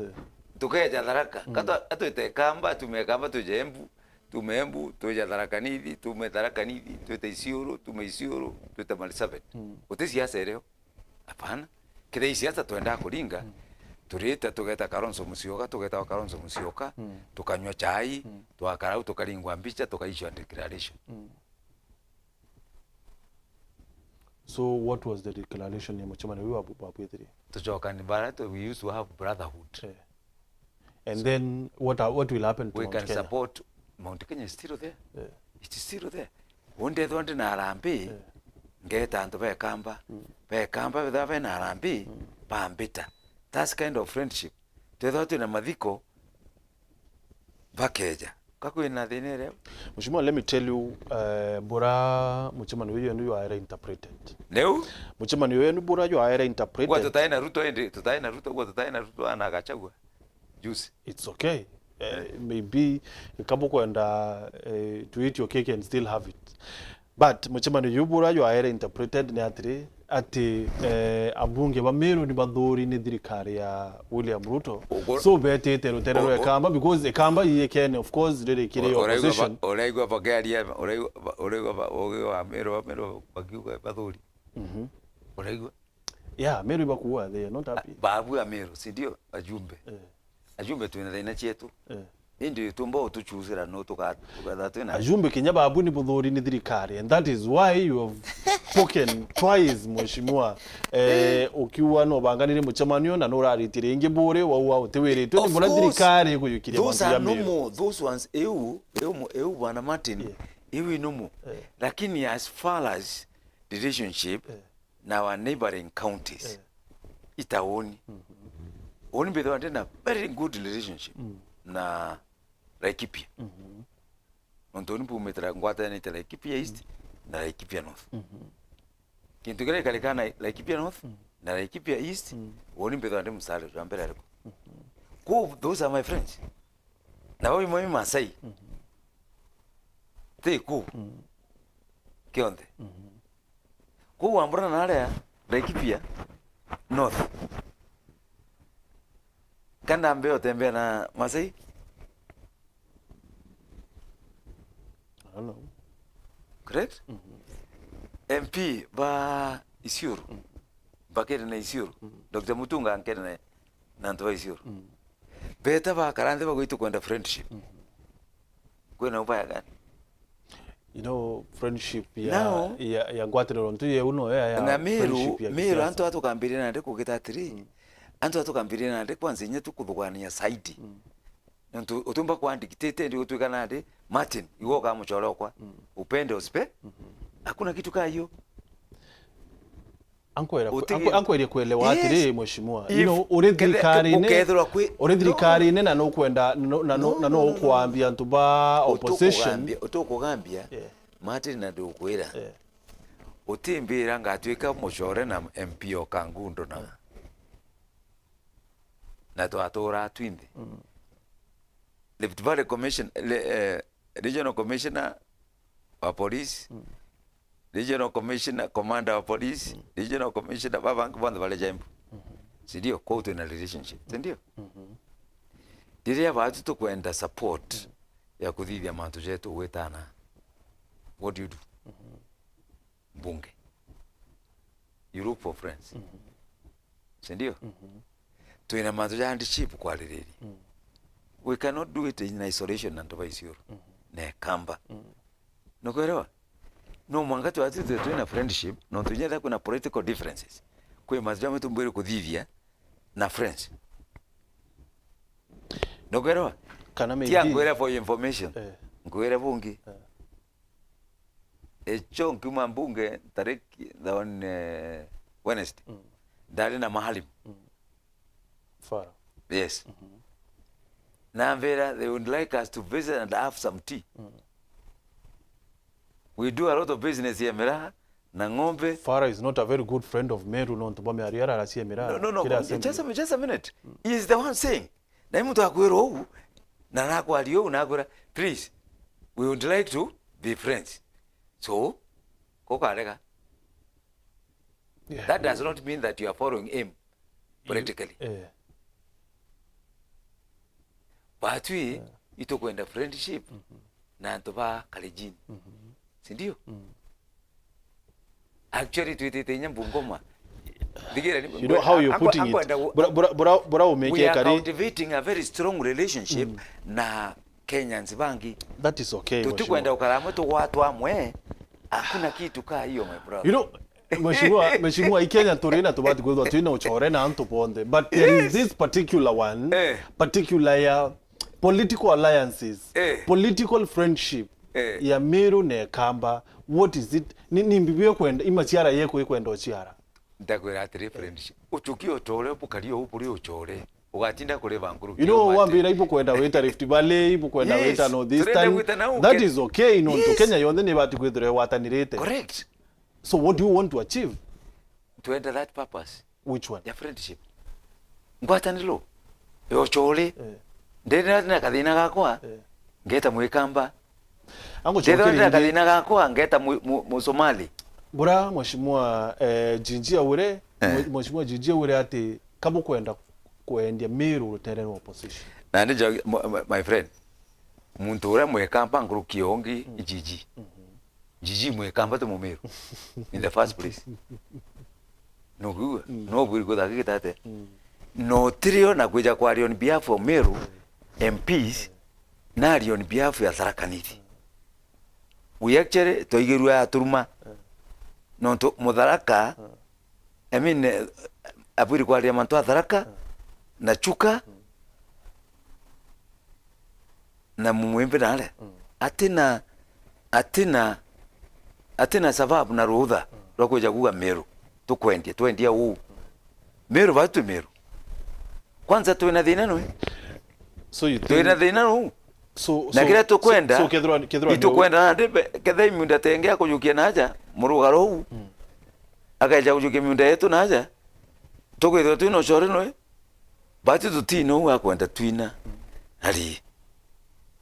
tukaja Tharaka kato atwete kamba tumekamba tuje Embu tumembu tuje Tharaka Nithi Tharaka Nithi twete Isiolo Isiolo twete Marsabit uti siasa leo hapana kile siasa twenda kuringa turita tugeta Kalonzo Musyoka tukanywa chai tuakarau tukalingwa mbicha tukaisha declaration so what was the declaration ya mchamani we wabwithiri tuchoka ni barato we used to have brotherhood and so then what will happen to we can Kenya? Support Mount Kenya is still there it is still there onde thonde na arambi ngeta antu bekamba betha na arambi pambita that's kind of friendship twethote na mathiko bakeja kakwina thine leo mheshimiwa let me tell you bora mchamani wewe ndio are interpreted leo mchamani wewe bora yo are interpreted kwa tutaina Ruto kwa tutaina Ruto anagachagua juice it's okay maybe kabo kwenda to eat your cake and still have it but mchamani yubura yo are interpreted ni ati abunge ba Meru ni bathuri ni thirikari ya William Ruto so betete ruterero ekamba because ekamba yekene of course rere kire opposition oregwa bagaria oregwa Meru bakiuga bathuri oregwa Meru bakuwa they are not happy babu ya Meru si ndio ajumbe tu na chetu indi tumbo tuchuzira no tukatha twina ajumbe Kenya babu ni buthuri ni thirikari and that is why you have spoken twice mheshimiwa ukiwa no banganire muchamanio na no raritire ingi bure wa utewiritwe ni bura thirikari kuyukiria those are no more those ones eu bwana Martin iwi no more lakini as far as relationship na our neighboring counties itaoni oni betho na very good relationship na Laikipia ontoni pumetra ngwata ni Laikipia East na Laikipia North kintu kile kalikana Laikipia North na Laikipia East oni betho ande msale twambera ariko those are my friends na wao mimi Masai teku kionde wambura na area Laikipia North kana mbeo tembea na Masai hello correct MP ba Isiuru bakere na Isiuru Dr. Mutunga ankere na nanto Isiuru beta ba karande ba goito kwenda friendship kwena ubaya gani you know friendship ya ngwatiriro ntu ye uno ya na Meru anto atukambirira nande kugita 3 anto atukambirira nande kwanza nye tukuthugania side ntu utumba kwa dictate ndio tuika nande Martin iwo kama mchoro kwa upende uspe hakuna kitu kaa hiyo ankwere kuelewa atiri mheshimiwa you know urithirikari ne na no kwenda na no kuambia ntu ba opposition utokugambia Martin na ndukwira utimbira ngatwika mucore na MP okangundo na to atora twinde Rift Valley Commission Regional Commissioner wa Police Regional Commissioner Commander wa Police Regional Commissioner babangu banda bale jambo sindio kote na relationship sindio diria watu to kwenda support ya kuthithia mantu yetu wetana what do you do bunge you look for friends sindio tuina mantu ya handship kwa liriri we cannot do it in isolation and over Isiuru ne kamba no kuelewa no mwangatu atize tuina friendship no tunyenda kuna political differences kwa mazjamu tumbere kuthithia na friends no kuelewa kana me tia kuelewa for information kuelewa bunge echo nkuma bunge tariki on Wednesday dali na mahali fara yes Namvera, they would like us to visit and have some tea. We do a lot of business here, Mera, na ng'ombe. Farah is not a very good friend of Meru, no ntubame ariara la siya Mera. No, just a minute. He is the one saying, na mtu akwero huu, na nako alio, nakura, please, we would like to be friends. So, koka aleka. That does not mean that you are following him politically. But we ito kwenda friendship na ntoba kalijini sindio actually tuitenya Bungoma you know how you're putting it bora umeke we are kari cultivating a very strong relationship na Kenyans bangi that is okay tukwenda ukaramo to watu amwe hakuna kitu kaa hiyo my brother you know mheshimiwa ikenya turina tubati kwethwa twina uchore na antu ponde but there is this particular one particular ya political alliances political friendship ya Meru ne Kamba what is it ni mbibiwe kwenda imachiara yeko kwenda ochiara ndakwera atire friendship uchukio tole bukario upuri uchore ugatinda kule banguru you know wambira ipo kwenda weta Rift Valley ipo kwenda weta no this time that is okay no to Kenya yonde ne bati kwethre watanirete correct so what do you want to achieve to enter that purpose which one ya friendship ngwatanilo yochole ndena na kadina gakwa ngeta mwikamba ango ndena kadina gakwa ngeta mu Somali bura mheshimiwa jinjia ure mheshimiwa jinjia ure ati kama kwenda kuendia Meru rutere opposition na ndio my friend muntu ure mwikamba nguru kiongi jiji mwikamba to Meru in the first place no buri go dakitate no trio na kuja kwa on behalf of Meru MPs na on behalf ya Tharaka-Nithi we actually toigirwa turuma no to Mutharaka I mean aburi kwa mantu Tharaka na Chuka na mumwembe nale atina sababu na ruudha rwakuja kuga Meru tukwendia huu Meru batu Meru kwanza tuina thina no So you tuina thina no na kila tukwenda so kethro itukwenda na kethe miunda tengea kujukia naja murugaro huu akaja kujukia miunda yetu naja tukwithwa twina ucore no bati tutino wa kwenda twina ari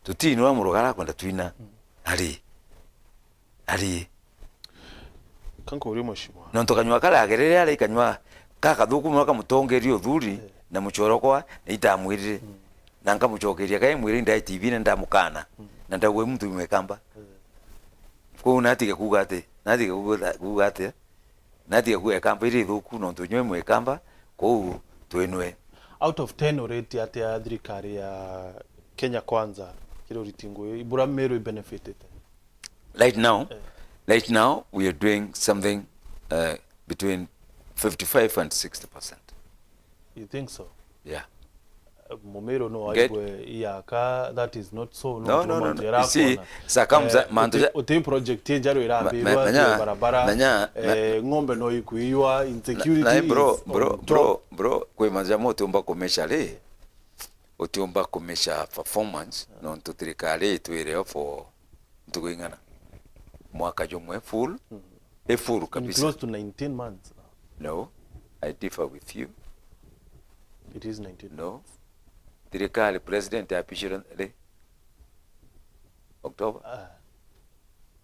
tutino wa murugara kwenda twina ari kanko uri mushimwa no tukanywa kala agerere ari kanywa kaka thuku mwaka mutongerio thuri na muchorokwa na itamwirire na ngamuchokeria kai mwiri ndai TV na ndamukana na ndagwe mtu mwekamba ko natige kugate natige kuekamba iri thuku no tunywe mwekamba ko twenwe out of 10 already at ya thirikari ya Kenya Kwanza kiro ritingo ibura Meru benefited right now we are doing something between 55 and 60%. You think so? Yeah. Momero no aibwe iyaka that is not so no. You see sakamza manto ote project njaro irambirwa barabara ngombe no ikuiwa insecurity bro kwe manja moto mba komesha le otiomba komesha performance no ntutirikale twire for ntugoingana mwaka jomwe full full kabisa close to 19 months no I differ with you. It is 19 no Dirikali president apishira le October.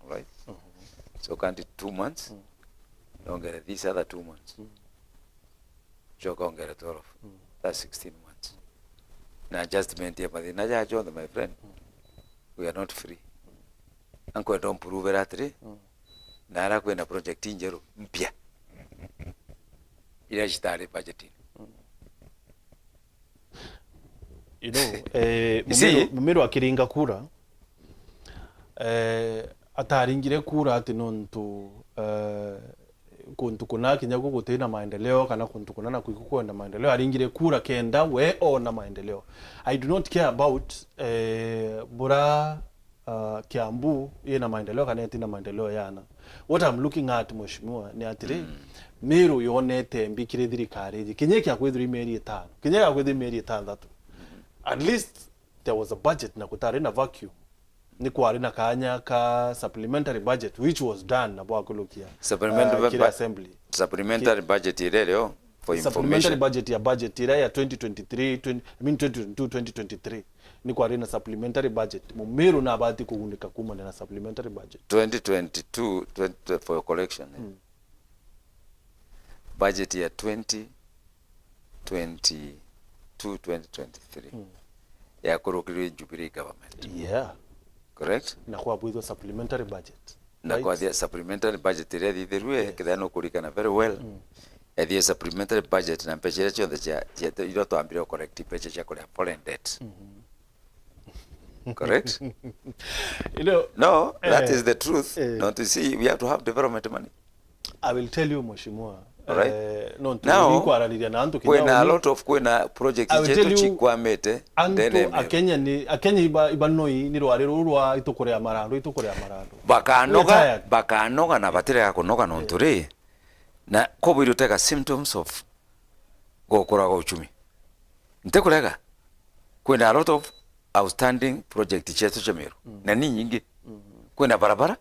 Right. So can't it 2 months? Longer these other 2 months. Jokongera 12. That's 16 months. Na adjustment here but naja John my friend. We are not free. Anko don't prove that na ara kwenda project injero mpya. Ila jitare budgeting. You know, Meru akiringa kura ataringire kura ati nontu kuntu kuna kinyago gutena maendeleo kana kuntu kuna na kwenda maendeleo aringire kura kenda we ona maendeleo. I do not care about bura Kiambu yena maendeleo kana tina maendeleo yana. What I'm looking at mheshimiwa ni atire Meru yonete mbikire thirikari kinyeki akwithiri meri 5 kinyeki akwithiri meri 6 at least there was a budget na kutari na vacuum ni kwari na kanya ka supplementary budget which was done na bwa kulukia supplementary budget ile leo for information supplementary budget ile ya 2023 2023 ni kwari na supplementary budget Meru na abati kugunika kuma na supplementary budget 2022 for your collection budget ya 2023 ya kurukiri Jubilee government. Yeah. Correct? Na kwa bwizo supplementary budget. Na kwa the supplementary budget ile thirwe kidano kurikana very well. The supplementary budget na pechera cho the ilo to ambire correct peche cha kwa foreign debt. Correct? You know, no, that is the truth. Not to see we have to have development money. I will tell you mheshimiwa. Right. Now, when a lot of projects chetu chikwamete ndene akenya iba noi ni rwari rwa itukorea marando bakanoga na batire ya kunoga nonturi na kobiru teka symptoms of gokora go uchumi ntekurega kwena a lot of outstanding project chetu cha Meru na ni nyingi kwena barabara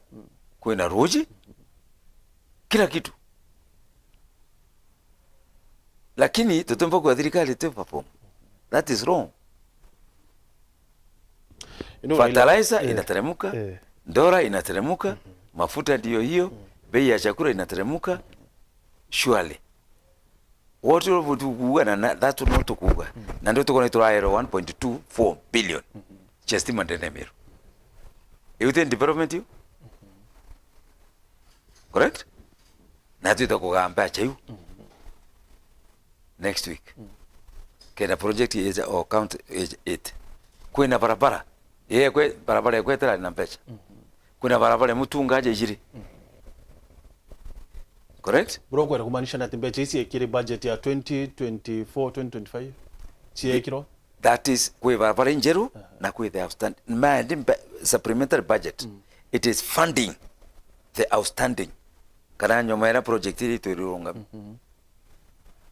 kwena roji kila kitu lakini tutumba kwa thirikari tu perform. That is wrong. Fertilizer inateremuka, dola inateremuka, mafuta ndio hiyo, bei ya chakula inateremuka. Surely what would you na that not to kuga na ndio tuko naitwa 1.24 billion just mandene Meru you think development you correct na tuita kugamba chayu next week kena project is or count 8 kwena barabara kwe barabara kwetera na pesa kuna barabara mutungaje jiri correct bro kwa kumaanisha na tembeche isi ekire budget ya 2024 2025 chiekiro that is kwe barabara njeru na kwe the outstanding supplementary budget it is funding the outstanding kana nyoma era project ili tuirunga.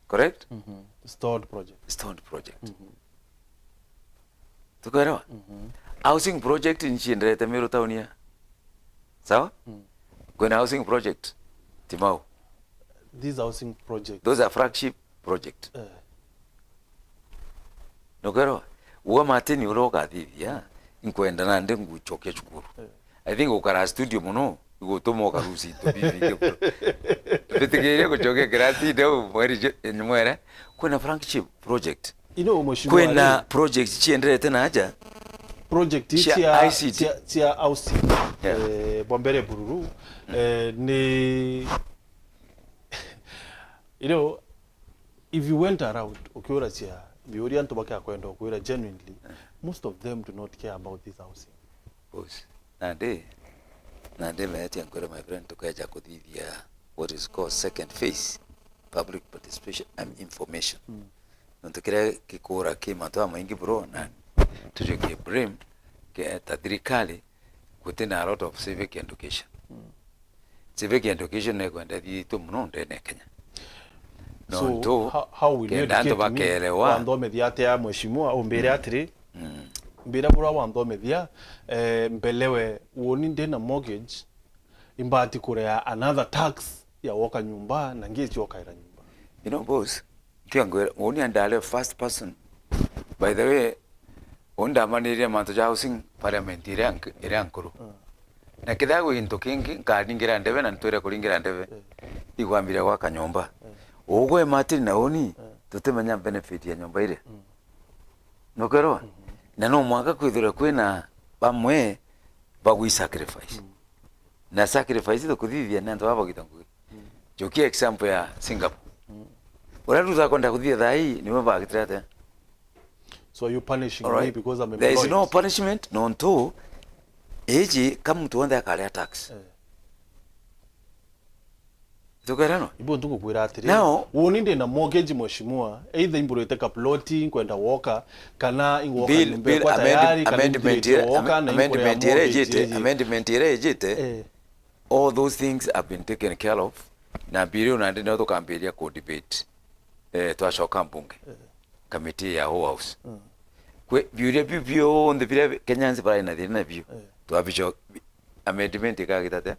Correct? Stored project. Stored project. Tukaelewa? Housing project nchi ndirete Meru town ya. Sawa? Kuna housing project Timau. These housing projects. Those are flagship project. Nokero uwa mateni uroka thithi ya inkwenda na ndi nguchoke chukuru. I think ukara studio muno ugotomo karusi to bibi. Bitigere kuchoke grati do mweri mwere kuna flagship project. Mheshimiwa kuna project chiendelee tena aja project tia housing Bombere Bururu ni if you went around ukiora chia biuri antu baka kwenda ukiora genuinely most of them do not care about this housing. Boss nande meti ankora my friend tukaja kuthithia what is called second phase public participation and information. Ntukira kikora kimatwa maingi bro na tujoke brim ke tadirikali kutena a lot of civic education. Civic education ne kwenda di to muno ndene Kenya. No, so how will you educate me wanthomethia atia mheshimiwa umbere atiri mbira bura wanthomethia mbelewe woni ndena mortgage imbati kurea another tax ya woka nyumba na ngizi woka ira nyumba. Boss kiangwe woni andale first person by the way onda maniria manto housing parliament ire ankuru na kidago into kingi kadingira ndebe na ntoire kuringira ndebe igwambira kwa kanyomba ogwe matiri na oni tutemanya benefit ya nyomba ile nokero na no mwaka kwithura kwina bamwe bagwi sacrifice na sacrifice to kuthithia na ndo abagitangwe joki example ya Singapore uraruza konda kuthithia thai ni babagitrate. So you punishing me because I'm employed? There is no punishment, no nto. Eji kama mtu wanda akalia tax. Tukarano. Ibo ndugu kwira atiri. Now, woni ndi na mortgage mheshimiwa, either imburete ka ploti kwenda woka kana ingoka nyumba kwa tayari amendment ejete. All those things have been taken care of. Na bill na ndi to kamberia ko debate. Twashoka mbunge. Committee ya house. Kwe biure bibio on the bire Kenyans bara na dina bio. To abicho amendment ka gitate.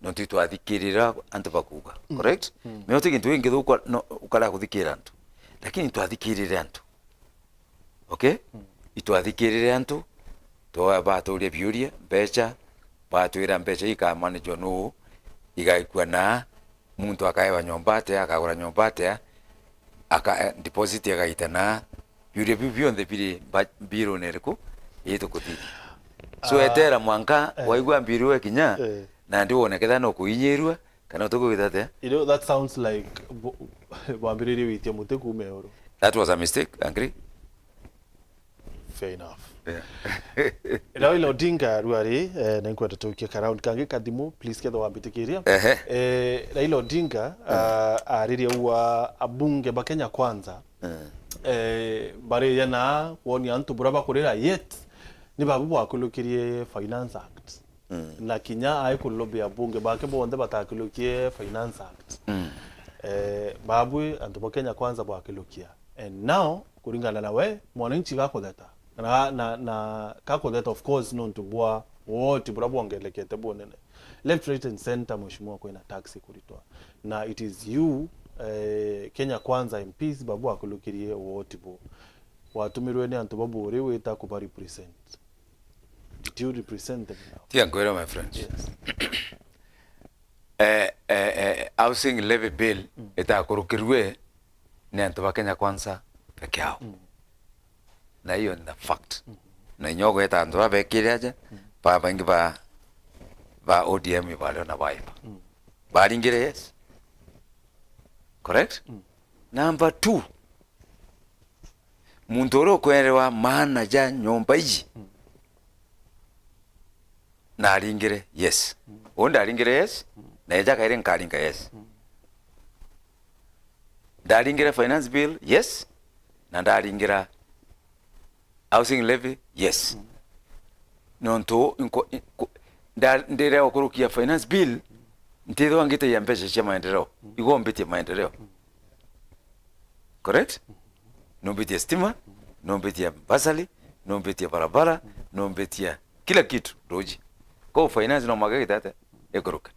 No titu athikirira antu bakuga. Correct? Me ote kintu ingithu ukala kuthikira antu. Lakini tu athikirire antu. Okay? Itu athikirire antu. To abatoria biuria becha batwira mbecha ikamanage no igaikwa na muntu akaewa nyombate akagura nyombate aka deposit yagaitana biure bibio on the biro neriko yeto kuti so etera mwanka waigwa biru kinya na ndi woneketha no kuinyirwa kana tukugitate. That sounds like wambiriri witie muteku meoro. That was a mistake, agree? Fair enough. Raila Odinga ruari na nkwenda tukia around kangi kadimu please ketho wambitikiria. Raila Odinga ariria uwa abunge ba Kenya kwanza. Bari yana woni antu buraba kurira yet ni babu wakulukirie Finance Act. Na kinya ai kulobe abunge bake bonde batakilukie Finance Act. Babu antu ba Kenya kwanza bakilukia. And now kuringana nawe mwananchi gako data. Na kako that of course non to bua wote burabu ongelekete bonene left right and center mheshimiwa kwa ina taxi kulitoa na it is you Kenya kwanza MPs babu akulukirie wote bo watumirwe ni antu babu uri wita kuba represent. Did you represent them now? Tiangwera my friends. Yes. Housing levy bill itakurukirwe ni antu ba Kenya kwanza peke yao. Na hiyo ni fact. Na nyogo eta ndo abekire aje pa bangi ba ODM ibalo na baipa. Baringire yes. Correct? Number 2. Mundoro kwerewa maana ja nyomba iji. Na aringire yes. Onda aringire yes. Na eja kaire nkaringa yes. Daringire finance bill yes. Na daringira housing levy yes. Nonto ndere okurukia finance bill Ntido angite ya mpesa cia maendeleo. Igo mbitie maendeleo. Correct? No mbitie stima, no mbitie basali, no mbitie barabara, no mbitie kila kitu roji. Kwa finance no magagi tata ekoroka.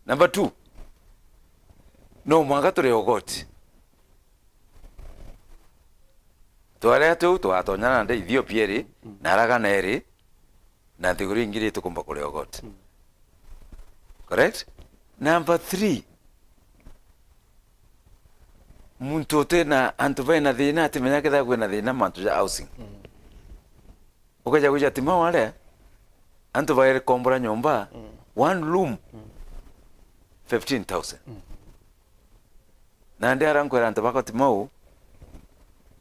Number 2. No magatore ogoti. Tware tu atonyana nda Ethiopia ri naraga neri na thiguri ingire tukumba kule ogoti. Correct? Number 3. Muntu tena antuvae na thina atimenya ketha kwina thina mantu ja housing. Ukaja kuja tima wale antuvae kombora nyumba one room 15,000. Na ndia rankwera antubako timau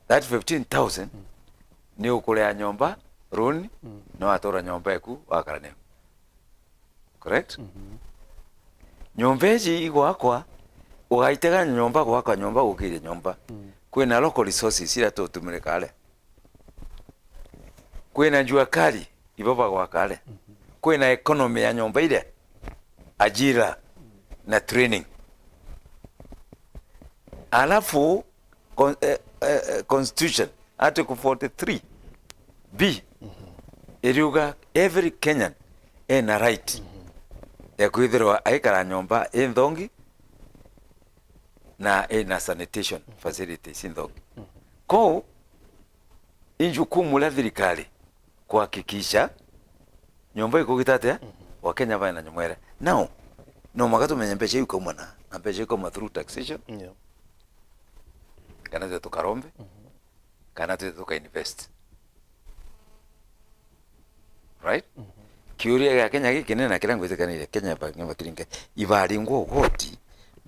that 15,000 ni ukulea nyumba runi no atora nyumba eku wakarane. Correct? Nyumba eji igwakwa ugaitega nyumba gwaka nyumba ukire nyumba. Kwina local resources ira tutumire kale. Kwina jua kali ibaba kwa kale. Kwina economy ya nyumba ile ajira na training. Alafu constitution article 43 B iriuga every Kenyan ena right ya kuithirwa aikara nyumba thongi na ena sanitation facilities thongi. Ko injukumu la thirikari kuhakikisha nyumba iko gitate wa Kenya bana nyumwera. Now no magato menye mbecha yuko mwana na mbecha yuko through taxation. Yeah. Kana zetu karombe kana zetu ka invest, right? Kiuria ya Kenya giki nena kirango itekanire Kenya ba ngamba kiringa ibari ngo goti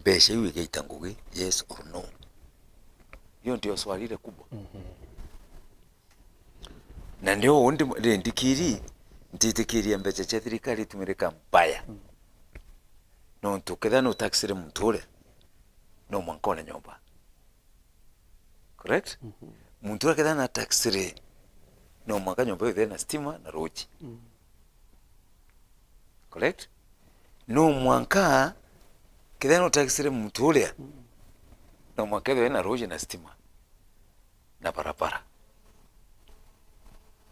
besha iwe geitanguge yes or no. Hiyo ndio swali ile kubwa. Na ndio ndikiri ntitikiri mbecha cha thirikari tumireka mbaya. No tuketha no taxire mutore no mwankone nyumba. Correct? Muntu aketha na taxire no mwaka nyumba yo na stima na roji. Correct? No mwaka ketha no taxire mutore no mwaka yo na roji na stima na barabara.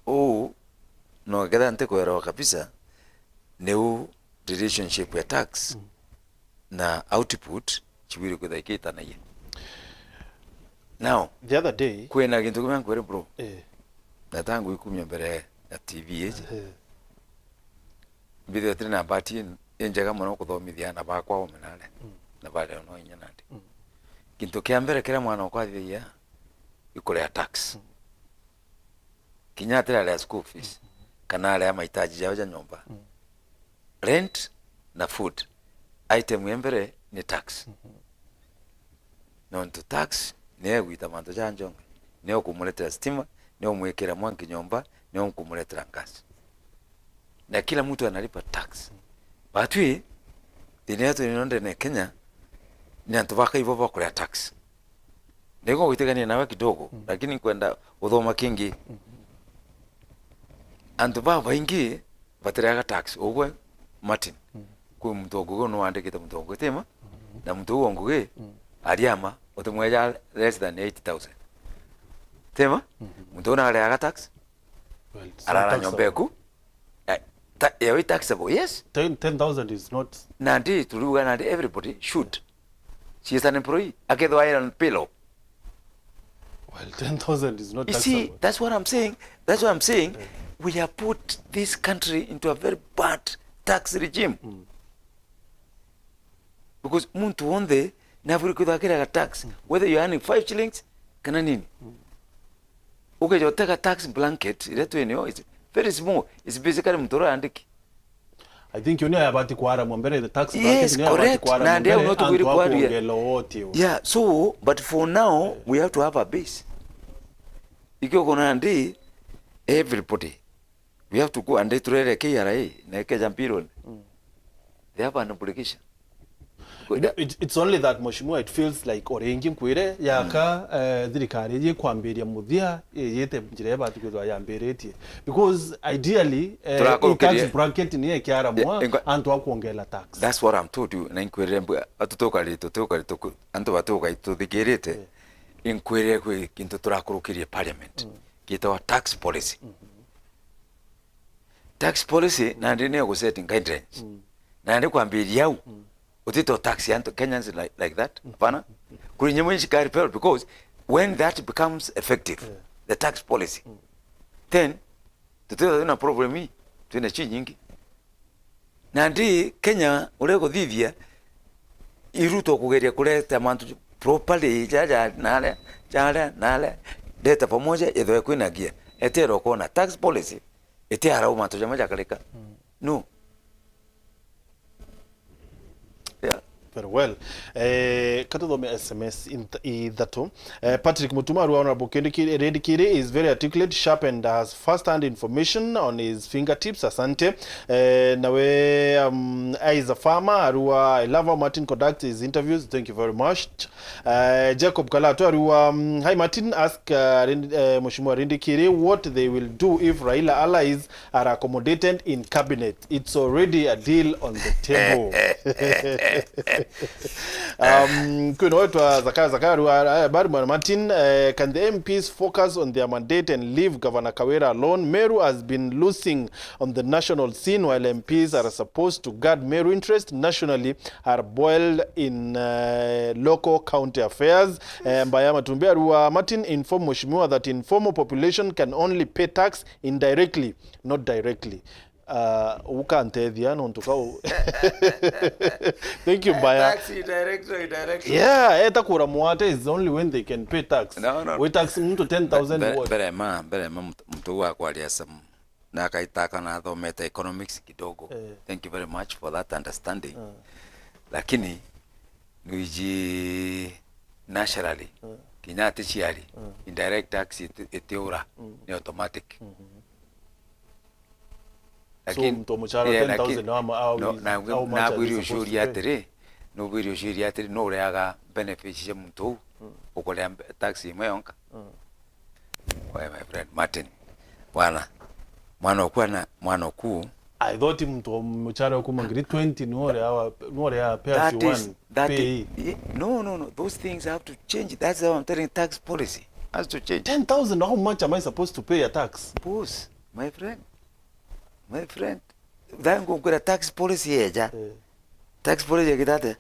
Oh no ketha nte kwera kabisa neu relationship ya tax na output chibiri kuthaikita na ye. Now The other day kwena gintu kumya kwere bro na tangu ikumya mbere ya TV eje video trina bati enjaga muno kuthomithia na bakwa omenale na bale no inya nandi gintu kya mbere kira mwana okwathia ikole ya tax kinyatira ya school fees kana ya mahitaji ya nyumba rent na food item mbere ni tax no to tax ne gwita manto janjonge ne okumuletera stima ne omwekera mwanki nyumba ne okumuletera gas na kila mtu analipa tax batwi dineto inonde ne Kenya ni antubaka hivyo bakula tax nego witegania nawe kidogo lakini kwenda uthoma kingi antuba baingi batiraga tax ogwe Martin ku mtu ogugo no andikite mtu ogwetema na mtu onguge ariama otumweja less than 80,000 tema mtu na ale tax ala nyombeku ya taxable yes 10,000 is not nandi tuluga nandi everybody should she is an employee akedho iron pillow. well 10,000 is not you taxable. see that's what I'm saying we have put this country into a very bad tax regime because muntu onde navuri kudakira tax whether you are earning 5 shillings kana nini ukejoteka tax blanket iletu eneo is very small. It's basically mtoro andiki. I think you know about kwara mwambere the tax yes, bracket correct na ndio not to require yeah so but for now we have to have a base ikyo kona ndi everybody we have to go and turere KRA na keja mpiro they have an obligation. It's only that Mheshimiwa, it feels like orengi nkwire yaka thirikari ye kwambiria muthia yete njire batu kwithwa yambiretie, because ideally tax bracket ni ekiara mwa antu akuongela tax. That's what I'm told you. Na inkwire atutoka antu batoka ituthikirite inkwire kwe kintu turakurukirie parliament kitwa tax policy. Tax policy na ndine go setting guidelines na ndi kwambiria au utito tax yanto Kenyans like that hapana kuri nyemwe shikari pel, because when that becomes effective the tax policy then tutero na problem hii tuna chi nyingi na ndi Kenya urego thithia iruto kugeria kuleta mantu properly jaja nale data pamoja yetho kwinagia etero kona tax policy etiara umantu jamaja kaleka no. Yeah. Very well. Katodome SMS in that Patrick Mutumaru, Honorable Kirimaara, is very articulate, sharp, and has first-hand information on his fingertips. Asante. Nawe is a farmer. Arua, I love how Martin conducts his interviews. Thank you very much. Jacob Kalato, Arua, hi Martin, ask Mheshimiwa Kirimaara what they will do if Raila allies are accommodated in cabinet. It's already a deal on the table. Kuno wetu Zakaru Barbara Martin, can the MPs focus on their mandate and leave Governor Kawira alone? Meru has been losing on the national scene while MPs are supposed to guard Meru interest nationally are boiled in local county affairs. Bayama Tumbiarua Martin inform Mheshimiwa that informal population can only pay tax indirectly, not directly. Thank you, Baya. Taxi directly. Yeah, etakura muate is only when they can pay tax. No. We tax to 10,000 what? Bere mtu wa kwa liasam na kaitaka na thometa economics kidogo. Thank you very much for that understanding. Lakini nuiji naturally kinyati chiari indirect tax etiura ni automatic. So mtu mchara 10,000 na bwiri ushuri atiri no bwiri ushuri atiri no reaga benefits ya mtu ukole taxi mayonka. Why my friend Martin mwana ku I thought mtu mchara ku mangiri 20 no rea pay pay. No, those things have to change. That's how I'm telling tax policy has to change. 10,000, how much am I supposed to pay a tax? Boss, my friend, that go a tax policy eja. Tax policy kitate.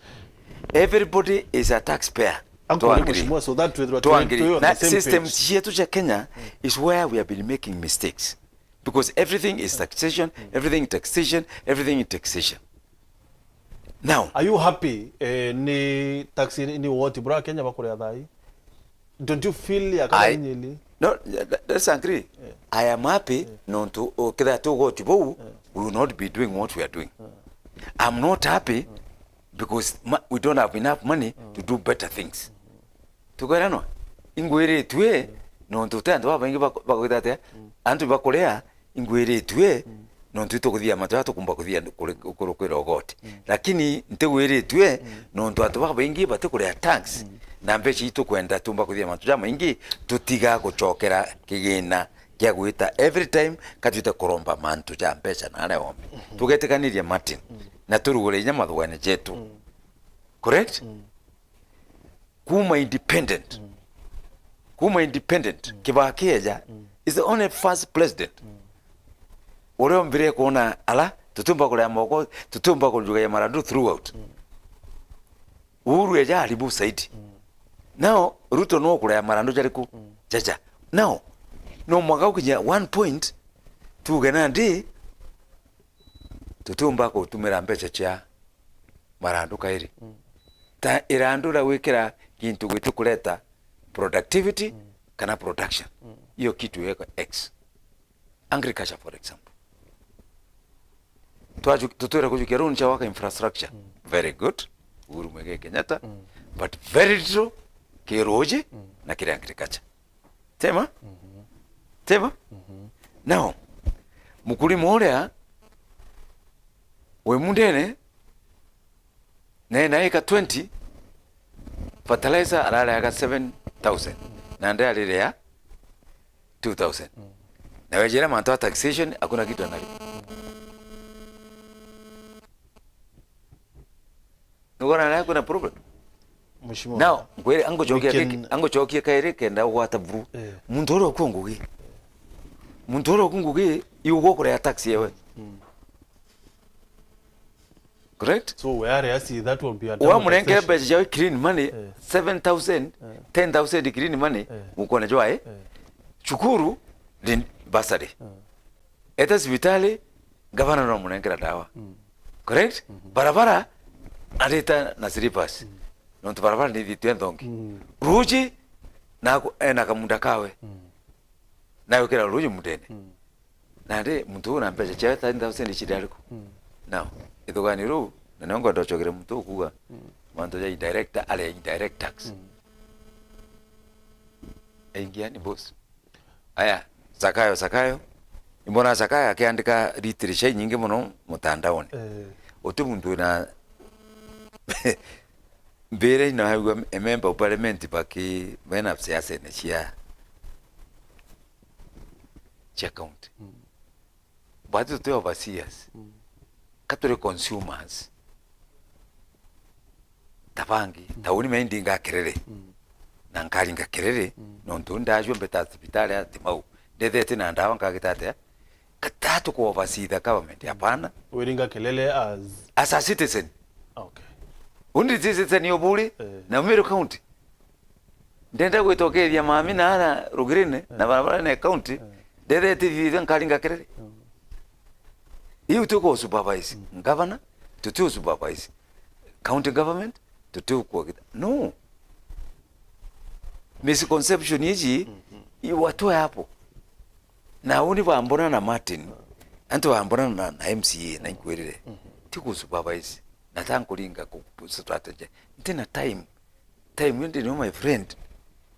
Everybody is a taxpayer. To agree. So that to agree. That system yetu cha Kenya is where we have been making mistakes. Because everything is taxation, everything is taxation. Now, are you happy ni tax ni what bra Kenya bakore adai? Don't you feel like no, let's agree. I am happy not to we will not be doing what we are doing. I'm not happy because we don't have enough money to do better things. Together no. Ingwere tuwe no tutendo abangi bakotate antu bakolea ingwere tuwe no tutokuthia matatu kumbakuthia kurokwera ogoti. Lakini ntewere tuwe no ntwatu babangi batakolea tax. Na mbechi itu kwenda tumba kuthia matuja maingi tutiga guchokera kigina kya gwita every time katwita kuromba mantu ja mbecha na ale ombe tugetekaniria Martin na turugure nya mathwane jetu correct kuma independent kibakeja is the only first president ore mbire kuona ala tutumba kule moko tutumba kujuga ya marandu throughout Uhuru eja alibu saidi. Now Ruto no kula marandu jariku jaja. Now no mwaka ukija 1 point tugena ndi tutumba ko tumera mbecha cha marandu kairi. Ta irandura wekera kintu gwitu kuleta productivity kana production. Hiyo kitu yeko X. Agriculture for example. Tutuera kujukera uncha waka infrastructure. Very good. Uhuru Muigai Kenyatta. But very true. Kiroje na kile agriculture. Tema? Now, mukuli morea we mundene na eka 20 fertilizer alala aka 7,000 na ndia alile ya 2,000 na wejera manto taxation hakuna kitu analipa. Ngora na kuna problem. Mheshimiwa. Now, kweli ango chokia kaire kenda wata bru. Muntoro kungugi. Muntoro kungugi yugo kure tax yewe. Correct? So where I see that will be a wa mrenke beje clean money 7,000 10,000 clean money uko na joa chukuru din basari. Eta hospitali governor no mrenke dawa. Correct? Barabara aleta na slippers. No barabara ni vitu ndongi. Ruji na kamunda kawe. Na yokera ruji mudene. Na de muntu na beje 10,000 chidaliko. Now itogani ru na nongo ndochogere muntu kuga manto ya director ale indirect tax aingia ni boss aya Zakayo imbona Zakayo akiandika literature nyingi muno mutandaoni otu muntu na mbere na hawa member of parliament baki mena siasa ne chia account but to overseers katore consumers tabangi tauni mendinga kerere na nkalinga kerere no ndunda ajwe beta hospitali atimau dedete na ndawa ngagitate katatu ko oversee the government hapana welinga kelele as a citizen. Okay. Undi citizen yobuli na Meru county ndenda kwetokeria mami na ana rugirine na barabara na county dedete vivi nkalinga kerere you to supervise governor to supervise county government to no misconception hizi watoe hapo na uni waambona na Martin anto waambona na MCA na Kwaririria tiko supervise na tankulinga ku strategy ntina time ndi no my friend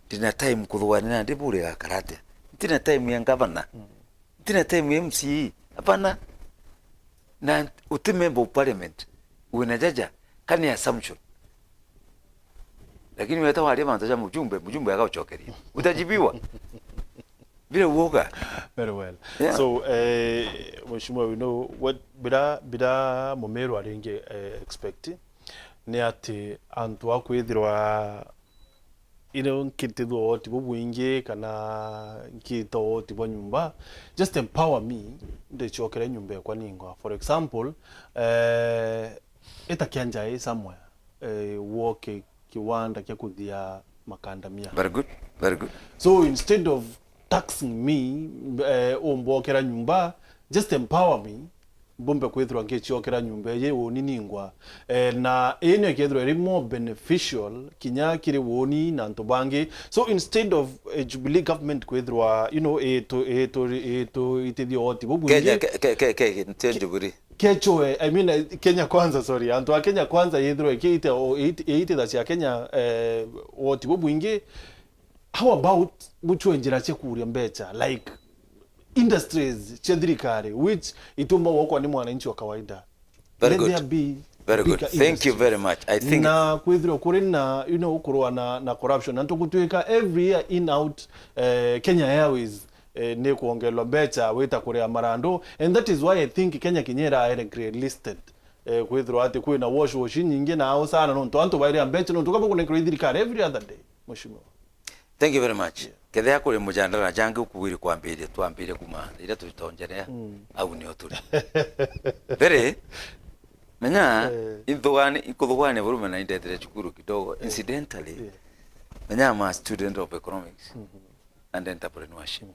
ntina time kuthwana na ndibule ga karate ntina time ya governor ntina time ya MCA hapana na uti member of parliament unajaja kani assumption lakini weta wale mantaja mjumbe akauchokeria utajibiwa bila uoga. Very well. Yeah. So mheshimiwa, we know what bida Meru aringe expect ni ati antu akwithirwa nkitithwo oti bubwingi kana nkito oti bo nyumba just empower me ndechokere nyumba yakwa ningwa. For example eta kianja somewhere woke kiwanda kya kuthia makandamia. Very good, very good. So instead of taxing me ombokera nyumba, just empower me bombe kwithirwa ngichokera nyumba ye woni ningwa na ene kethirwa ri more beneficial kinya kiri woni na ntobangi. So instead of Jubilee government kwithirwa itithio oti bubunge ke ntendiburi kechoe I mean Kenya kwanza, sorry, antu wa Kenya kwanza yithirwa kiite da cia Kenya oti bubunge. How about muchwe njira cia kuria mbecha like industries cia thirikari which ituma wokwa ni mwananchi wa kawaida? Very Let good. there be very good. Thank you very much. I think na kwithirwa kuri na ukurwa na corruption na tukutwika every year in out Kenya Airways ne kuongelwa mbecha wita kuria marando, and that is why I think Kenya Kinyera are grade listed kwithirwa ati kwina wash nyingi na au sana no nto antu baire mbecha no tukaba kuna thirikari every other day. Mheshimiwa, thank you very much. Kethe kuri mujandara jange ukuwiri kwambire twambire kuma ira tutonjerea au ni oturi bere menya ikuthugane burume na indetire chukuru kidogo incidentally menya I'm a student of economics and entrepreneurship.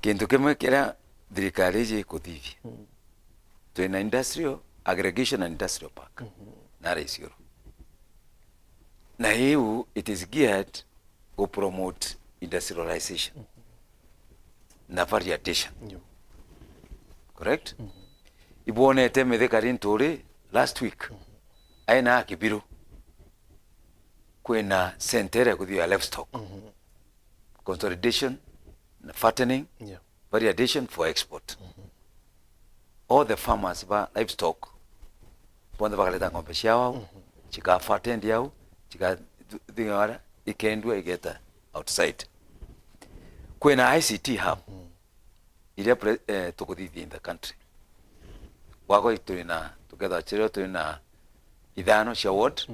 Kintu kimwe kira thirikari je kuthithia twina industrial aggregation and industrial park na ratio na hiyo it is geared to promote industrialization na variation. Correct? Ibonete methekari nturi last week aina Kibiru kwena center kuthia livestock consolidation na fattening variation for export. All the farmers ba livestock bonde bakaleta ng'ombe ciao chikafuate ndiao chikathiara ikendwa igeta outside kwena ICT hub iria tukuthithia in the country wako tuli na together chiro tuli na ithano cia ward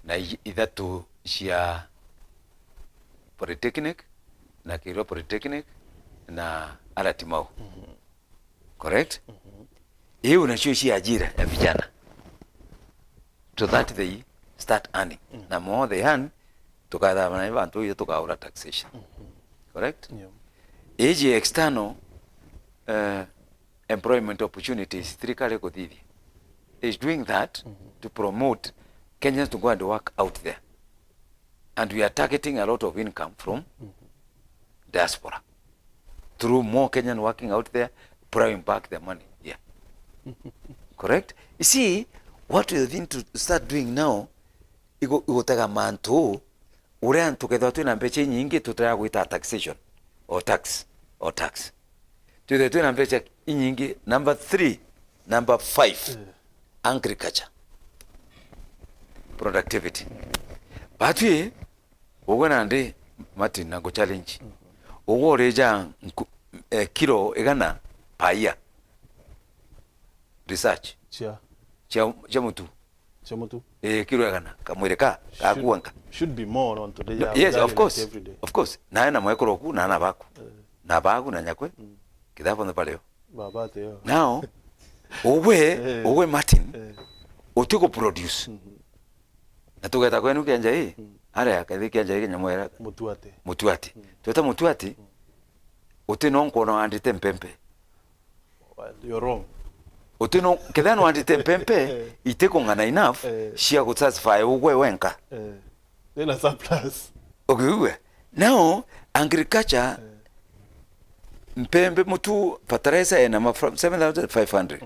na ithatu cia polytechnic na Kiro polytechnic na Aratimau correct hiyo na cia ajira ya vijana so that they start earning na more they earn tukatha na bantu iyo tukaura taxation correct age external employment opportunities thirikari kuthithia is doing that to promote Kenyans to go and work out there, and we are targeting a lot of income from diaspora through more Kenyan working out there, plowing back their money here. Correct? You see, what we need to start doing now, igotega mantu urea tukethwa twina mbeche nyingi tutaya gwita taxation or tax tuthe twina mbeche nyingi. Number 3, number 5, agriculture productivity. But we ugona ndi Martin na go challenge ugo reja kilo egana paya research cha mutu kilo egana kamwireka kakuanka should be more on today. Yes, of course na na mwekoro ku na baku na bagu na nyakwe kidhapo ndo paleo babate yo now uwe Martin utuko produce na tugeta kwenu kenja hii ara akathi kenja hii nyamwera mutuate tueta mutuate utino nkono andite mpempe. You're wrong. Utino kedano andite mpempe iteko ngana enough shia go satisfy ugwe wenka then a surplus. Okay, now agriculture mpembe mutu fertilizer ena from 7,500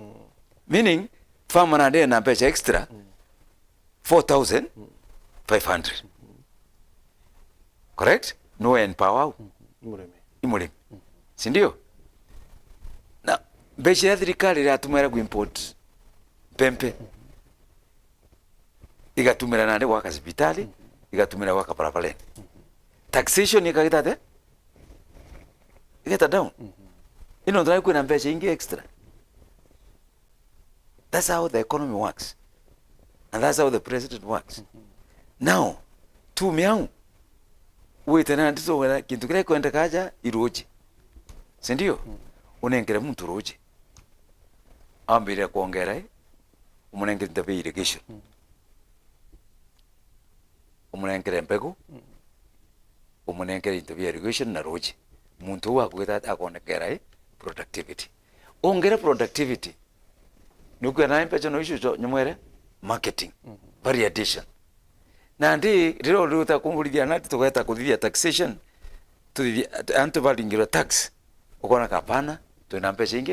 meaning farmer na de na pesa extra 4,500 correct no empower imulimi sindio na beshi ya thirikari iratumira ku import pempe igatumira nande waka hospitali igatumira waka parapalen taxation ikagitate igeta down ino ndrai kuna mbecha ingi extra. That's how the economy works. And that's how the president works. Now, tu miau uitena ndizo wala kintu kile kwenda kaja iroje. Sindio? Unengere mtu roje. Ambire kuongera umunengere ndabe irrigation. Umunengere mbegu. Umunengere ndabe irrigation na roje. Muntu wa kweta akonekera productivity. Ongera productivity. Nuko na impecho no issue nyumwere marketing variation na ndi rero ruta kumulithia nati tugeta kuthithia taxation tuthithia valingira tax ukona kapana twina mbeca ingi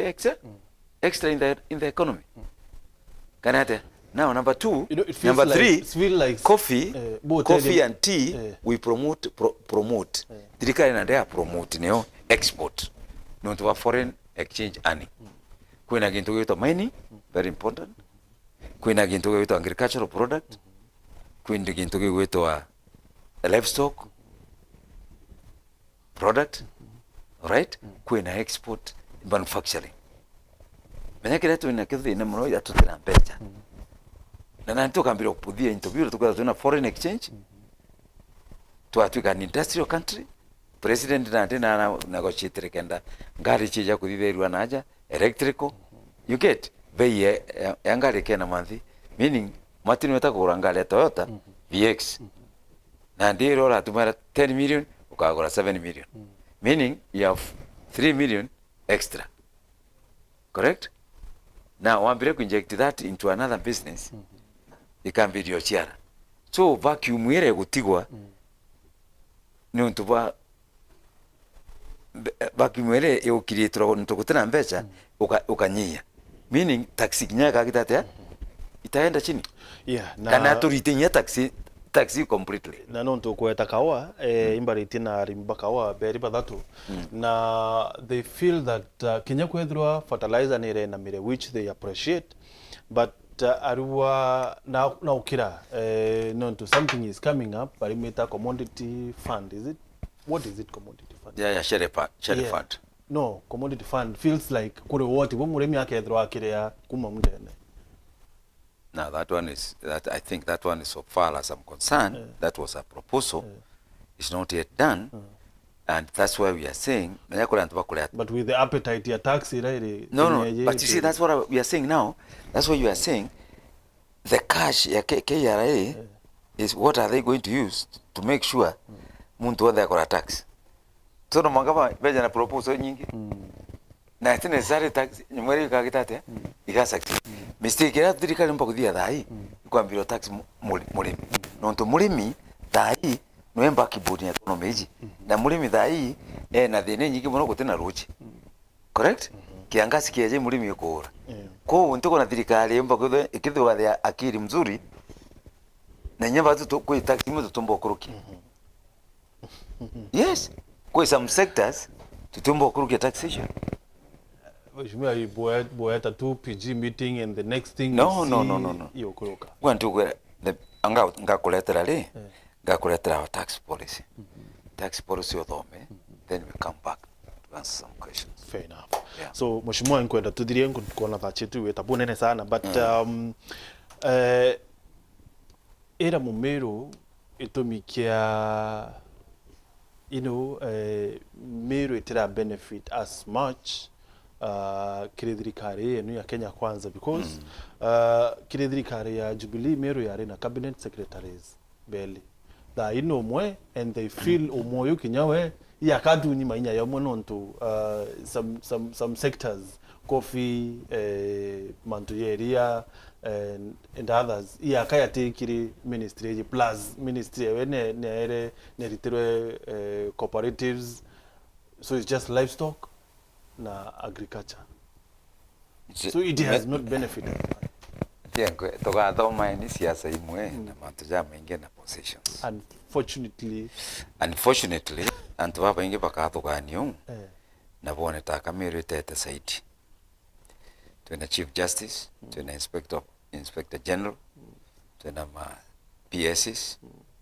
extra in the economy kanate. Now number 2, number 3 like coffee and tea we promote thirikari na ndia promote neo export no to foreign exchange earning kwina gintu gito mining very important kwina gintu gito agricultural product kwina gintu gito livestock product right kwina export manufacturing menya kile tu inakithi ina mno ya tutira mbecha na nanto kambira kuputhia interview tukao tuna foreign exchange to atuka an industrial country president na tena negotiate kenda ngari chija kuthitherwa naja electrical you get bei ya ngari kena manthi meaning Martin wetakugura ngari ya Toyota VX na ndiro ratumara 10 million ukagura 7 million meaning you have 3 million extra correct. Now one break inject that into another business it can be your chiara so vacuum ire gutigwa ni untuba vacuum ire yukirietro ntokutana mbecha ukanyia meaning taxi nyaka kitate itaenda chini na kana turitinya taxi completely na nonto kweta kawa imbariti na rimba kawa beri badatu na they feel that Kenya kwethwa fertilizer nire na mire which they appreciate but but arua na ukira no to something is coming up parimeta commodity fund, is it? What is it, commodity fund? Yeah, share fund. No, commodity fund feels like kure wote bo muremi akethro akirea kuma mundene. Now that one is I think that one is, so far as I'm concerned, that was a proposal. It's not yet done. And that's why we are saying but with the appetite ya tax no, but you see, that's what we are saying now. That's what you are saying. The cash ya KRA is what are they going to use to make sure muntu wothe akora tax. So no mangaba beja na proposal nyingi na it's necessary tax nyumweri kagitate igasucceed. Mistake ya thirikari mpa kuthia thai ikwambiro tax mulimi no nto mulimi thai noemba kibodi ya economy na mulimi thai na thine nyingi muno gutena ruchi, correct? Kiangasi kiaje mulimi ukora ko ntoko na thirikari mpa kuthe ikithwa ya akiri mzuri na nyamba tu kwa tax mu tutombo kuruki. Yes, kwa some sectors tutombo kuruki taxation. You boy at a 2 PG meeting and the next thing no. Yokuroka. Want to go the anga collaterally, our tax policy. Tax policy odome, then we come back to answer some questions. Fair enough. Yeah. So mheshimiwa nkwenda tudhirie kuona vachetu wetabu nene sana but era Meru itomikia Meru itira benefit as much kirithirikari enu ya Kenya Kwanza because kirithirikari ya Jubilee Meru yari na cabinet secretaries beli da ino mwe and they feel omoyo kinyawe ya kadu nyima inya ya mononto some sectors coffee mantuyeria and others ya kaya tekiri ministry plus ministry wene ne ritirwe cooperatives, so it's just livestock na agriculture, so it has not benefited. Tiengo toga thoma ni siasa imwe na mantu ja maingi na positions. Unfortunately antu baba ingi bakathuganio na bone taka Meru tete saidi twena chief justice, twena inspector general, twena ma PSs,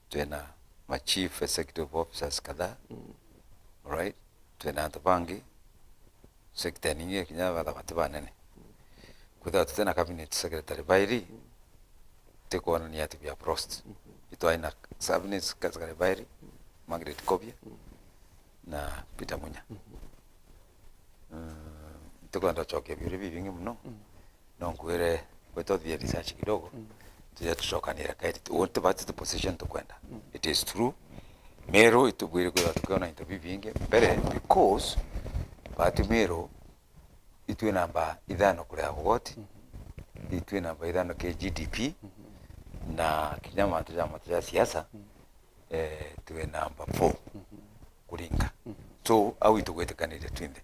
twena ma chief executive officers kadha, right? Twena antu bangi sector ningi kinya batu banene kutha tutena cabinet secretary bairi tekona ni ati bya prost ito aina cabinet secretary bairi Margaret Kobia na Peter Munya tekona choke biri bingi mno no ngwere weto the research kidogo tuja tushokanira kaiti wote bati the position to kwenda. It is true Meru itubwire kwa tukona interview bingi mbere because bati Meru itwe namba ithano kuria goti itwe namba ithano ke GDP na kinyama tuja siasa tuwe namba 4 kuringa so au itugwetekanire twinde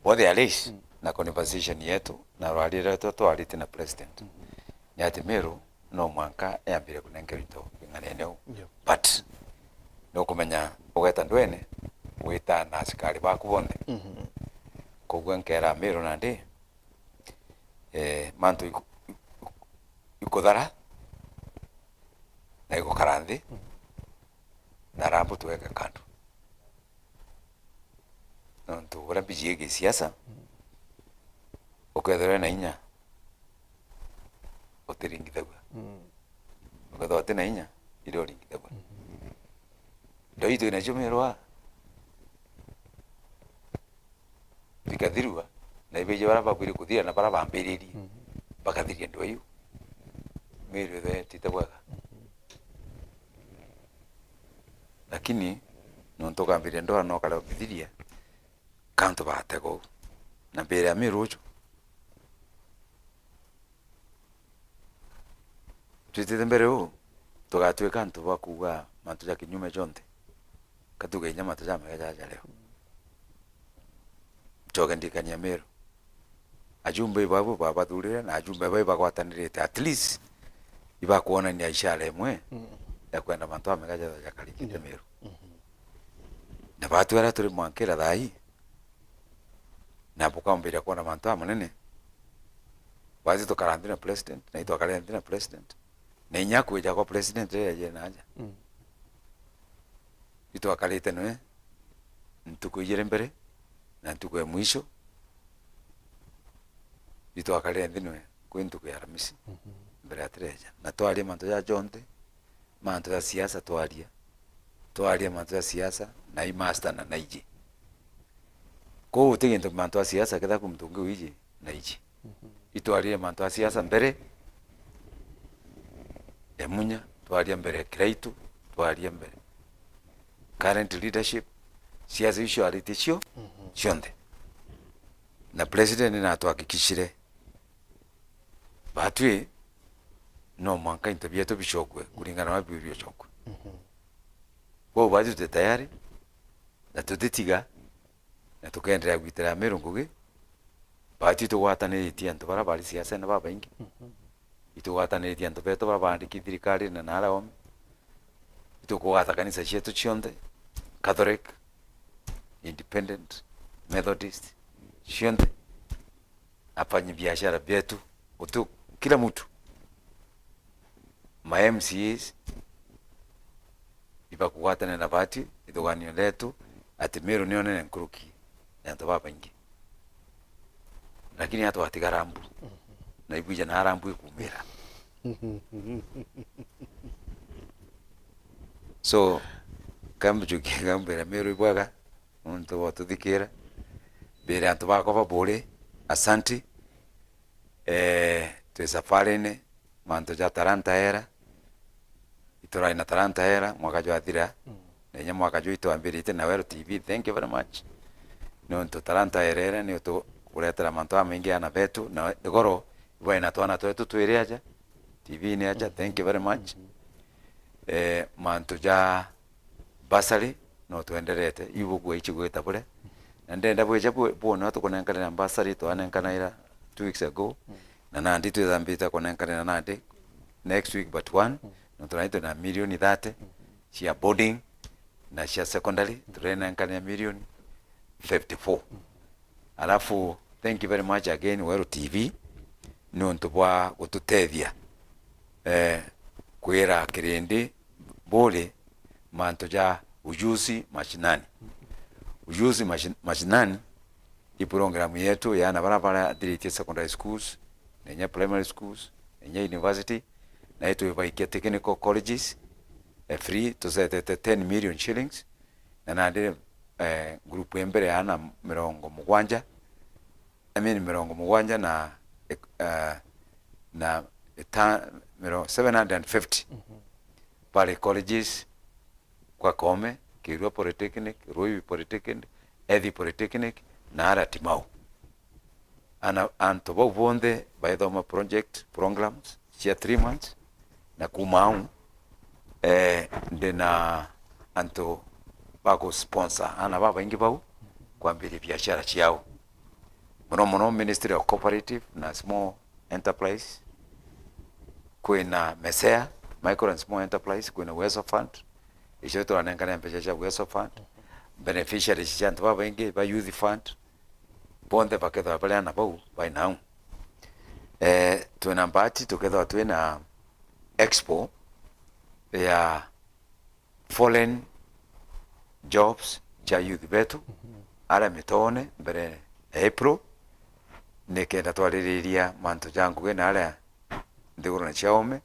what they are na conversation yetu na rwalira toto aliti na president ni ati Meru no mwanka yambire kunengerito nganeneo but no kumenya ogeta ndwene wita na askari bakubonde kugwenkera Meru nande mantu ikothara na iko karandi na rambo tuweka kando nontu ura bijiege siasa ukethera na inya otiringithagwa ukethera na inya iro ringithagwa ndo itu ina chumerwa bikathirwa na ibeje bara bakwiri kuthira na bara bambiririe bakathiria ndo ayu Meru the titabwaga lakini nonto kambiria ndo no kala bithiria kanto batego na mbere ya Meru ucho twitete mbere u tugatwe kanto bakuga mantu ya kinyume jonte katuga inyama tujama gaja leo ndikania Meru ajumbe babu baba thurire na ajumbe baba bagwatanirite at least iba kuona ni ishara imwe ya kwenda mantu amegaja ya kalikite Meru na batu ara turi mwankira thai na bukambira kuona mantu amanene wazi to karandina president na ito karandina president na nyaku ja kwa president ye naja ito akalite no ntuko yire mbere na ntuko ya mwisho ito akalite no kwentuko ya ramisi mbere atreja na twali manto ya jonte manto ya siasa twalia manto ya siasa na i master na naiji ko utigento manto ya siasa kada kumtunge wiji naiji itwalia manto ya siasa mbere emunya twalia mbere kiraitu twalia mbere current leadership siasa isho alitisho shonde na president na tuhakikishire batwi no mwanka intabia to bishokwe kulingana na bibio chokwe kwa baadhi tu tayari na tutitiga na tukaendelea kuitera Meru ngugi baadhi tu watane tianto bara bali siasa na baba ingi itu watane tianto beto bara bandi kithirikari na nara om itu ko wata kanisa chetu chionde Catholic Independent Methodist chionde afanye biashara betu utu kila mtu ma MCs iba kuwatana na bati idogani letu ati Meru nione nkuruki na baba ingi lakini hata watigarambu na ibuja na harambu ikumira so kambu kambera Meru ibwaga unto watu dikira bere anto bako bole asanti tu safarine manto ja Taranta era itora ina Taranta era mwaka jwa thira nenya mwaka jwa ito ambirite na Wero TV. Thank you very much no to Taranta era ni to kuletera manto mengi ana betu na igoro bwana twana twetu twiriaja TV ni aja. Thank you very much manto ja basari no tuenderete ibu kwa ichi gweta bure na ndenda bweja bwona to konenkana na basari to anenkana ira 2 weeks ago na nandi tu zambita konenkana na nandi next week but one no tunaito na milioni 30 cia boarding na cia secondary tunanenkana ya milioni 54. Alafu thank you very much again Wero TV no ntubwa gututethia kwira kirindi bole manto ja ujuzi mashinani mashinani i programu yetu ya na barabara direct secondary schools nenya primary schools nenya university na yetu ibaikia technical colleges free to set 10 million shillings na nade group embere ana mirongo mugwanja mirongo mugwanja na 750 pale colleges kwa Kome, Kirua Polytechnic, Ruivi Polytechnic, Ethi Polytechnic na ara Timau. Anto bonde by the project programs cia 3 months na kumau ndena anto bako sponsor ana baba ingi bau kwa mbili biashara ciao. Mono Ministry of Cooperative na Small Enterprise kwena Mesea Micro and Small Enterprise kwena Weso Fund isho to anenkana pesa cha Weso Fund beneficiaries chanto baba ingi ba Youth Fund bonde baketho pale na bau by now tuna mbati together tuna expo ya foreign jobs cha youth betu ara mitone mbere April nekenda twaliriria manto jangu gena ara ndigoro na chaome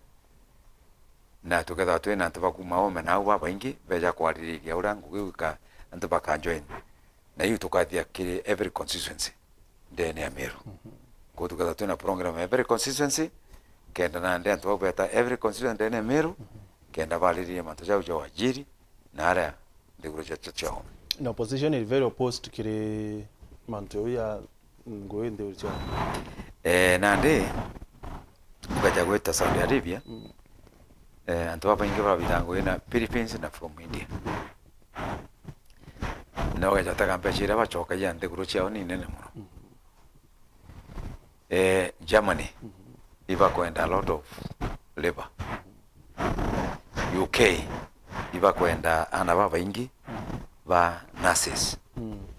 na together twena ntubakuma ome na uba baingi beja kwaliriria urangu gwika ntubaka join na yu tukathia kiri every constituency ndene ya Meru ko together twena program every constituency kenda na ndene ntubaka every constituency ndene ya Meru kenda baliriria manto jangu jo ajiri na ara ndigoro cha chaome. Na opposition is very opposed to kiri manto ya ngoende ucha nande tukaja gweta Saudi Arabia anto baba ingi baba bitango ina Philippines na from India na waja takambeshira bachoka yande kuruchao ni nene muno Germany iba kwenda a lot of labor UK iba kwenda ana baba ingi ba nurses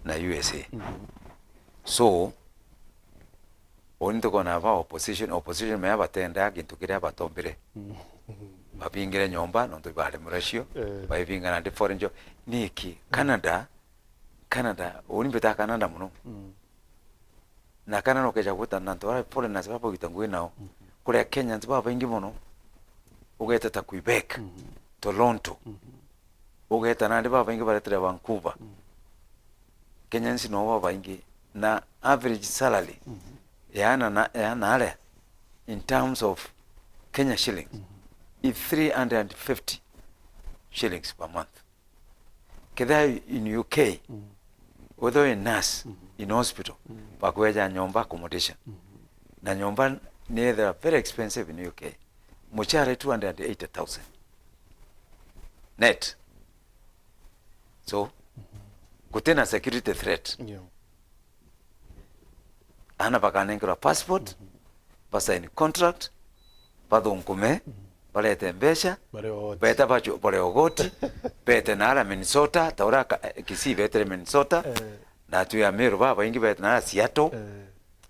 na USA so onito kona ba opposition me abatenda gintu kiria batombire babingire nyomba no tubale murashio babinga na foreign job niki Canada olimbeta Canada muno na kana no keja guta na ntwara foreigners babo gitangwe nao kule Kenya ntba baingi muno ugeta ta Quebec Toronto ugeta na ndiba baingi baretere Vancouver Kenyans no baba baingi na average salary yana ale in terms of Kenya shillings is 350 shillings per month. Kedha in UK whether in nurse in hospital bakweja nyomba accommodation na nyomba they are very expensive in UK muchare 280,000 net. So kutena security threat ana bakanengera passport basaini contract badonkume balete mbesha beta bacho bale ogoti bete nara Minnesota taura kisi bete Minnesota na tu ya Meru baba ingi bete nara Seattle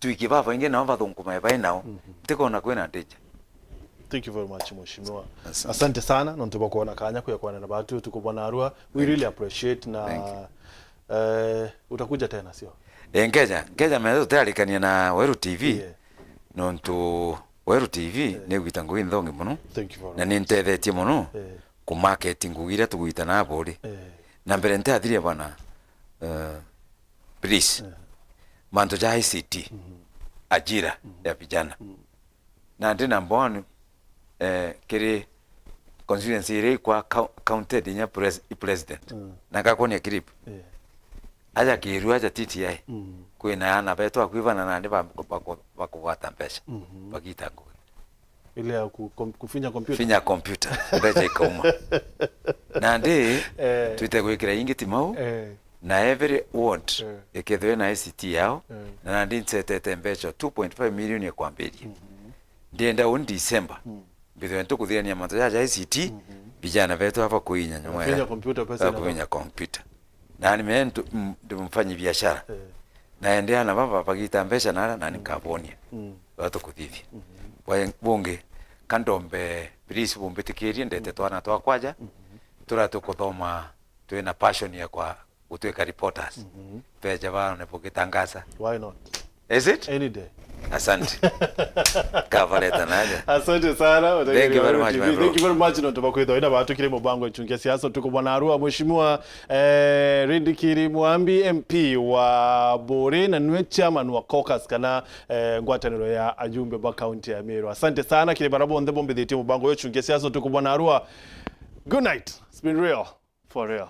tuiki baba ingi na badonkume bai nao tiko na kwena ndeja. Thank you very much mheshimiwa. Asante sana na ntuba kuona kanya kuya na batu tuko bwana Arua. We really appreciate na utakuja tena sio? Ngeja mezo talikania na Weru TV. Nontu Weru TV ne gwitango indongi muno. Na nintethetie muno ku marketing kugira tugwita na bori. Na mbere ntathire bana please manto ja ICT ajira ya vijana. Na ndi number 1 kiri constituency ire kwa counted nya president na gakonia kirip aja kiru aja TTI kwina ana beto akwivana na ndi bakugwata mpesha bagita ngo ile ya kufinya computer beje koma na ndi twite gwikira ingiti mau na every ward ekethwe na ICT yao na ndi nsetete mbecho 2.5 million ya kwamberia ndienda on December bitho ntukuthia manto ya ICT vijana vetu hapa kuinya nyuma ya computer pesa na computer na nime ndimfanyi biashara naendea na baba bagita mbesha na nikabonia watu kuthithia kwa bunge kandombe please bumbitikirie ndete twana twakwaja turatukuthoma twina passion ya kwa utweka reporters peja bana nepokitangaza. Why not? Is it any day? Asante. Kavaleta naja. Asante sana. Thank you very much, my bro. Thank you very much. Nontoba kwetho ina batu kile mubango chungia siasa tuko bwana Arua mheshimiwa Rindi Kirimwambi MP wa Bore na nwe chairman wa caucus kana ngwataniro ya ajumbe ba county ya Meru. Asante sana kile barabo ndebo mbethete mubango chungia siasa tuko bwana Arua. Good night. It's been real for real.